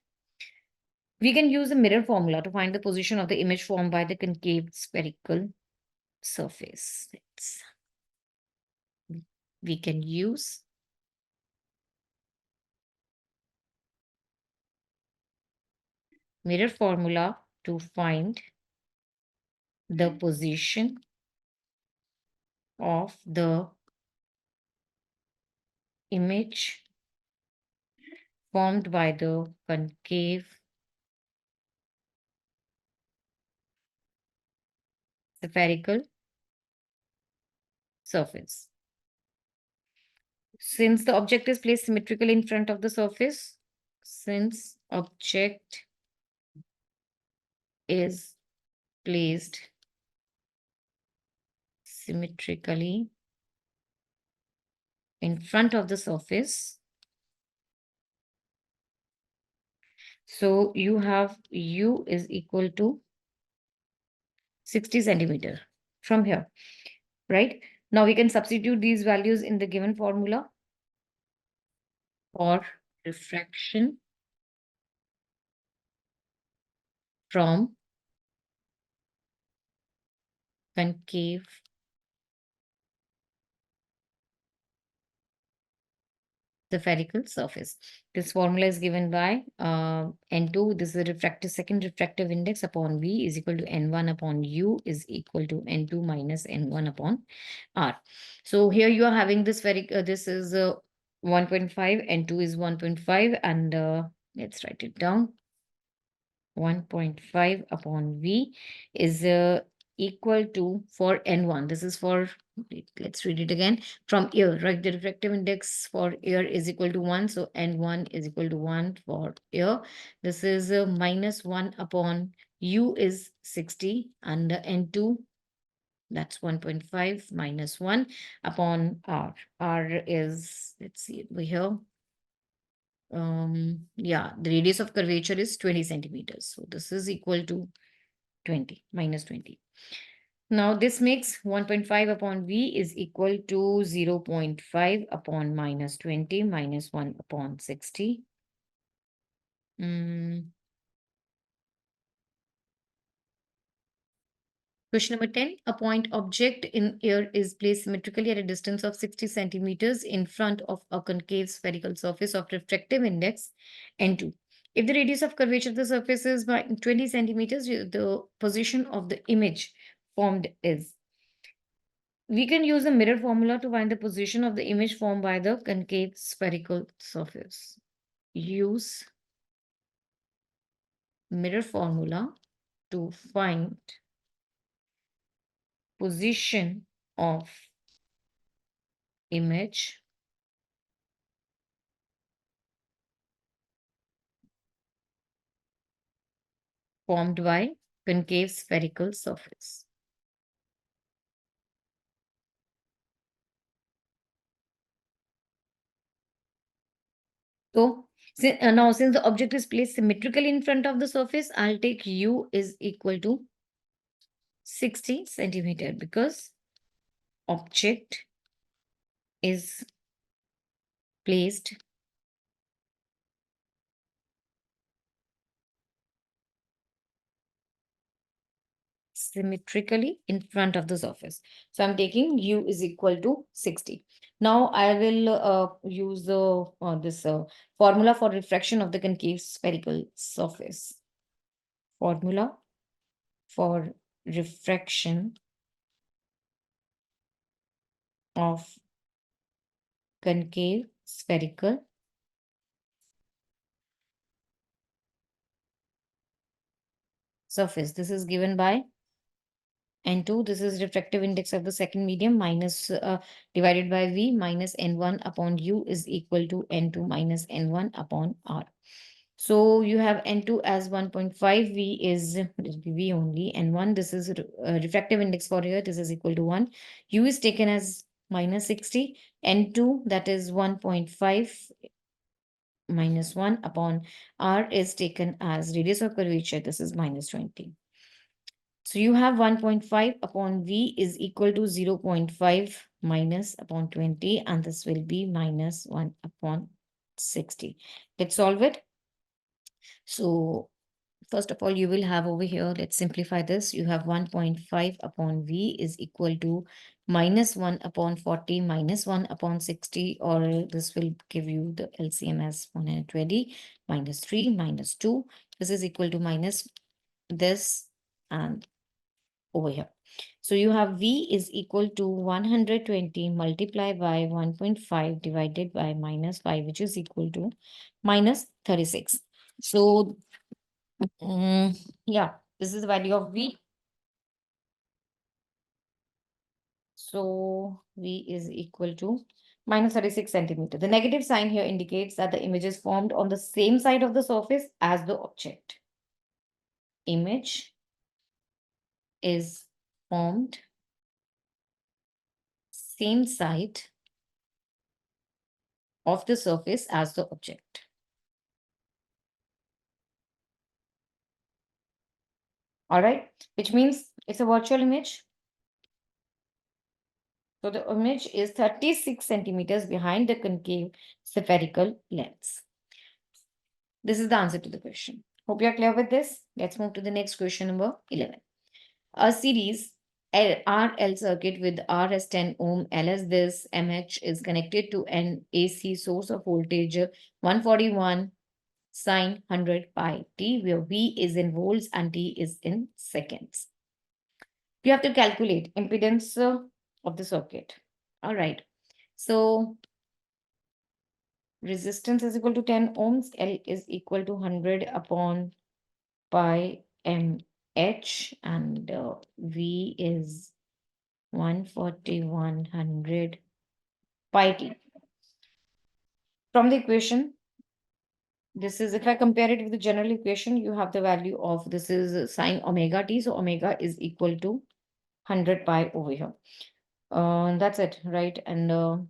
We can use the mirror formula to find the position of the image formed by the concave spherical surface. We can use mirror formula to find the position of the image formed by the concave spherical surface. Since the object is placed symmetrically in front of the surface, since object is placed symmetrically in front of the surface, so you have u is equal to 60 centimeter from here, right? Now we can substitute these values in the given formula for refraction from concave spherical surface. This formula is given by N2. This is the second refractive index upon V is equal to N1 upon U is equal to N2 minus N1 upon R. So here you are having this this is 1.5, N2 is 1.5, and let's write it down. 1.5 upon V is equal to, for N1, this is for, let's read it again, from air, right? The refractive index for air is equal to 1. So N1 is equal to 1 for air. This is minus 1 upon U is 60, and N2, that's 1.5 minus 1 upon R. R is, let's see over here. Yeah, the radius of curvature is 20 centimeters. So this is equal to 20 minus 20. Now this makes 1.5 upon V is equal to 0.5 upon minus 20 minus 1 upon 60. Question number 10. A point object in air is placed symmetrically at a distance of 60 centimeters in front of a concave spherical surface of refractive index N2. If the radius of curvature of the surface is by 20 centimeters, the position of the image formed is. We can use the mirror formula to find the position of the image formed by the concave spherical surface. Use mirror formula to find position of image formed by concave spherical surface. So now since the object is placed symmetrically in front of the surface, I'll take u is equal to 60 centimeter because object is placed symmetrically in front of the surface. So I'm taking u is equal to 60. Now I will use the this formula for refraction of the concave spherical surface. Formula for refraction of concave spherical surface. This is given by N2. This is refractive index of the second medium minus divided by V minus N1 upon U is equal to N2 minus N1 upon R. So you have N2 as 1.5, V is V only, N1, this is refractive index for here, this is equal to 1. U is taken as minus 60, N2 that is 1.5 minus 1 upon R is taken as radius of curvature, this is minus 20. So you have 1.5 upon V is equal to 0.5 minus upon 20, and this will be minus 1 upon 60. Let's solve it. So First of all, you will have over here, let's simplify this. You have 1.5 upon V is equal to minus 1 upon 40 minus 1 upon 60, or this will give you the LCM as 120 minus 3 minus 2. This is equal to minus this and over here. So you have V is equal to 120 multiplied by 1.5 divided by minus 5, which is equal to minus 36. So yeah, this is the value of V. So V is equal to minus 36 centimeter. The negative sign here indicates that the image is formed on the same side of the surface as the object. Image is formed same side of the surface as the object. All right, which means it's a virtual image. So the image is 36 centimeters behind the concave spherical lens. This is the answer to the question. Hope you're clear with this. Let's move to the next question, number 11. A series RL circuit with R as 10 ohm, L as this, MH is connected to an AC source of voltage 141 sine 100 pi t, where V is in volts and T is in seconds. You have to calculate impedance of the circuit. All right. So resistance is equal to 10 ohms. L is equal to 100 upon pi mh, and V is 14100 pi t. From the equation, this is, if I compare it with the general equation, you have the value of, this is sine omega t. So omega is equal to 100 pi over here. That's it, right? And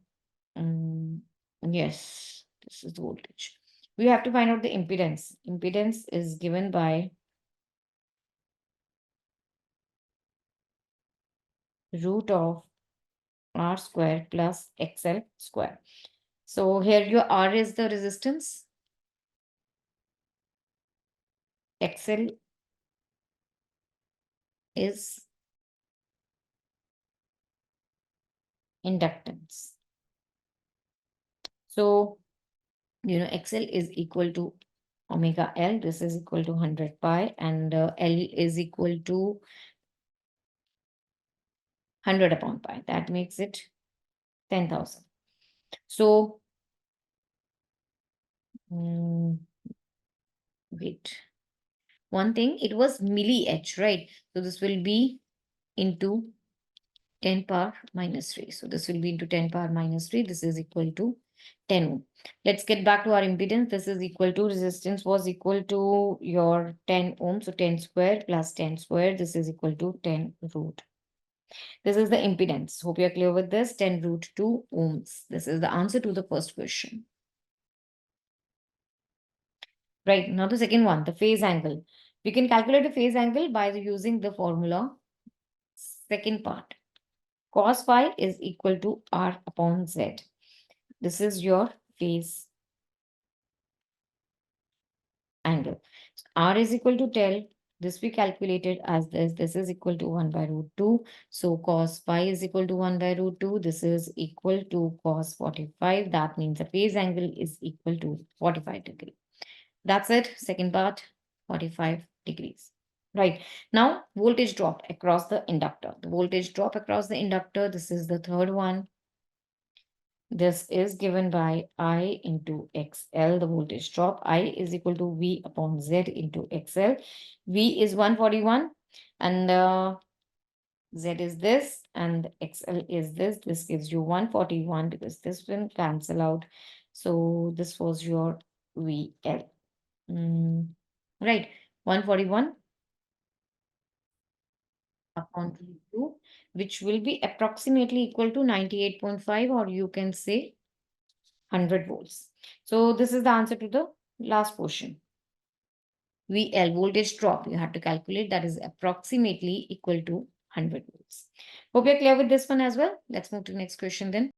yes, this is the voltage. We have to find out the impedance. Impedance is given by root of R square plus XL square. So here your R is the resistance, XL is inductance. So, XL is equal to omega L. This is equal to 100 pi, and L is equal to 100 upon pi. That makes it 10,000. So, wait. One thing, it was milli H, right? So this will be into 10 power minus 3. So this will be into 10 power minus 3. This is equal to 10 ohm. Let's get back to our impedance. This is equal to, resistance was equal to your 10 ohm. So 10 square plus 10 square. This is equal to 10 root. This is the impedance. Hope you're clear with this. 10 root 2 ohms. This is the answer to the first question. Right, now the second one, the phase angle. We can calculate the phase angle by using the formula. Second part, cos phi is equal to R upon Z. This is your phase angle. So R is equal to 10. This we calculated as this. This is equal to 1 by root 2. So cos phi is equal to 1 by root 2. This is equal to cos 45. That means the phase angle is equal to 45 degrees. That's it. Second part, 45 degrees. Right. Now, voltage drop across the inductor. The voltage drop across the inductor, this is the third one. This is given by I into XL, the voltage drop. I is equal to V upon Z into XL. V is 141 and Z is this and XL is this. This gives you 141 because this will cancel out. So this was your VL. Right, 141 upon 2, which will be approximately equal to 98.5, or you can say 100 volts. So this is the answer to the last portion. VL, voltage drop, you have to calculate, that is approximately equal to 100 volts. Hope you're clear with this one as well. Let's move to the next question then.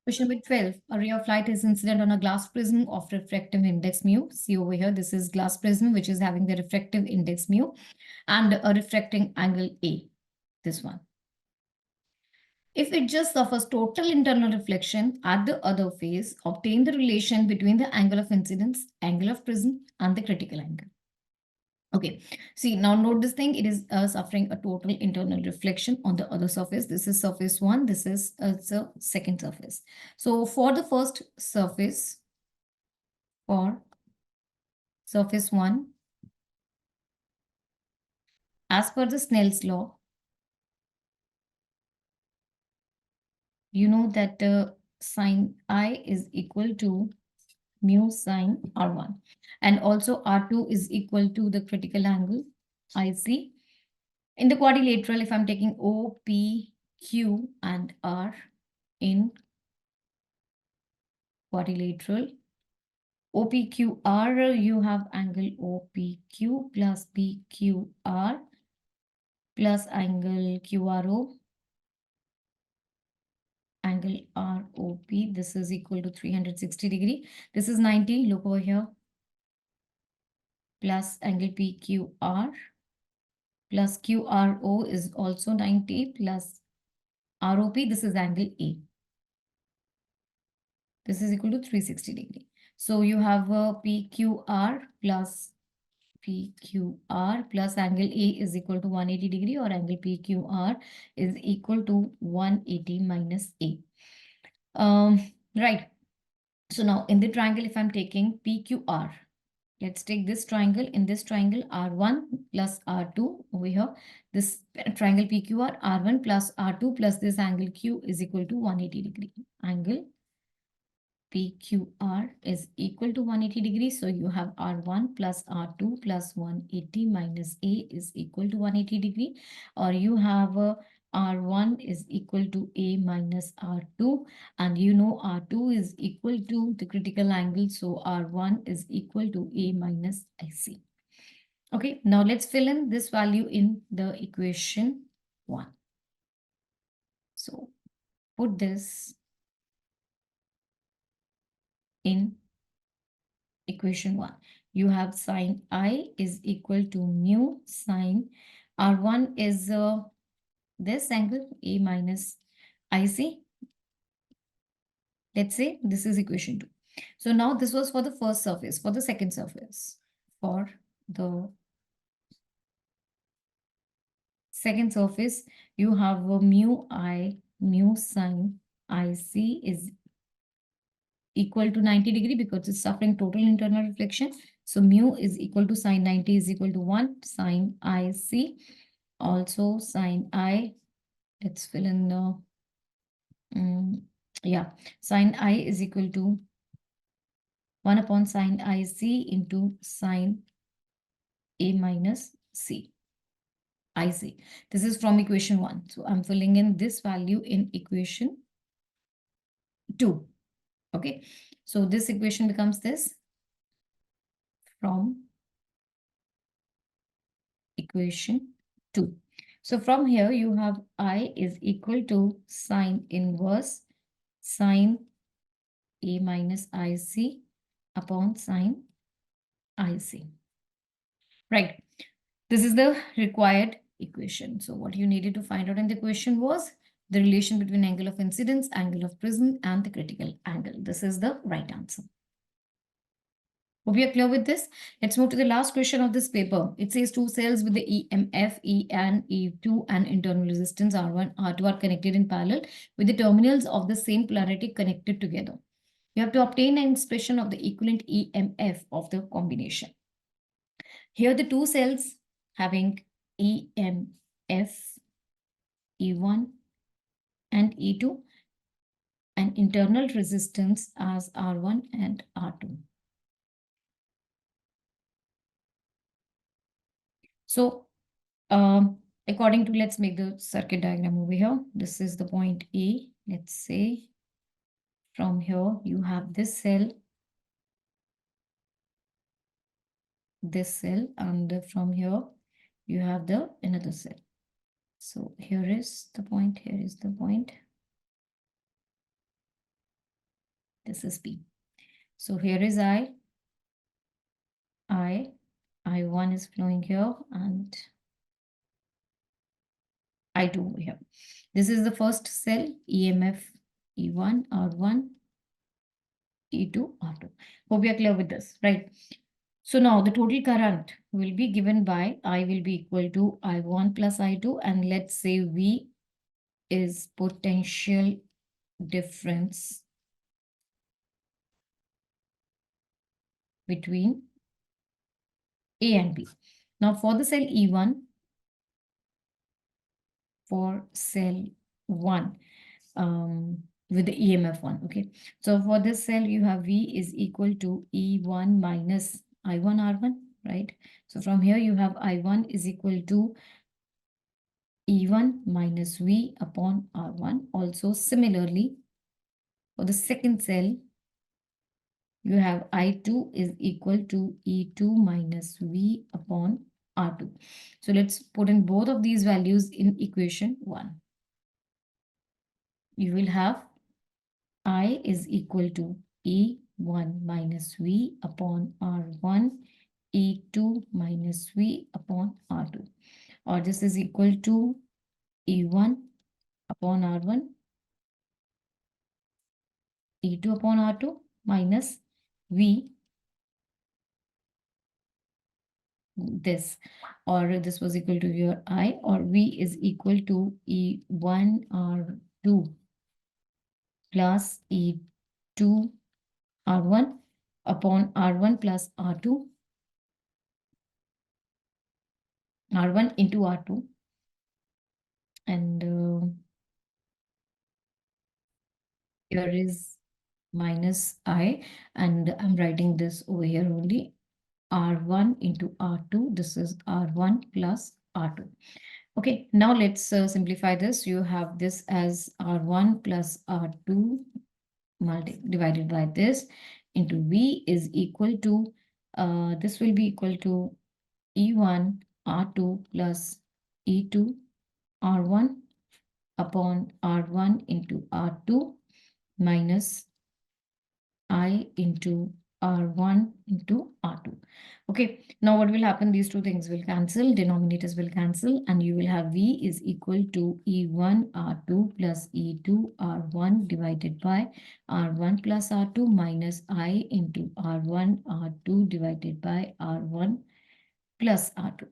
Question number 12. A ray of light is incident on a glass prism of refractive index mu. See over here, this is glass prism, which is having the refractive index mu and a refracting angle A, this one. If it just suffers total internal reflection at the other phase, obtain the relation between the angle of incidence, angle of prism, and the critical angle. Okay, see now note this thing, it is suffering a total internal reflection on the other surface. This is surface 1, this is the second surface. So for the first surface, for surface 1, as per the Snell's law, you know that sine I is equal to mu sine R1. And also R2 is equal to the critical angle IC. In the quadrilateral, if I'm taking O, P, Q, and R in quadrilateral, OPQR, you have angle OPQ plus PQR plus angle QRO, angle ROP. This is equal to 360 degree. This is 90, look over here, plus angle PQR plus QRO is also 90 plus ROP, this is angle A. This is equal to 360 degree. So you have a PQR plus PQR plus angle A is equal to 180 degree, or angle PQR is equal to 180 minus A. Right. So now in the triangle, if I'm taking PQR, let's take this triangle. In this triangle, R1 plus R2 over here, this triangle PQR, R1 plus R2 plus this angle Q is equal to 180 degree. Angle PQR is equal to 180 degrees. So you have R1 plus R2 plus 180 minus A is equal to 180 degree. Or you have R1 is equal to A minus R2. And you know R2 is equal to the critical angle. So R1 is equal to A minus IC. Okay, now let's fill in this value in the equation 1. So put this in equation 1. You have sine I is equal to mu sine R1 is this angle A minus IC. Let's say this is equation 2. So now this was for the first surface. For the second surface, for the second surface, you have a mu I, mu sine IC is equal to 90 degree because it's suffering total internal reflection. So mu is equal to sine 90 is equal to 1 sine IC. Also sine I, let's fill in the, yeah, sine I is equal to 1 upon sine IC into sine A minus C. IC. This is from equation 1. So I'm filling in this value in equation 2. Okay. So this equation becomes this from equation 2. So from here you have I is equal to sine inverse sine A minus IC upon sine IC. Right. This is the required equation. So what you needed to find out in the equation was the relation between angle of incidence, angle of prism, and the critical angle. This is the right answer. Hope we are clear with this. Let's move to the last question of this paper. It says two cells with the EMF, E and E2 and internal resistance R1, R2 are connected in parallel with the terminals of the same polarity connected together. You have to obtain an expression of the equivalent EMF of the combination. Here the two cells having EMF, E1 and E2 and internal resistance as R1 and R2. So according to, let's make the circuit diagram over here. This is the point A. Let's say from here you have this cell, and from here you have the another cell. So here is the point, here is the point. This is P. So here is I, I1 is flowing here and I2 over here. This is the first cell, EMF E1, R1, E2, R2. Hope we are clear with this, right? So now the total current will be given by I will be equal to I1 plus I2, and let's say V is potential difference between A and B. Now for the cell E1, for cell 1, with the EMF 1, okay? So for this cell, you have V is equal to E1 minus I1 R1, right? So from here, you have I1 is equal to E1 minus V upon R1. Also, similarly, for the second cell, you have I2 is equal to E2 minus V upon R2. So let's put in both of these values in equation 1. You will have I is equal to E1 minus V upon R1, E2 minus V upon R2. Or this is equal to E1 upon R1, E2 upon R2 minus V, this, or this was equal to your I, or V is equal to E1 R2 plus E2 R1 upon R1 plus R2, R1 into R2, and here is minus I, and I'm writing this over here only, R1 into R2. This is R1 plus R2. Okay, now let's simplify this. You have this as R1 plus R2 divided by this into V is equal to, this will be equal to E1 R2 plus E2 R1 upon R1 into R2 minus I into R1 into R2. Okay, now what will happen? These two things will cancel, denominators will cancel, and you will have V is equal to E1 R2 plus E2 R1 divided by R1 plus R2 minus I into R1 R2 divided by R1 plus R2.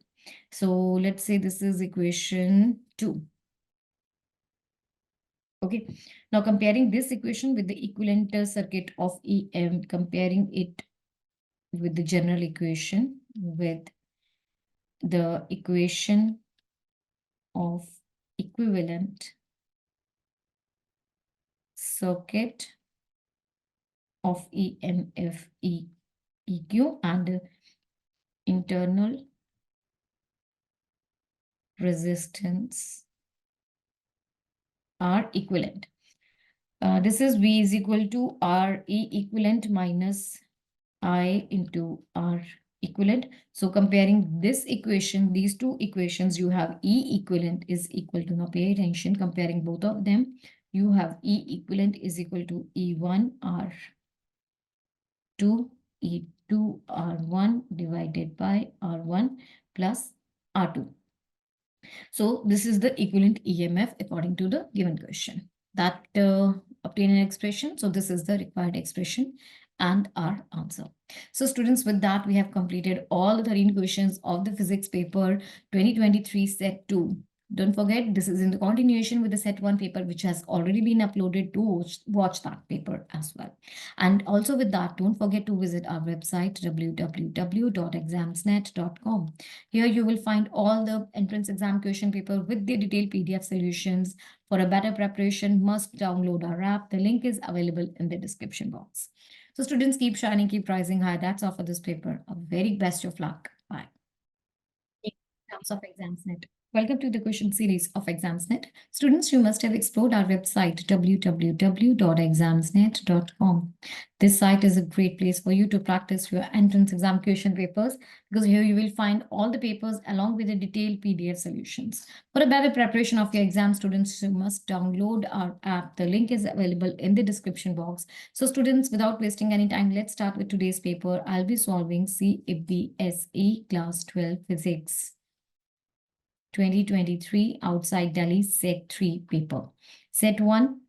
So let's say this is equation 2. Okay, now comparing this equation with the equivalent circuit of EM, comparing it with the general equation with the equation of equivalent circuit of EMF EQ and internal resistance are equivalent. This is V is equal to RE equivalent minus I into R equivalent. So comparing this equation, these two equations, you have E equivalent is equal to, now pay attention, comparing both of them, you have E equivalent is equal to E1 R2, E2 R1 divided by R1 plus R2. So this is the equivalent EMF according to the given question. That obtain an expression. So this is the required expression and our answer. So students, with that, we have completed all the 13 questions of the physics paper 2023 set 2. Don't forget, this is in the continuation with the set 1 paper, which has already been uploaded to watch that paper as well. And also with that, don't forget to visit our website, www.examsnet.com. Here you will find all the entrance exam question paper with the detailed PDF solutions. For a better preparation, must download our app. The link is available in the description box. So students, keep shining, keep rising high. That's all for this paper. A very best of luck. Bye. In terms of Examsnet. Welcome to the question series of Examsnet. Students, you must have explored our website www.examsnet.com. This site is a great place for you to practice your entrance exam question papers because here you will find all the papers along with the detailed PDF solutions. For a better preparation of your exam, students, you must download our app. The link is available in the description box. So students, without wasting any time, let's start with today's paper. I'll be solving CBSE Class 12 Physics 2023 outside Delhi set 3 paper. Set 1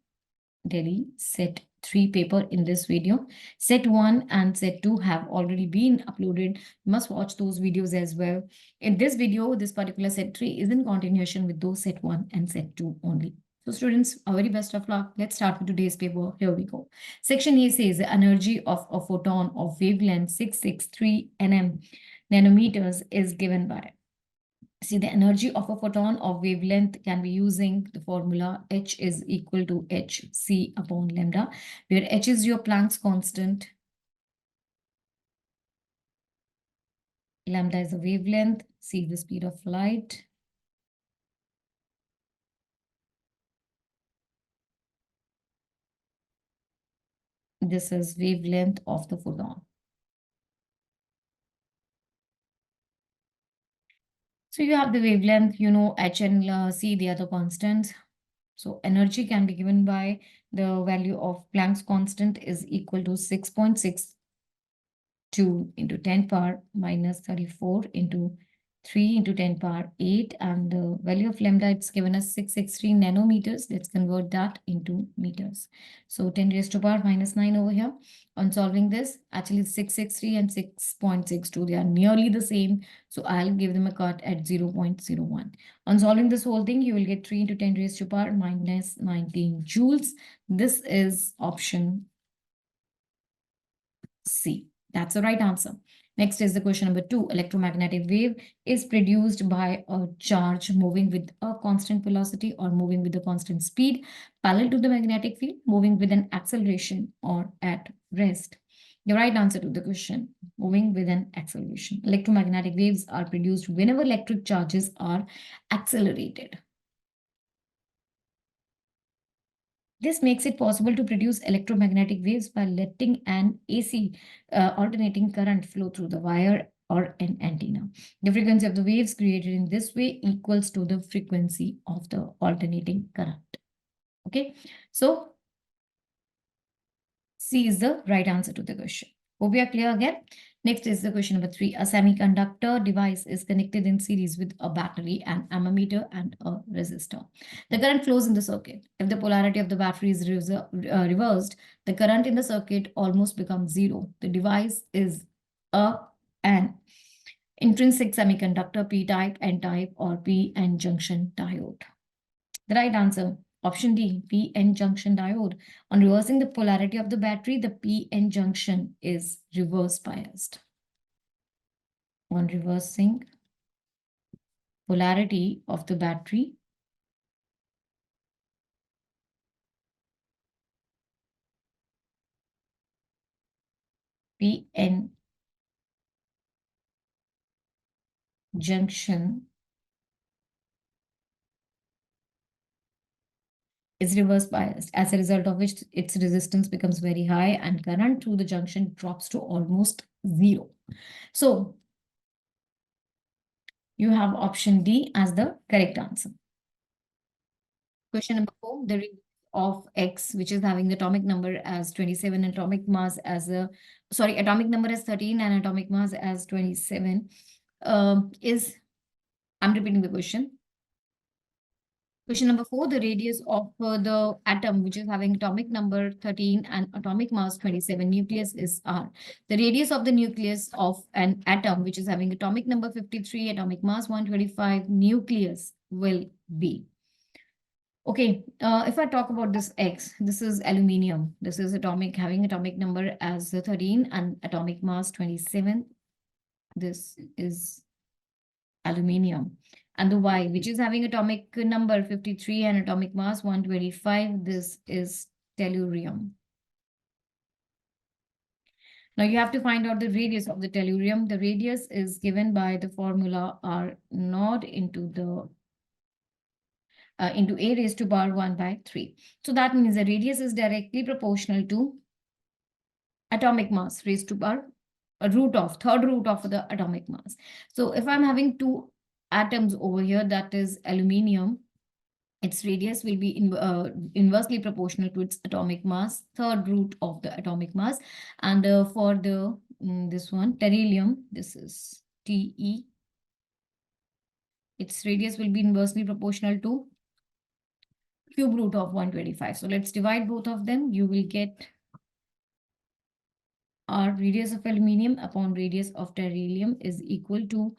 Delhi set 3 paper in this video. Set 1 and set 2 have already been uploaded. You must watch those videos as well. In this video, this particular set 3 is in continuation with those set 1 and set 2 only. So students, a very best of luck. Let's start with today's paper. Here we go. Section A says the energy of a photon of wavelength 663 nanometers is given by. See, the energy of a photon of wavelength can be using the formula H is equal to hc upon lambda, where H is your Planck's constant, lambda is the wavelength, c is the speed of light. This is wavelength of the photon. So you have the wavelength, you know, H and C, the other constants. So energy can be given by the value of Planck's constant is equal to 6.62 into 10 power minus 34 into 3 into 10 power 8. And the value of lambda, it's given us 663 nanometers. Let's convert that into meters. So 10 raised to power minus 9 over here. On solving this, actually 663 and 6.62, they are nearly the same. So I'll give them a cut at 0.01. On solving this whole thing, you will get 3 into 10 raised to power minus 19 joules. This is option C. That's the right answer. Next is the question number 2. Electromagnetic wave is produced by a charge moving with a constant velocity or moving with a constant speed, parallel to the magnetic field, moving with an acceleration or at rest. The right answer to the question, moving with an acceleration. Electromagnetic waves are produced whenever electric charges are accelerated. This makes it possible to produce electromagnetic waves by letting an AC alternating current flow through the wire or an antenna. The frequency of the waves created in this way equals to the frequency of the alternating current. Okay, so C is the right answer to the question. Hope we are clear again. Next is the question number 3. A semiconductor device is connected in series with a battery, an ammeter, and a resistor. The current flows in the circuit. If the polarity of the battery is reversed, the current in the circuit almost becomes zero. The device is an intrinsic semiconductor, P-type, N-type, or P-N junction diode. The right answer, option D, P-N junction diode. On reversing the polarity of the battery, the P-N junction is reverse biased. On reversing polarity of the battery, P-N junction is reverse biased, as a result of which its resistance becomes very high and current through the junction drops to almost zero. So you have option D as the correct answer. Question number 4, the radius of X, which is having the atomic number as 27, atomic mass as atomic number as 13 and atomic mass as 27, I'm repeating the question. Question number 4, the radius of the atom, which is having atomic number 13 and atomic mass 27, nucleus is R. The radius of the nucleus of an atom, which is having atomic number 53, atomic mass 125, nucleus will be. Okay, if I talk about this X, this is aluminium. This is having atomic number as 13 and atomic mass 27. This is aluminium. And the Y, which is having atomic number 53 and atomic mass 125, this is tellurium. Now you have to find out the radius of the tellurium. The radius is given by the formula R naught into the into a raised to power 1 by 3. So that means the radius is directly proportional to atomic mass raised to power a third root of the atomic mass. So if I'm having two atoms over here, that is aluminium, its radius will be inversely proportional to its atomic mass, third root of the atomic mass. And for the this one, beryllium, this is Te, its radius will be inversely proportional to cube root of 125. So let's divide both of them. You will get our radius of aluminium upon radius of beryllium is equal to,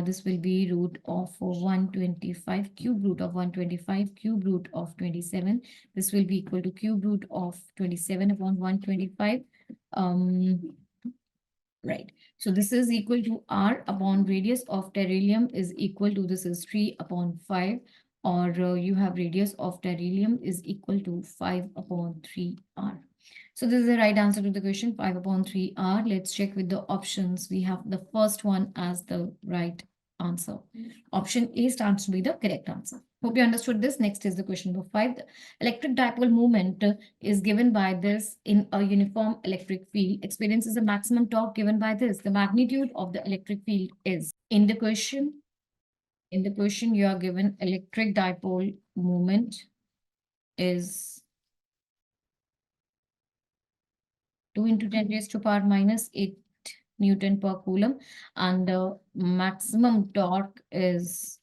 this will be root of 125, cube root of 125, cube root of 27. This will be equal to cube root of 27 upon 125. Right. So this is equal to R upon radius of beryllium is equal to, this is 3 upon 5, or you have radius of beryllium is equal to 5 upon 3R. So this is the right answer to the question, 5 upon 3R. Let's check with the options. We have the first one as the right answer. Option A stands to be the correct answer. Hope you understood this. Next is the question number 5. The electric dipole moment is given by this in a uniform electric field. Experiences a maximum torque given by this. The magnitude of the electric field is. In the question, you are given electric dipole moment is 2 into 10 raised to power minus 8 Newton per coulomb, and the maximum torque is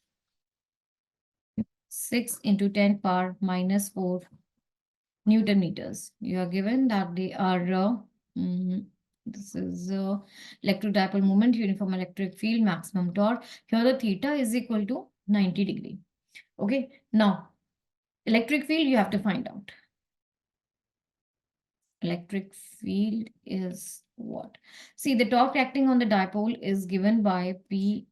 6 into 10 power minus 4 Newton meters. You are given that they are, this is electric dipole moment, uniform electric field, maximum torque. Here the theta is equal to 90 degree. Okay, now electric field you have to find out. Electric field is what? See, the torque acting on the dipole is given by P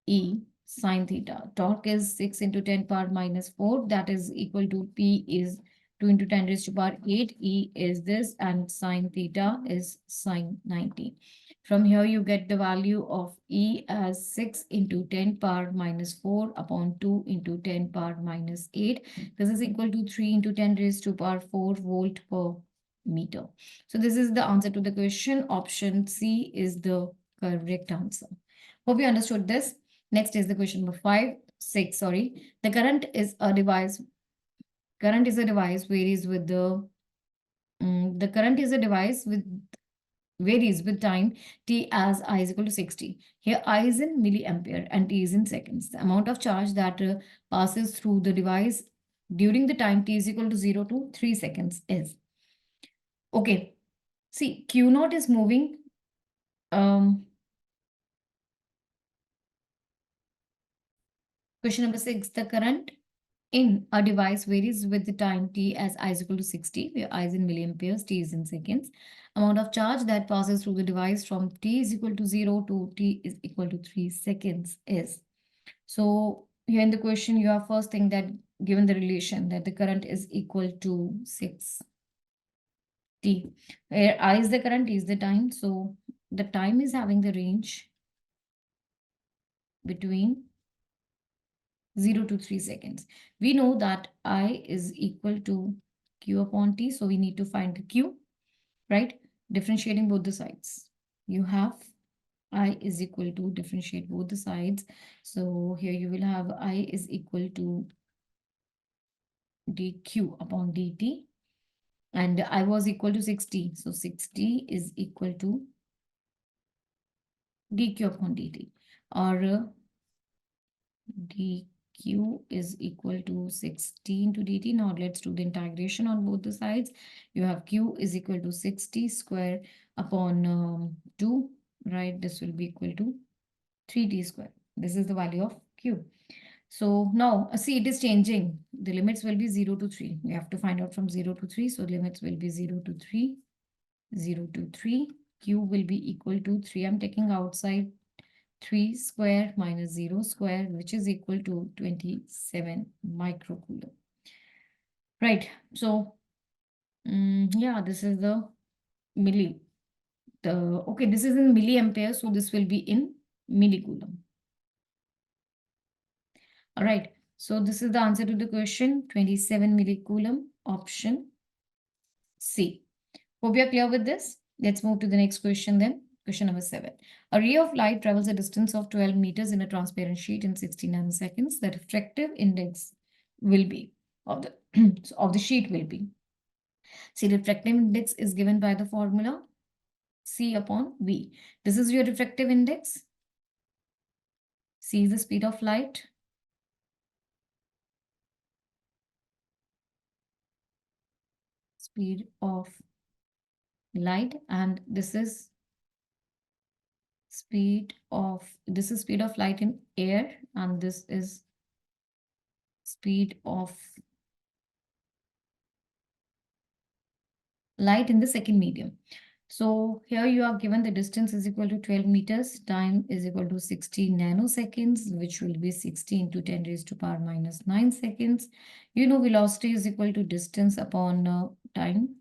E sine theta. Torque is 6 into 10 power minus 4. That is equal to P is 2 into 10 raised to power 8. E is this, and sine theta is sine 90. From here, you get the value of E as 6 into 10 power minus 4 upon 2 into 10 power minus 8. This is equal to 3 into 10 raised to power 4 volt per meter. So this is the answer to the question. Option C is the correct answer. Hope you understood this. Next is the question number 6, sorry. The current is a device varies with the current is a device with varies with time t as I is equal to 60. Here I is in milliampere and t is in seconds. The amount of charge that passes through the device during the time t is equal to 0 to 3 seconds is. Okay, see, Q naught is moving. Question number 6, the current in a device varies with the time t as I is equal to 60, where I is in milliamperes, t is in seconds. Amount of charge that passes through the device from t is equal to 0 to t is equal to 3 seconds is. So here in the question, you are first thing that given the relation that the current is equal to 6 t, where I is the current, t is the time. So the time is having the range between 0 to 3 seconds. We know that I is equal to Q upon T. So we need to find the Q, right? Differentiating both the sides. You have I is equal to differentiate both the sides. So here you will have I is equal to dq upon dt. And I was equal to 60. So 60 is equal to dq upon dt. Or dq is equal to 16 to dt. Now let's do the integration on both the sides. You have q is equal to 60 square upon 2, right? This will be equal to 3t square. This is the value of q. So now, see, it is changing. The limits will be 0 to 3. We have to find out from 0 to 3. So limits will be 0 to 3, 0 to 3. Q will be equal to 3. I'm taking outside 3 square minus 0 square, which is equal to 27 microcoulomb. Right. So, yeah, this is the okay, this is in milliampere. So this will be in millicoulomb. All right. So this is the answer to the question, 27 millicoulomb, option C. Hope you're clear with this. Let's move to the next question then. Question number 7. A ray of light travels a distance of 12 meters in a transparent sheet in 60 nanoseconds. The refractive index will be of the of the sheet will be. See, refractive index is given by the formula C upon V. This is your refractive index. C is the speed of light. Speed of light, and this is speed of light in air, and this is speed of light in the second medium. So here you are given the distance is equal to 12 meters, time is equal to 60 nanoseconds, which will be 60 into 10 raised to power minus 9 seconds. You know velocity is equal to distance upon time.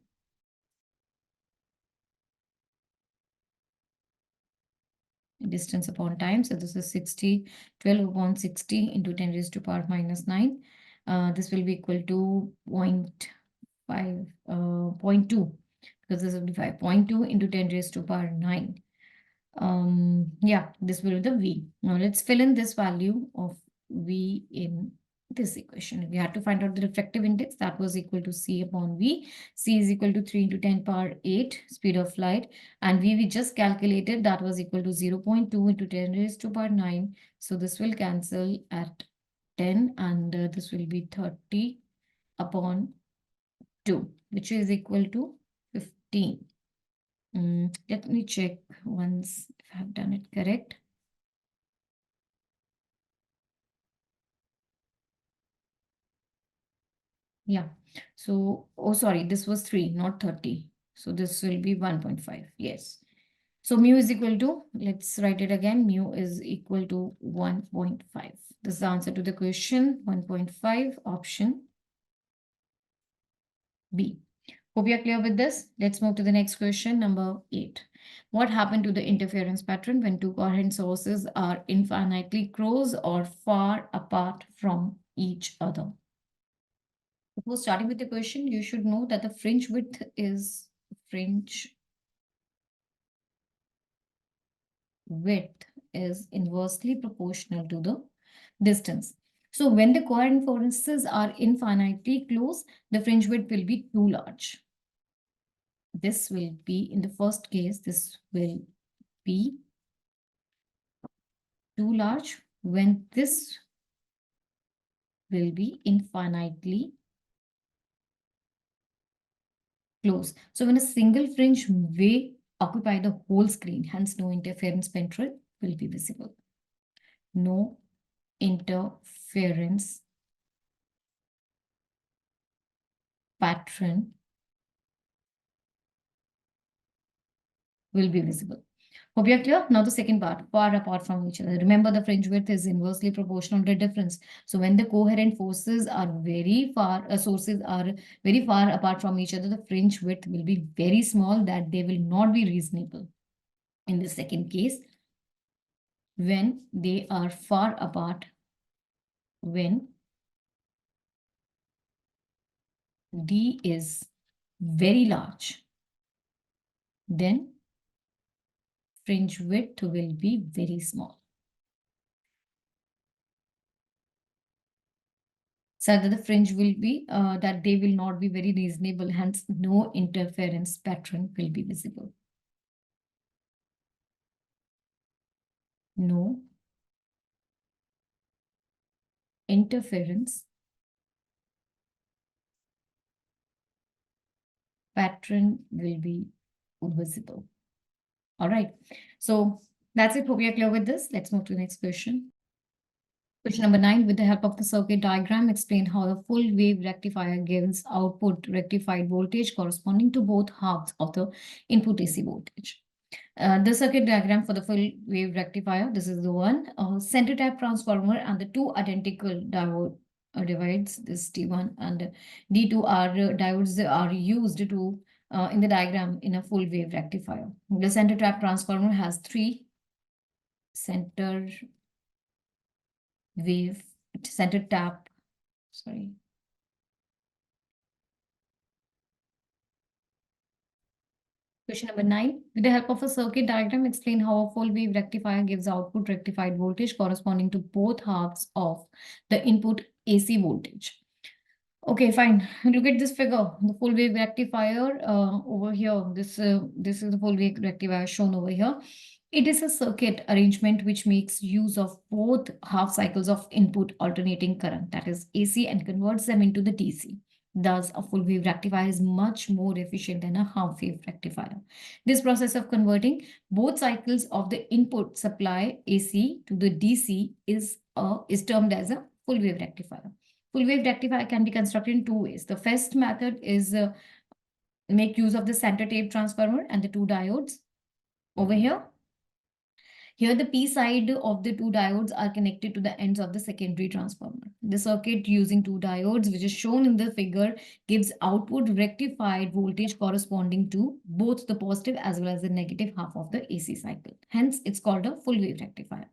Distance upon time. So this is 60, 12 upon 60 into 10 raised to power minus 9. This will be equal to 0.5, 0.2, because this will be 5.2 into 10 raised to power 9. Yeah, this will be the V. Now let's fill in this value of V in this equation. We had to find out the refractive index, that was equal to C upon V. C is equal to 3 into 10 power 8 speed of light, and V we just calculated, that was equal to 0.2 into 10 raised to power 9. So this will cancel at 10, and this will be 30 upon 2, which is equal to 15. Let me check once if I have done it correct. Yeah. So, oh, sorry, this was 3, not 30. So this will be 1.5. Yes. So mu is equal to, let's write it again. Mu is equal to 1.5. This is the answer to the question, 1.5, option B. Hope you are clear with this. Let's move to the next question, number 8. What happened to the interference pattern when two coherent sources are infinitely close or far apart from each other? Before starting with the question, you should know that the fringe width is inversely proportional to the distance. So when the coherent forces are infinitely close, the fringe width will be too large. This will be, in the first case, this will be too large when this will be infinitely close. So when a single fringe may occupy the whole screen, hence no interference pattern will be visible. No interference pattern will be visible. Hope you're clear. Now the second part, far apart from each other. Remember, the fringe width is inversely proportional to difference. So when the coherent forces are very far, sources are very far apart from each other, the fringe width will be very small, that they will not be reasonable. In the second case, when they are far apart, when D is very large, then fringe width will be very small. So that the fringe will be, that they will not be very reasonable, hence no interference pattern will be visible. No interference pattern will be visible. All right. So that's it. Hope you're clear with this. Let's move to the next question. Question number 9, with the help of the circuit diagram, explain how the full wave rectifier gives output rectified voltage corresponding to both halves of the input AC voltage. The circuit diagram for the full wave rectifier, this is the one, center tap transformer and the two identical divides, this T1 and D2 are diodes are used to in the diagram in a full wave rectifier. The center tap transformer has 3 center wave center tap Sorry. Question number 9. With the help of a circuit diagram, explain how a full wave rectifier gives output rectified voltage corresponding to both halves of the input AC voltage. Okay, fine. Look at this figure. The full wave rectifier over here. This is the full wave rectifier shown over here. It is a circuit arrangement which makes use of both half cycles of input alternating current, that is AC, and converts them into the DC. Thus, a full wave rectifier is much more efficient than a half wave rectifier. This process of converting both cycles of the input supply AC to the DC is termed as a full wave rectifier. Full wave rectifier can be constructed in two ways. The first method is make use of the center tape transformer and the two diodes over here. Here, the P side of the two diodes are connected to the ends of the secondary transformer. The circuit using two diodes, which is shown in the figure, gives output rectified voltage corresponding to both the positive as well as the negative half of the AC cycle. Hence, it's called a full wave rectifier.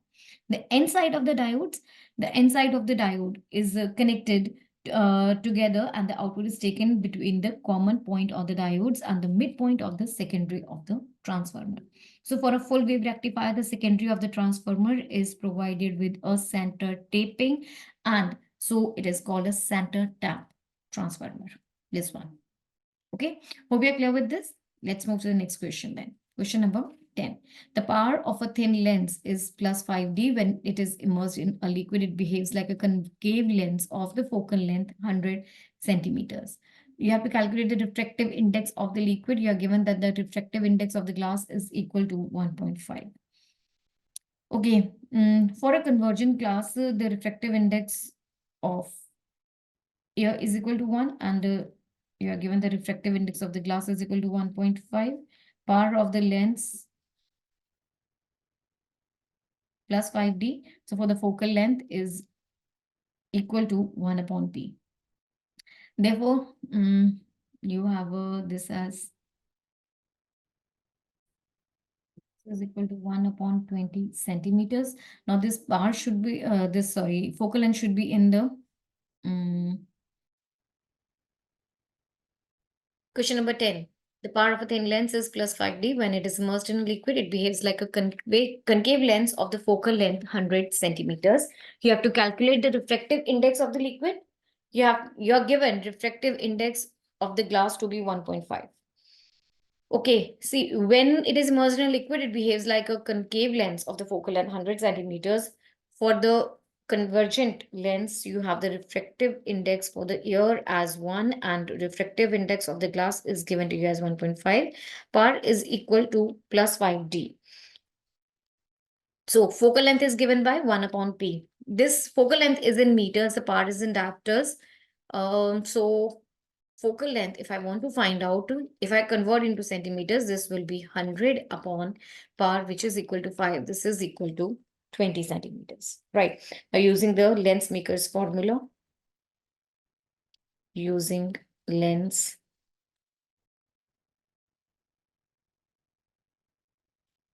The N side of the diodes, the N side of the diode is connected together, and the output is taken between the common point of the diodes and the midpoint of the secondary of the transformer. So for a full wave rectifier, the secondary of the transformer is provided with a center taping, and so it is called a center tap transformer. This one. Okay, hope you are clear with this. Let's move to the next question then. Question number 10. The power of a thin lens is plus 5D. When it is immersed in a liquid, it behaves like a concave lens of the focal length 100 centimeters. You have to calculate the refractive index of the liquid. You are given that the refractive index of the glass is equal to 1.5. Okay, for a convergent glass, the refractive index of air is equal to 1, and you are given the refractive index of the glass is equal to 1.5. Power of the lens plus 5D. So for the focal length is equal to 1 upon P. Therefore, you have this as is equal to 1 upon 20 centimeters. Now this bar should be, focal length should be in the question number 10. The power of a thin lens is plus 5D. When it is immersed in a liquid, it behaves like a concave lens of the focal length 100 centimeters. You have to calculate the refractive index of the liquid. You're given refractive index of the glass to be 1.5. Okay, see, when it is immersed in a liquid, it behaves like a concave lens of the focal length 100 centimeters. For the convergent lens, you have the refractive index for the ear as 1, and refractive index of the glass is given to you as 1.5. Par is equal to plus 5D. So focal length is given by 1 upon P. This focal length is in meters, the par is in diopters. So focal length, if I want to find out, if I convert into centimeters, this will be 100 upon par, which is equal to 5. This is equal to 20 centimeters, right? Now using the lens maker's formula, using lens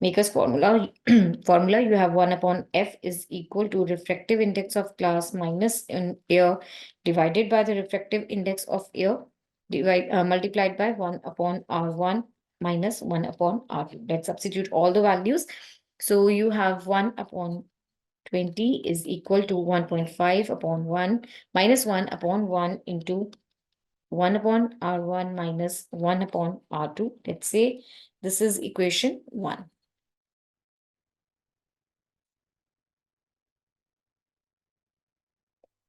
maker's formula, you have 1 upon F is equal to refractive index of glass minus in air divided by the refractive index of air multiplied by 1 upon R1 minus 1 upon R2. Let's substitute all the values. So you have 1 upon 20 is equal to 1.5 upon 1 minus 1 upon 1 into 1 upon R1 minus 1 upon R2. Let's say this is equation 1.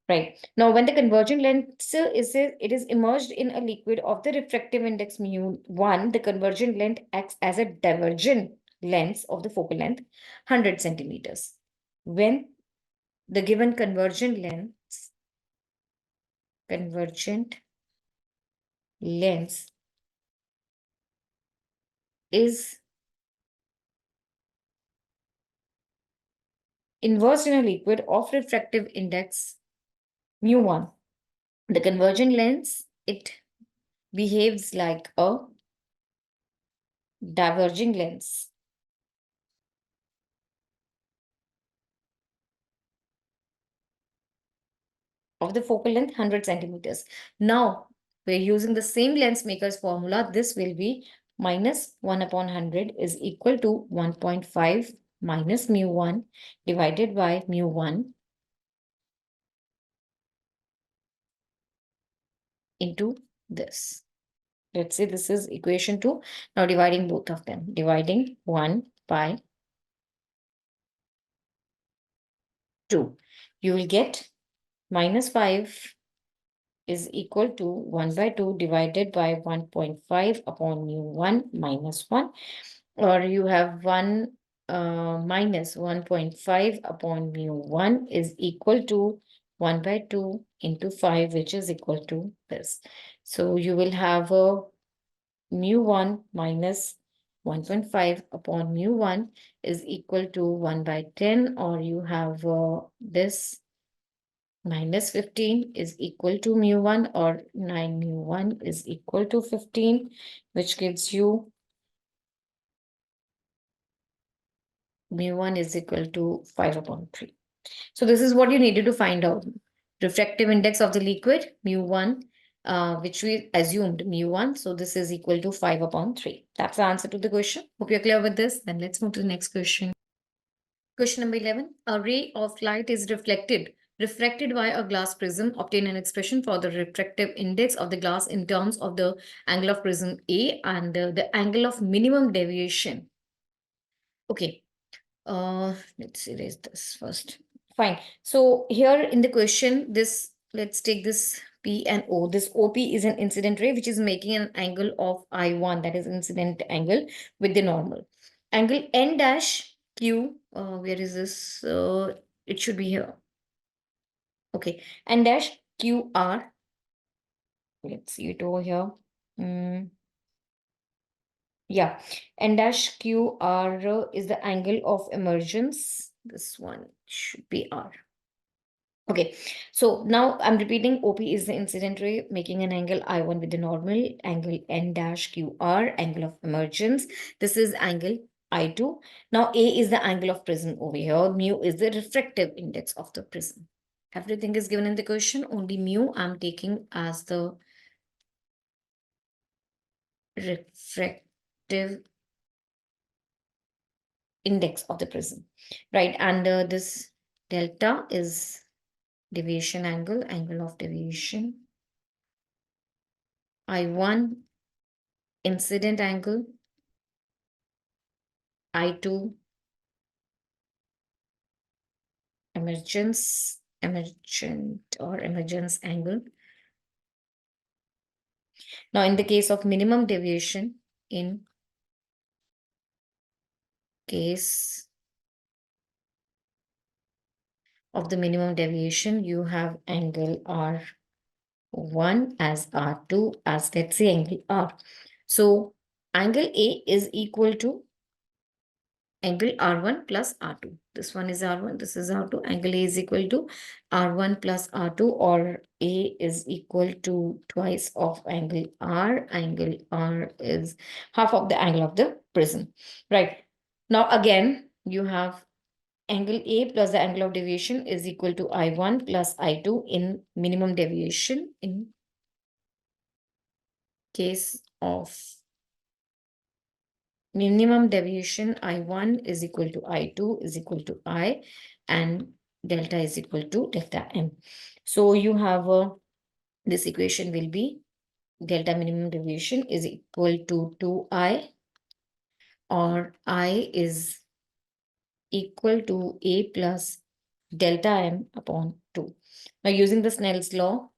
Right. Now, when the convergent lens it is immersed in a liquid of the refractive index mu1, the convergent lens acts as a divergent lens of the focal length 100 centimeters. When the given convergent lens is immersed in a liquid of refractive index mu1, the convergent lens, it behaves like a diverging lens of the focal length 100 centimeters. Now we're using the same lens maker's formula. This will be minus 1 upon 100 is equal to 1.5 minus mu1 divided by mu1 into this. Let's say this is equation 2. Now dividing both of them. Dividing 1 by 2. You will get minus 5 is equal to 1 by 2 divided by 1.5 upon mu1 minus 1. Or you have 1 minus 1.5 upon mu1 is equal to 1 by 2 into 5, which is equal to this. So you will have a mu1 minus 1.5 upon mu1 is equal to 1 by 10, or you have this minus 15 is equal to mu1, or 9 mu1 is equal to 15, which gives you mu1 is equal to 5 upon 3. So this is what you needed to find out. Refractive index of the liquid, mu1, which we assumed mu1. So this is equal to 5 upon 3. That's the answer to the question. Hope you're clear with this. Then let's move to the next question. Question number 11. A ray of light is refracted by a glass prism. Obtain an expression for the refractive index of the glass in terms of the angle of prism A and the angle of minimum deviation. Okay. Let's erase this first. Fine. So here in the question, let's take this P and O. This OP is an incident ray which is making an angle of I1, that is incident angle, with the normal. Angle N dash Q, where is this? It should be here. Okay. N dash QR. Let's see it over here. Yeah, N dash QR is the angle of emergence. This one should be R. Okay, so now I'm repeating, OP is the incident ray making an angle I1 with the normal, angle N dash QR, angle of emergence. This is angle I2. Now A is the angle of prism over here. Mu is the refractive index of the prism. Everything is given in the question. Only mu I'm taking as the refractive index of the prism, right? And this delta is deviation angle, angle of deviation. I1 incident angle, I2 emergent or emergence angle. Now in the case of minimum deviation, in case of the minimum deviation, you have angle R1 as R2 as, let's say, angle R. So angle A is equal to angle R1 plus R2. This one is R1, this is R2. Angle A is equal to R1 plus R2, or A is equal to twice of angle R. Angle R is half of the angle of the prism, right? Now again, you have angle A plus the angle of deviation is equal to I1 plus I2 in minimum deviation. In case of minimum deviation, I1 is equal to I2 is equal to I, and delta is equal to delta M. So you have this equation will be delta minimum deviation is equal to 2I, or I is equal to A plus delta M upon 2. Now using the Snell's law,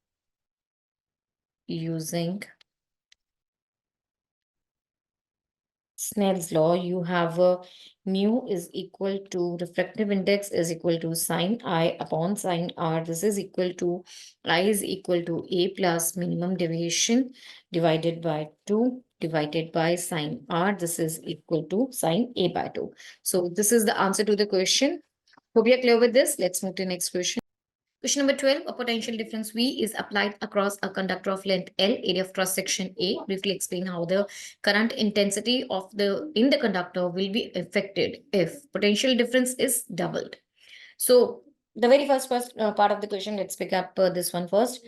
Snell's law, you have a mu is equal to refractive index is equal to sine I upon sine R. This is equal to I is equal to A plus minimum deviation divided by 2 divided by sine R. This is equal to sine A by 2. So this is the answer to the question. Hope you're clear with this. Let's move to the next question. Question number 12, a potential difference V is applied across a conductor of length L, area of cross section A. Briefly explain how the current intensity of in the conductor will be affected if potential difference is doubled. So The very first part of the question, let's pick up this one first.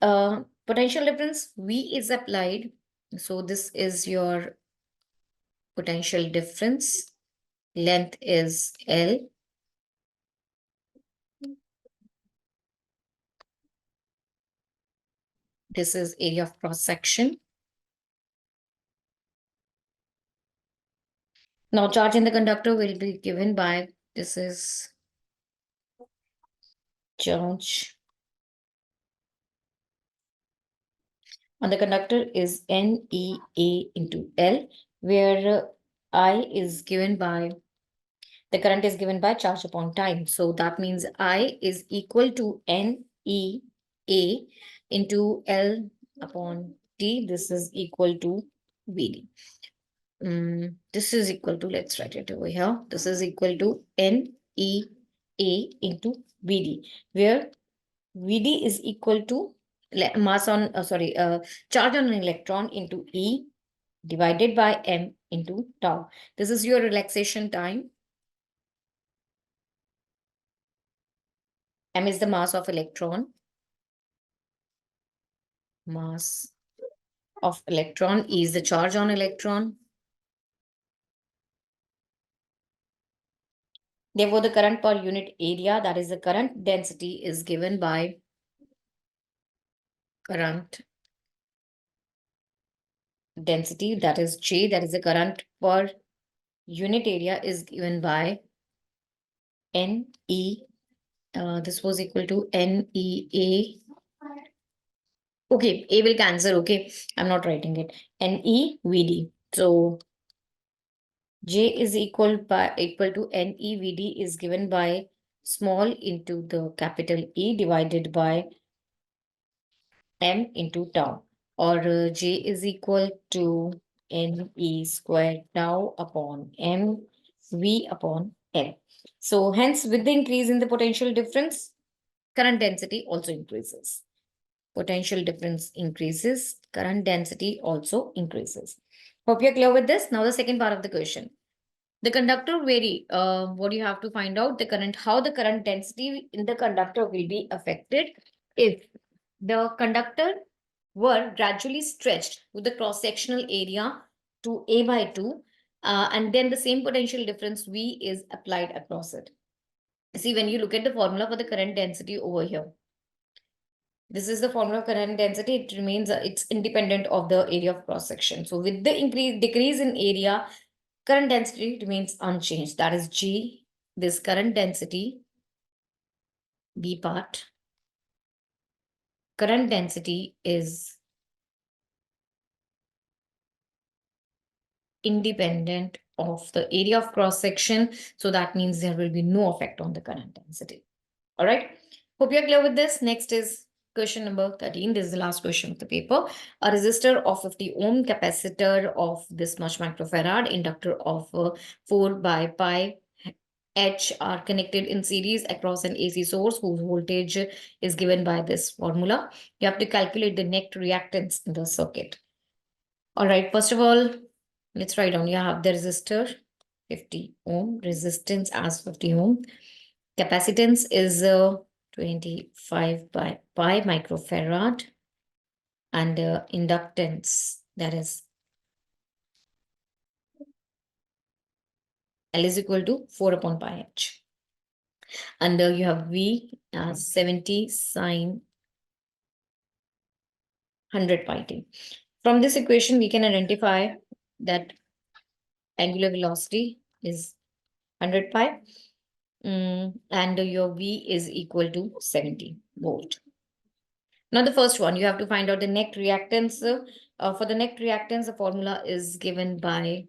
Potential difference, V is applied. So this is your potential difference. Length is L. This is area of cross section. Now charge in the conductor will be given by, this is charge on the conductor is NEA into L, where I is given by, the current is given by charge upon time. So that means I is equal to NEA into L upon T. This is equal to VD. This is equal to, let's write it over here. This is equal to NEA into VD, where VD is equal to mass on, charge on an electron into E divided by M into tau. This is your relaxation time. M is the mass of electron. Mass of electron, E is the charge on electron. Therefore, the current per unit area, that is the current density, is given by current density, that is J, that is the current per unit area, is given by NE. This was equal to NEA. Okay, A will cancel. Okay, I'm not writing it. NEVD. So J is equal to NEVD is given by small into the capital E divided by M into tau, or J is equal to NE squared tau upon M V upon L. So hence, with the increase in the potential difference, current density also increases. Potential difference increases, current density also increases. Hope you're clear with this. Now the second part of the question. The conductor vary. What you have to find out, the current, how the current density in the conductor will be affected if the conductor were gradually stretched with the cross-sectional area to A by 2, and then the same potential difference V is applied across it. See, when you look at the formula for the current density over here, this is the formula of current density. It remains, it's independent of the area of cross section. So with the decrease in area, current density remains unchanged. That is G, this current density, B part. Current density is independent of the area of cross section. So that means there will be no effect on the current density. All right. Hope you're clear with this. Next is question number 13. This is the last question of the paper. A resistor of 50 ohm, capacitor of this much microfarad, inductor of 4 by pi H are connected in series across an AC source whose voltage is given by this formula. You have to calculate the net reactance in the circuit. All right. First of all, let's write down. You have the resistor 50 ohm, resistance as 50 ohm. Capacitance is 25 by pi microfarad, and inductance, that is L is equal to 4 upon pi h. And you have V as 70 sine 100 pi t. From this equation, we can identify that angular velocity is 100 pi, and your V is equal to 70 volt. Now, the first one, you have to find out the net reactance. For the net reactance, the formula is given by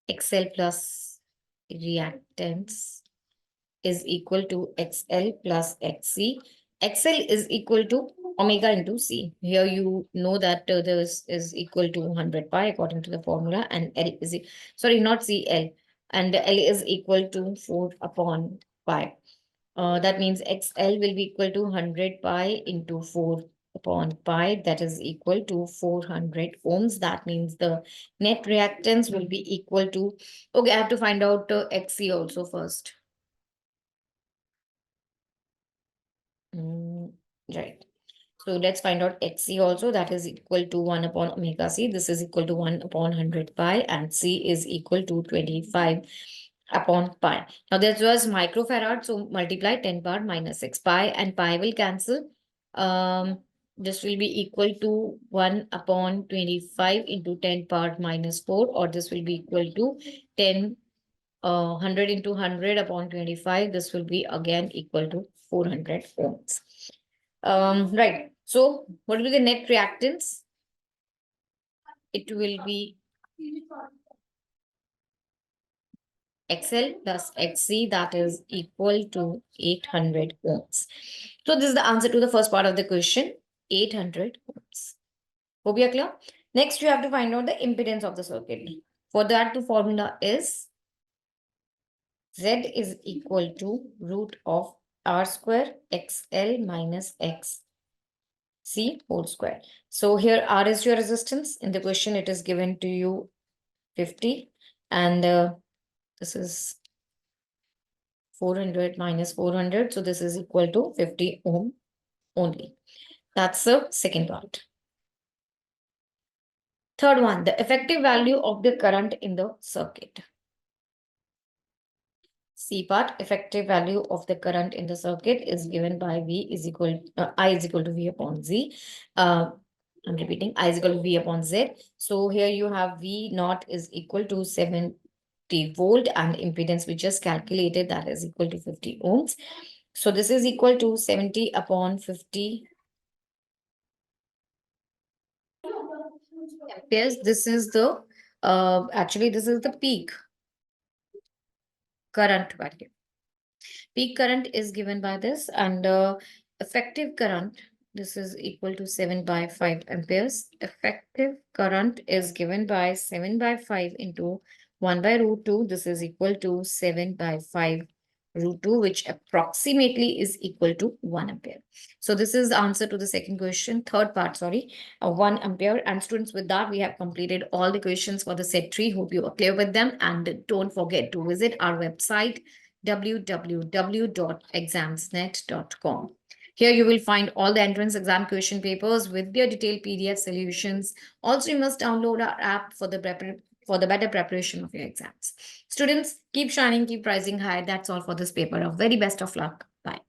XL plus reactance is equal to XL plus XC. XL is equal to omega into C. Here you know that this is equal to 100 pi according to the formula, and L is, sorry, not CL, and L is equal to 4 upon pi. That means XL will be equal to 100 pi into 4 upon pi, that is equal to 400 ohms. That means the net reactance will be equal to, okay, I have to find out XC also first. Right. So let's find out HC also, that is equal to 1 upon omega c. This is equal to 1 upon 100 pi, and C is equal to 25 upon pi. Now this was microfarad, so multiply 10 power minus 6. Pi and pi will cancel. This will be equal to 1 upon 25 into 10 power minus 4, or this will be equal to 10 100 into 100 upon 25. This will be again equal to 400 ohms. Right. So what will be the net reactance? It will be XL plus XC, that is equal to 800 ohms. So this is the answer to the first part of the question, 800 ohms. Hope you are clear. Next, you have to find out the impedance of the circuit. For that, the formula is Z is equal to root of R square XL minus XC whole square. So here R is your resistance. In the question, it is given to you 50, and this is 400 minus 400. So this is equal to 50 ohm only. That's the second part. Third one, the effective value of the current in the circuit. C part, effective value of the current in the circuit is given by V is equal, I is equal to V upon Z. I'm repeating, I is equal to V upon Z. So here you have V naught is equal to 70 volt, and impedance we just calculated, that is equal to 50 ohms. So this is equal to 70 upon 50 amperes. This is the, actually this is the peak current value. Peak current is given by this, and effective current, this is equal to 7 by 5 amperes. Effective current is given by 7 by 5 into 1 by root 2. This is equal to 7 by 5 root 2, which approximately is equal to 1 ampere. So this is the answer to the second question, third part, sorry, 1 ampere. And students, with that, we have completed all the questions for the set 3. Hope you are clear with them. And don't forget to visit our website, www.examsnet.com. Here you will find all the entrance exam question papers with their detailed PDF solutions. Also, you must download our app for the better preparation of your exams. Students, keep shining, keep rising high. That's all for this paper. A very best of luck. Bye.